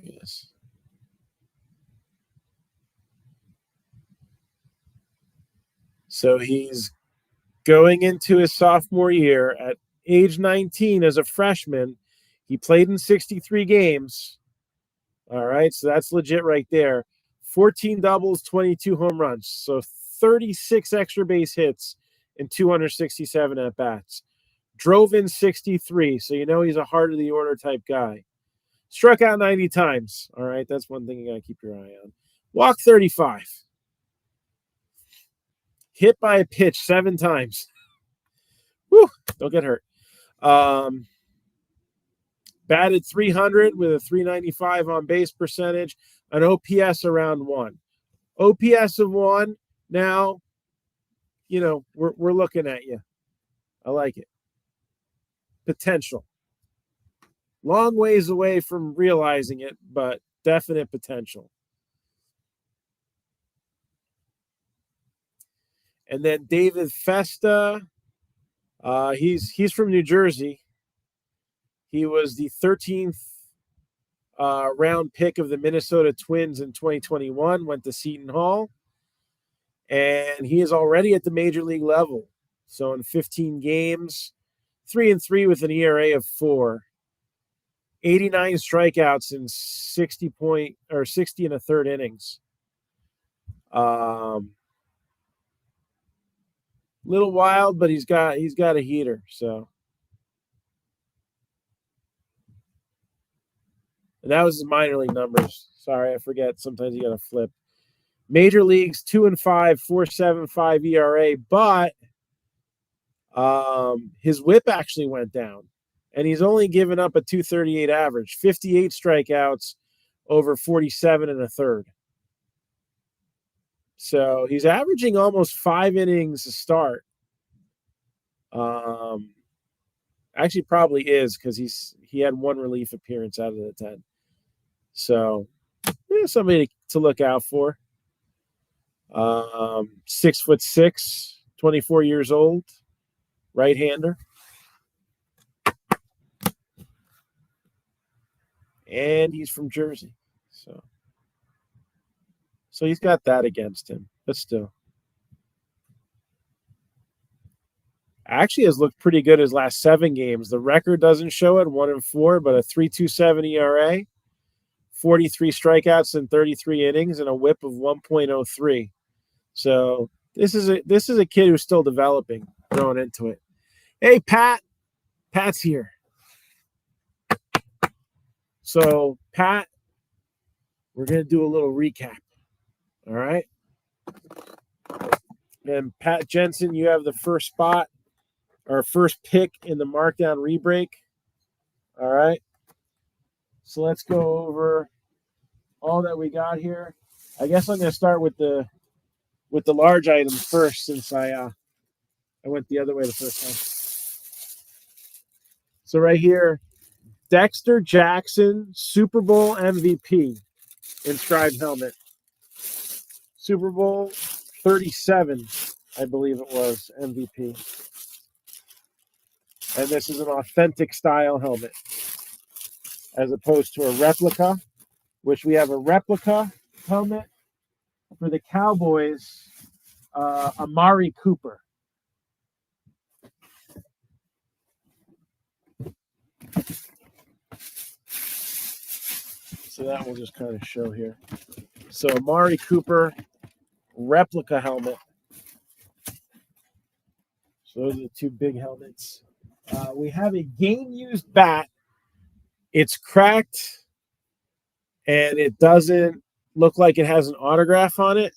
Yes. So he's going into his sophomore year at age 19 as a freshman. He played in 63 games. All right, so that's legit right there. 14 doubles, 22 home runs. So 36 extra base hits and 267 at bats. Drove in 63, so he's a heart of the order type guy. Struck out 90 times. All right, that's one thing you got to keep your eye on. Walked 35. Hit by a pitch 7 times. Whew, don't get hurt. Batted 300 with a 395 on base percentage, an OPS around 1. OPS of 1. Now, we're looking at you. I like it. potential. Long ways away from realizing it, but definite potential. And then David Festa, he's from New Jersey. He was the 13th round pick of the Minnesota Twins in 2021, went to Seton Hall, and he is already at the major league level. So in 15 games, 3-3 with an ERA of 4, 89 strikeouts in 60 and a third innings. Little wild, but he's got a heater. So, and that was his minor league numbers. Sorry, I forget. Sometimes you got to flip. Major leagues 2-5, 4.75 ERA, but his WHIP actually went down, and he's only given up a 2.38 average, 58 strikeouts over 47 and a third. So he's averaging almost 5 innings a start. Actually, probably is because he had 1 relief appearance out of the 10. So somebody to look out for. 6'6", 24 years old, right-hander. And he's from Jersey. So he's got that against him, but still. Actually has looked pretty good his last 7 games. The record doesn't show it, 1-4, but a 3.27 ERA, 43 strikeouts in 33 innings, and a WHIP of 1.03. So this is a kid who's still developing, growing into it. Hey, Pat. Pat's here. So, Pat, we're going to do a little recap. All right? And Pat Jensen, you have the first spot, or first pick in the MarcDown rebreak. All right? So let's go over all that we got here. I guess I'm going to start with the large items first, since I went the other way the first time. So right here, Dexter Jackson, Super Bowl MVP, inscribed helmet. Super Bowl 37, I believe it was, MVP. And this is an authentic style helmet, as opposed to a replica, which we have a replica helmet for the Cowboys, Amari Cooper. So that will just kind of show here. So Amari Cooper replica helmet. So those are the 2 big helmets. We have a game-used bat. It's cracked, and it doesn't look like it has an autograph on it.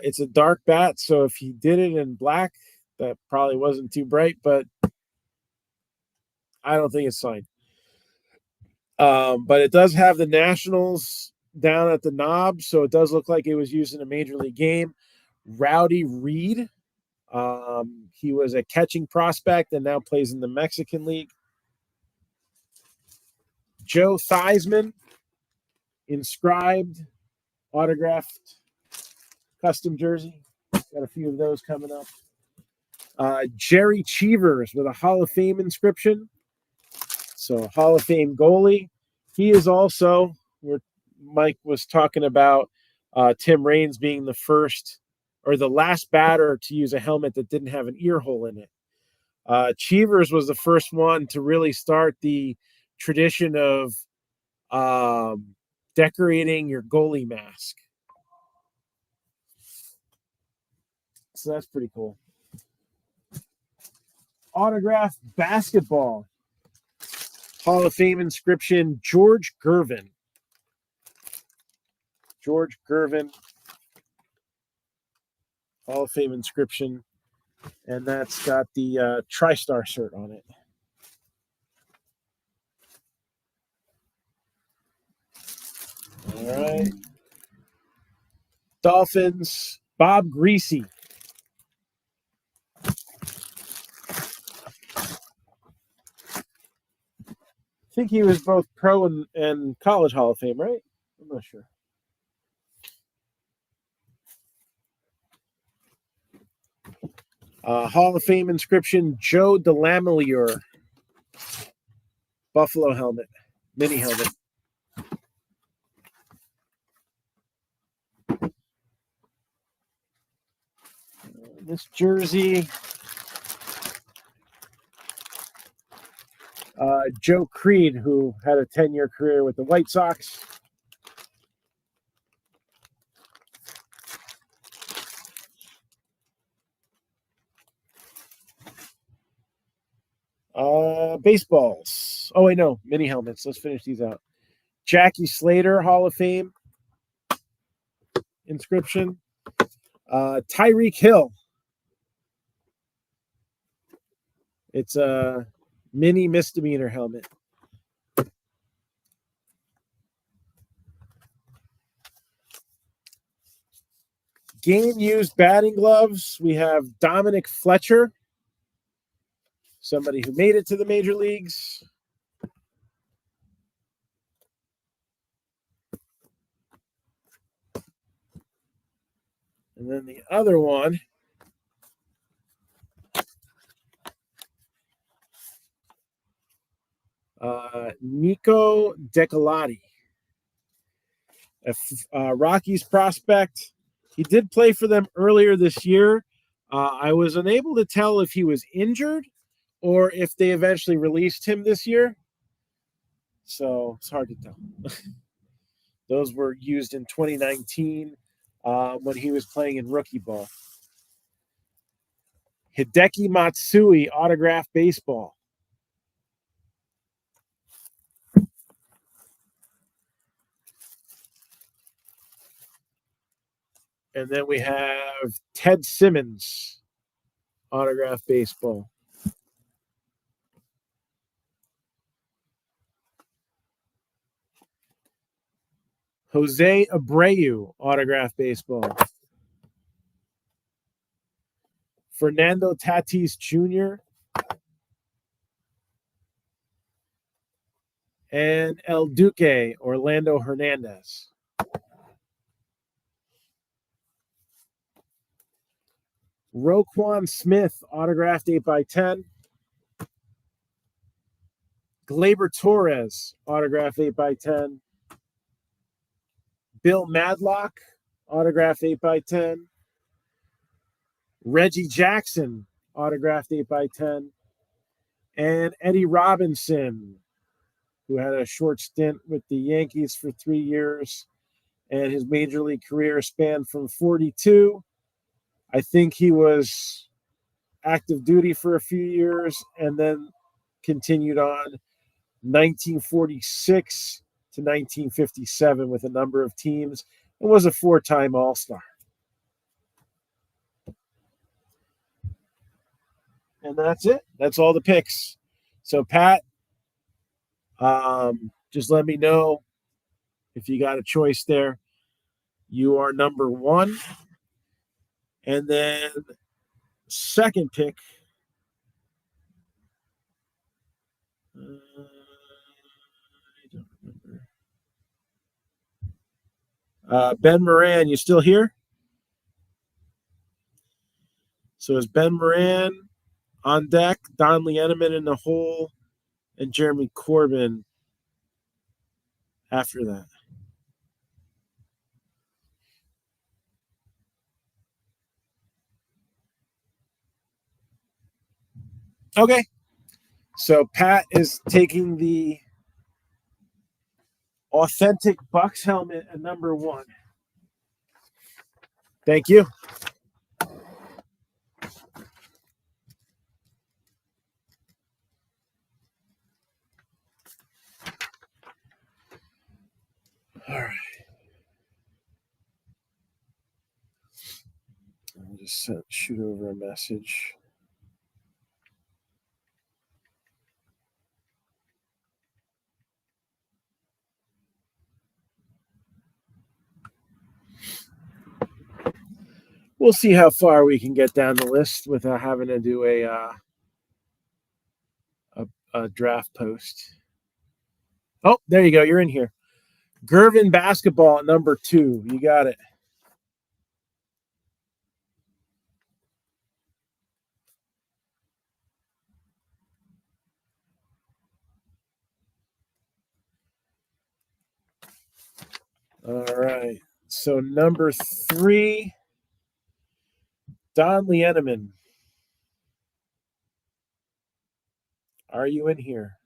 It's a dark bat, so if he did it in black, that probably wasn't too bright, but I don't think it's signed. But it does have the Nationals down at the knob, so it does look like it was used in a major league game. Rowdy Reed, he was a catching prospect and now plays in the Mexican League. Joe Theismann, inscribed, autographed, custom jersey. Got a few of those coming up. Jerry Cheevers with a Hall of Fame inscription. So Hall of Fame goalie. He is also, where Mike was talking about Tim Raines being the first or the last batter to use a helmet that didn't have an ear hole in it. Cheevers was the first one to really start the tradition of decorating your goalie mask. So that's pretty cool. Autographed basketball. Hall of Fame inscription, George Gervin. George Gervin. Hall of Fame inscription. And that's got the TriStar shirt on it. All right. Dolphins, Bob Greasy. think he was both pro and college Hall of Fame, right? I'm not sure. Hall of Fame inscription, Joe DeLamielleure. Buffalo helmet, mini helmet. This jersey, Joe Creed, who had a 10-year career with the White Sox. Baseballs. Oh, wait, no. Mini helmets. Let's finish these out. Jackie Slater, Hall of Fame inscription. Tyreek Hill. It's a mini misdemeanor helmet. Game-used batting gloves. We have Dominic Fletcher, somebody who made it to the major leagues. And then the other one, Nico Decolati, a Rockies prospect. He did play for them earlier this year. I was unable to tell if he was injured or if they eventually released him this year. So it's hard to tell. Those were used in 2019 when he was playing in rookie ball. Hideki Matsui, autographed baseball. And then we have Ted Simmons, autographed baseball. Jose Abreu, autographed baseball. Fernando Tatis Jr. And El Duque, Orlando Hernandez. Roquan Smith, autographed 8x10. Gleyber Torres, autographed 8x10. Bill Madlock, autographed 8x10. Reggie Jackson, autographed 8x10. And Eddie Robinson, who had a short stint with the Yankees for 3 years, and his major league career spanned from 42. I think he was active duty for a few years and then continued on 1946 to 1957 with a number of teams and was a 4-time All-Star. And that's it. That's all the picks. So, Pat, just let me know if you got a choice there. You are number 1. And then second pick, I don't remember. Ben Moran, you still here? So is Ben Moran on deck, Don Lieneman in the hole, and Jeremy Corbin after that. Okay. So Pat is taking the authentic Bucks helmet at number 1. Thank you. All right. I'll just shoot over a message. We'll see how far we can get down the list without having to do a draft post. Oh, there you go. You're in here. Gervin basketball at number 2. You got it. All right. So number 3, Don Lieneman. Are you in here?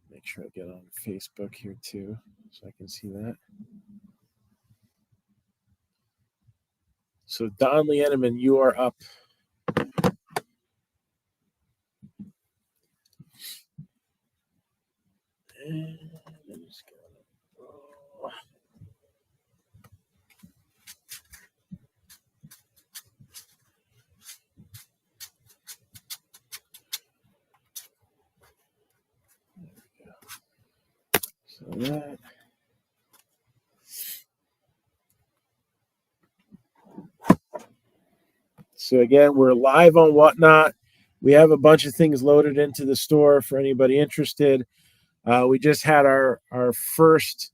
Make sure I get on Facebook here too, so I can see that. So Don Lieneman, you are up. So that. So again, we're live on Whatnot. We have a bunch of things loaded into the store for anybody interested. We just had our first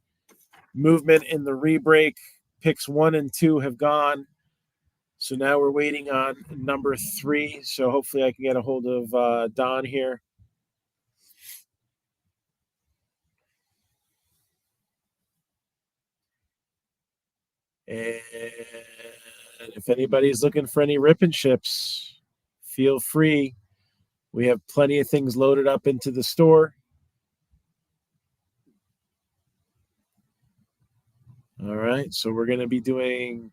movement in the re-break. Picks 1 and 2 have gone. So now we're waiting on number 3. So hopefully I can get a hold of Don here. And if anybody's looking for any rip and ships, feel free. We have plenty of things loaded up into the store. All right. So we're going to be doing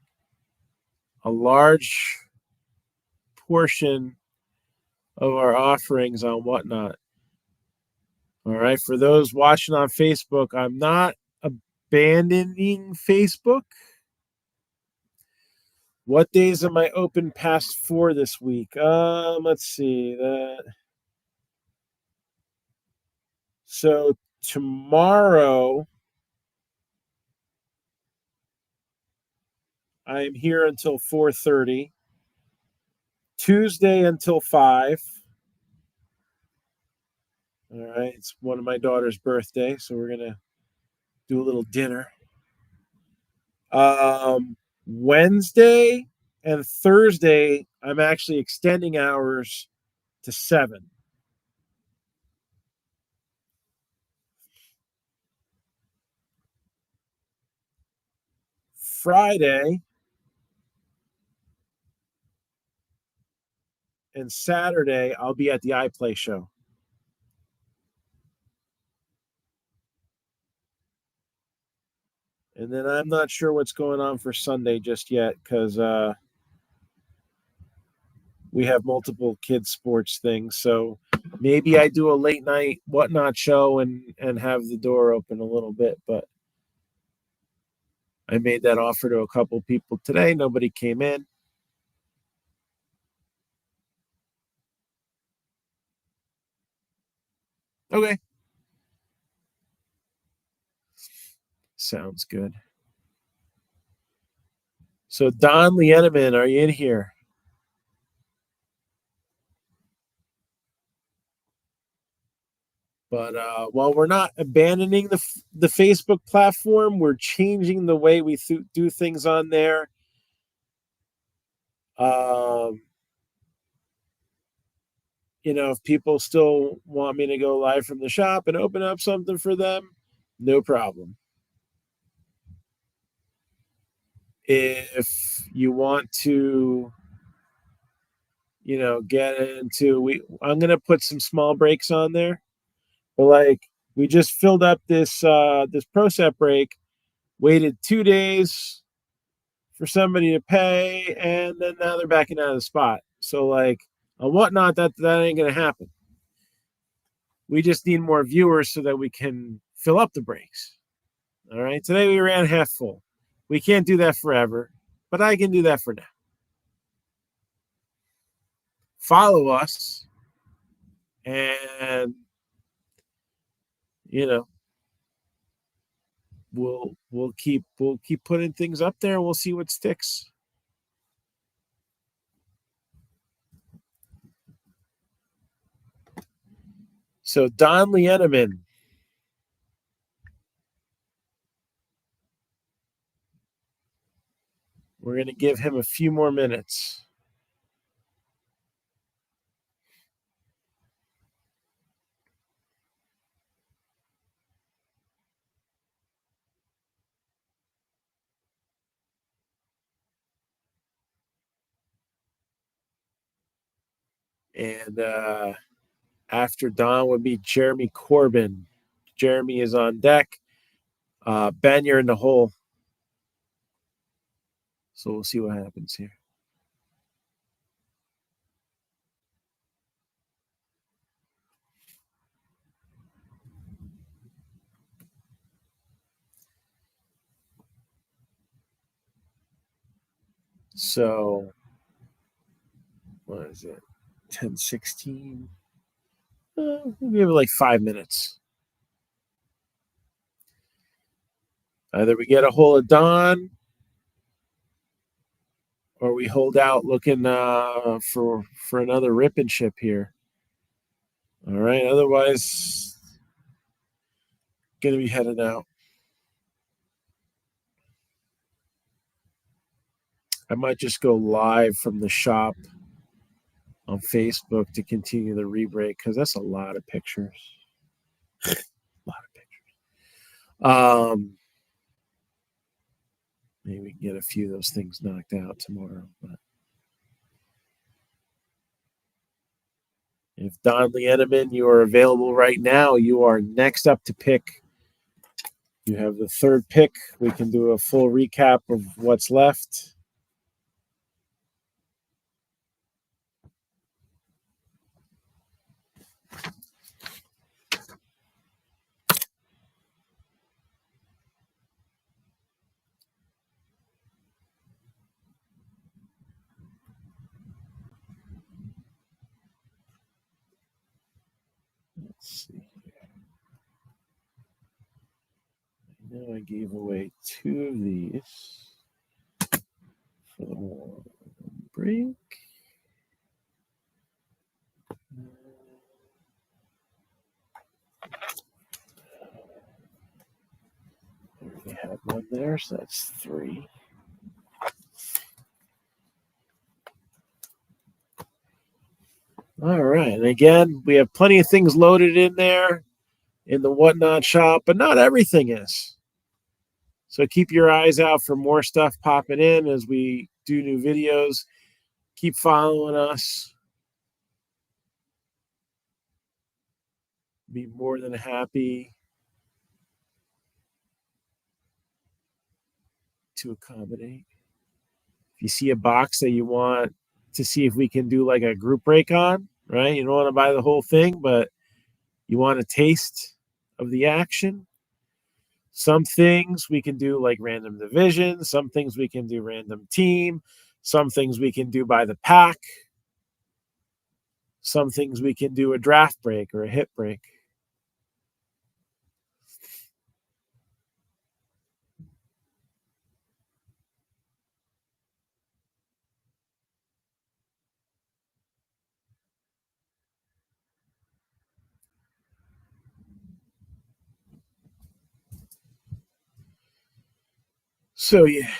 a large portion of our offerings on Whatnot. All right. For those watching on Facebook, I'm not abandoning Facebook. What days am I open past 4 this week? Let's see. So tomorrow I'm here until 4:30. Tuesday until 5. All right. It's one of my daughter's birthday, so we're gonna do a little dinner. Wednesday and Thursday, I'm actually extending hours to 7. Friday and Saturday, I'll be at the iPlay show. And then I'm not sure what's going on for Sunday just yet because we have multiple kids sports things. So maybe I do a late night Whatnot show and have the door open a little bit. But I made that offer to a couple people today. Nobody came in. Okay. Sounds good. So Don Lieneman, are you in here? But while we're not abandoning the Facebook platform, we're changing the way we do things on there. Um, if people still want me to go live from the shop and open up something for them, no problem. If you want to, get into I'm gonna put some small breaks on there. But like we just filled up this pro set break, waited 2 days for somebody to pay, and then now they're backing out of the spot. So like on Whatnot, that ain't gonna happen. We just need more viewers so that we can fill up the breaks. All right. Today we ran half full. We can't do that forever, but I can do that for now. Follow us and we'll keep putting things up there. We'll see what sticks. So Don Lieneman. We're going to give him a few more minutes. And after Don would be Jeremy Corbin. Jeremy is on deck. Ben, you're in the hole. So we'll see what happens here. So, what is it? 10:16. We have like 5 minutes. Either we get a hold of Don, or we hold out looking for another rip and ship here. All right. Otherwise, gonna be headed out. I might just go live from the shop on Facebook to continue the rebreak because that's a lot of pictures. A lot of pictures. Maybe we can get a few of those things knocked out tomorrow. But if Don Lieneman, you are available right now, you are next up to pick. You have the third pick. We can do a full recap of what's left. Let's see. I know I gave away 2 of these for the one break. We had one there, so that's 3. All right. And again, we have plenty of things loaded in there in the Whatnot shop, but not everything is. So keep your eyes out for more stuff popping in as we do new videos. Keep following us. Be more than happy to accommodate. If you see a box that you want to see if we can do like a group break on, right? You don't want to buy the whole thing, but you want a taste of the action. Some things we can do like random division. Some things we can do random team. Some things we can do by the pack. Some things we can do a draft break or a hit break. So yeah.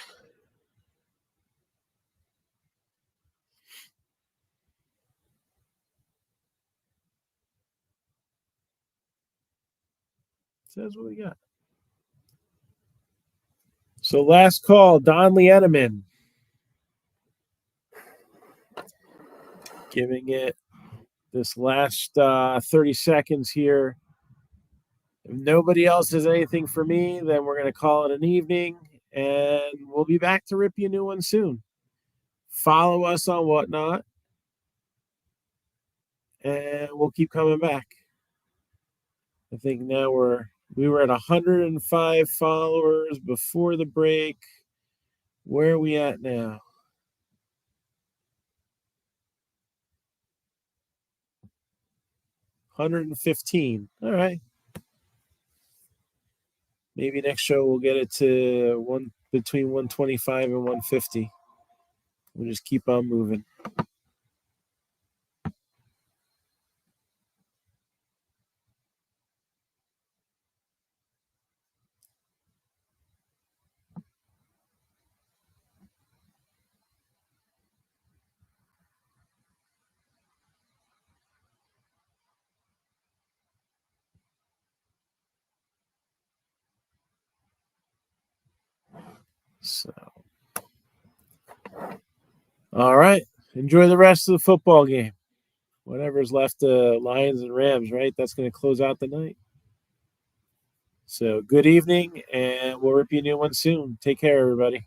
So that's what we got. So last call, Don Lieneman. Giving it this last 30 seconds here. If nobody else has anything for me, then we're going to call it an evening, and we'll be back to rip you a new one soon. Follow us on Whatnot, and we'll keep coming back. I think now we were at 105 followers before the break. Where are we at now? 115. All right. Maybe next show we'll get it to between 125 and 150. We'll just keep on moving. So, all right. Enjoy the rest of the football game. Whatever's left, Lions and Rams, right? That's going to close out the night. So, good evening, and we'll rip you a new one soon. Take care, everybody.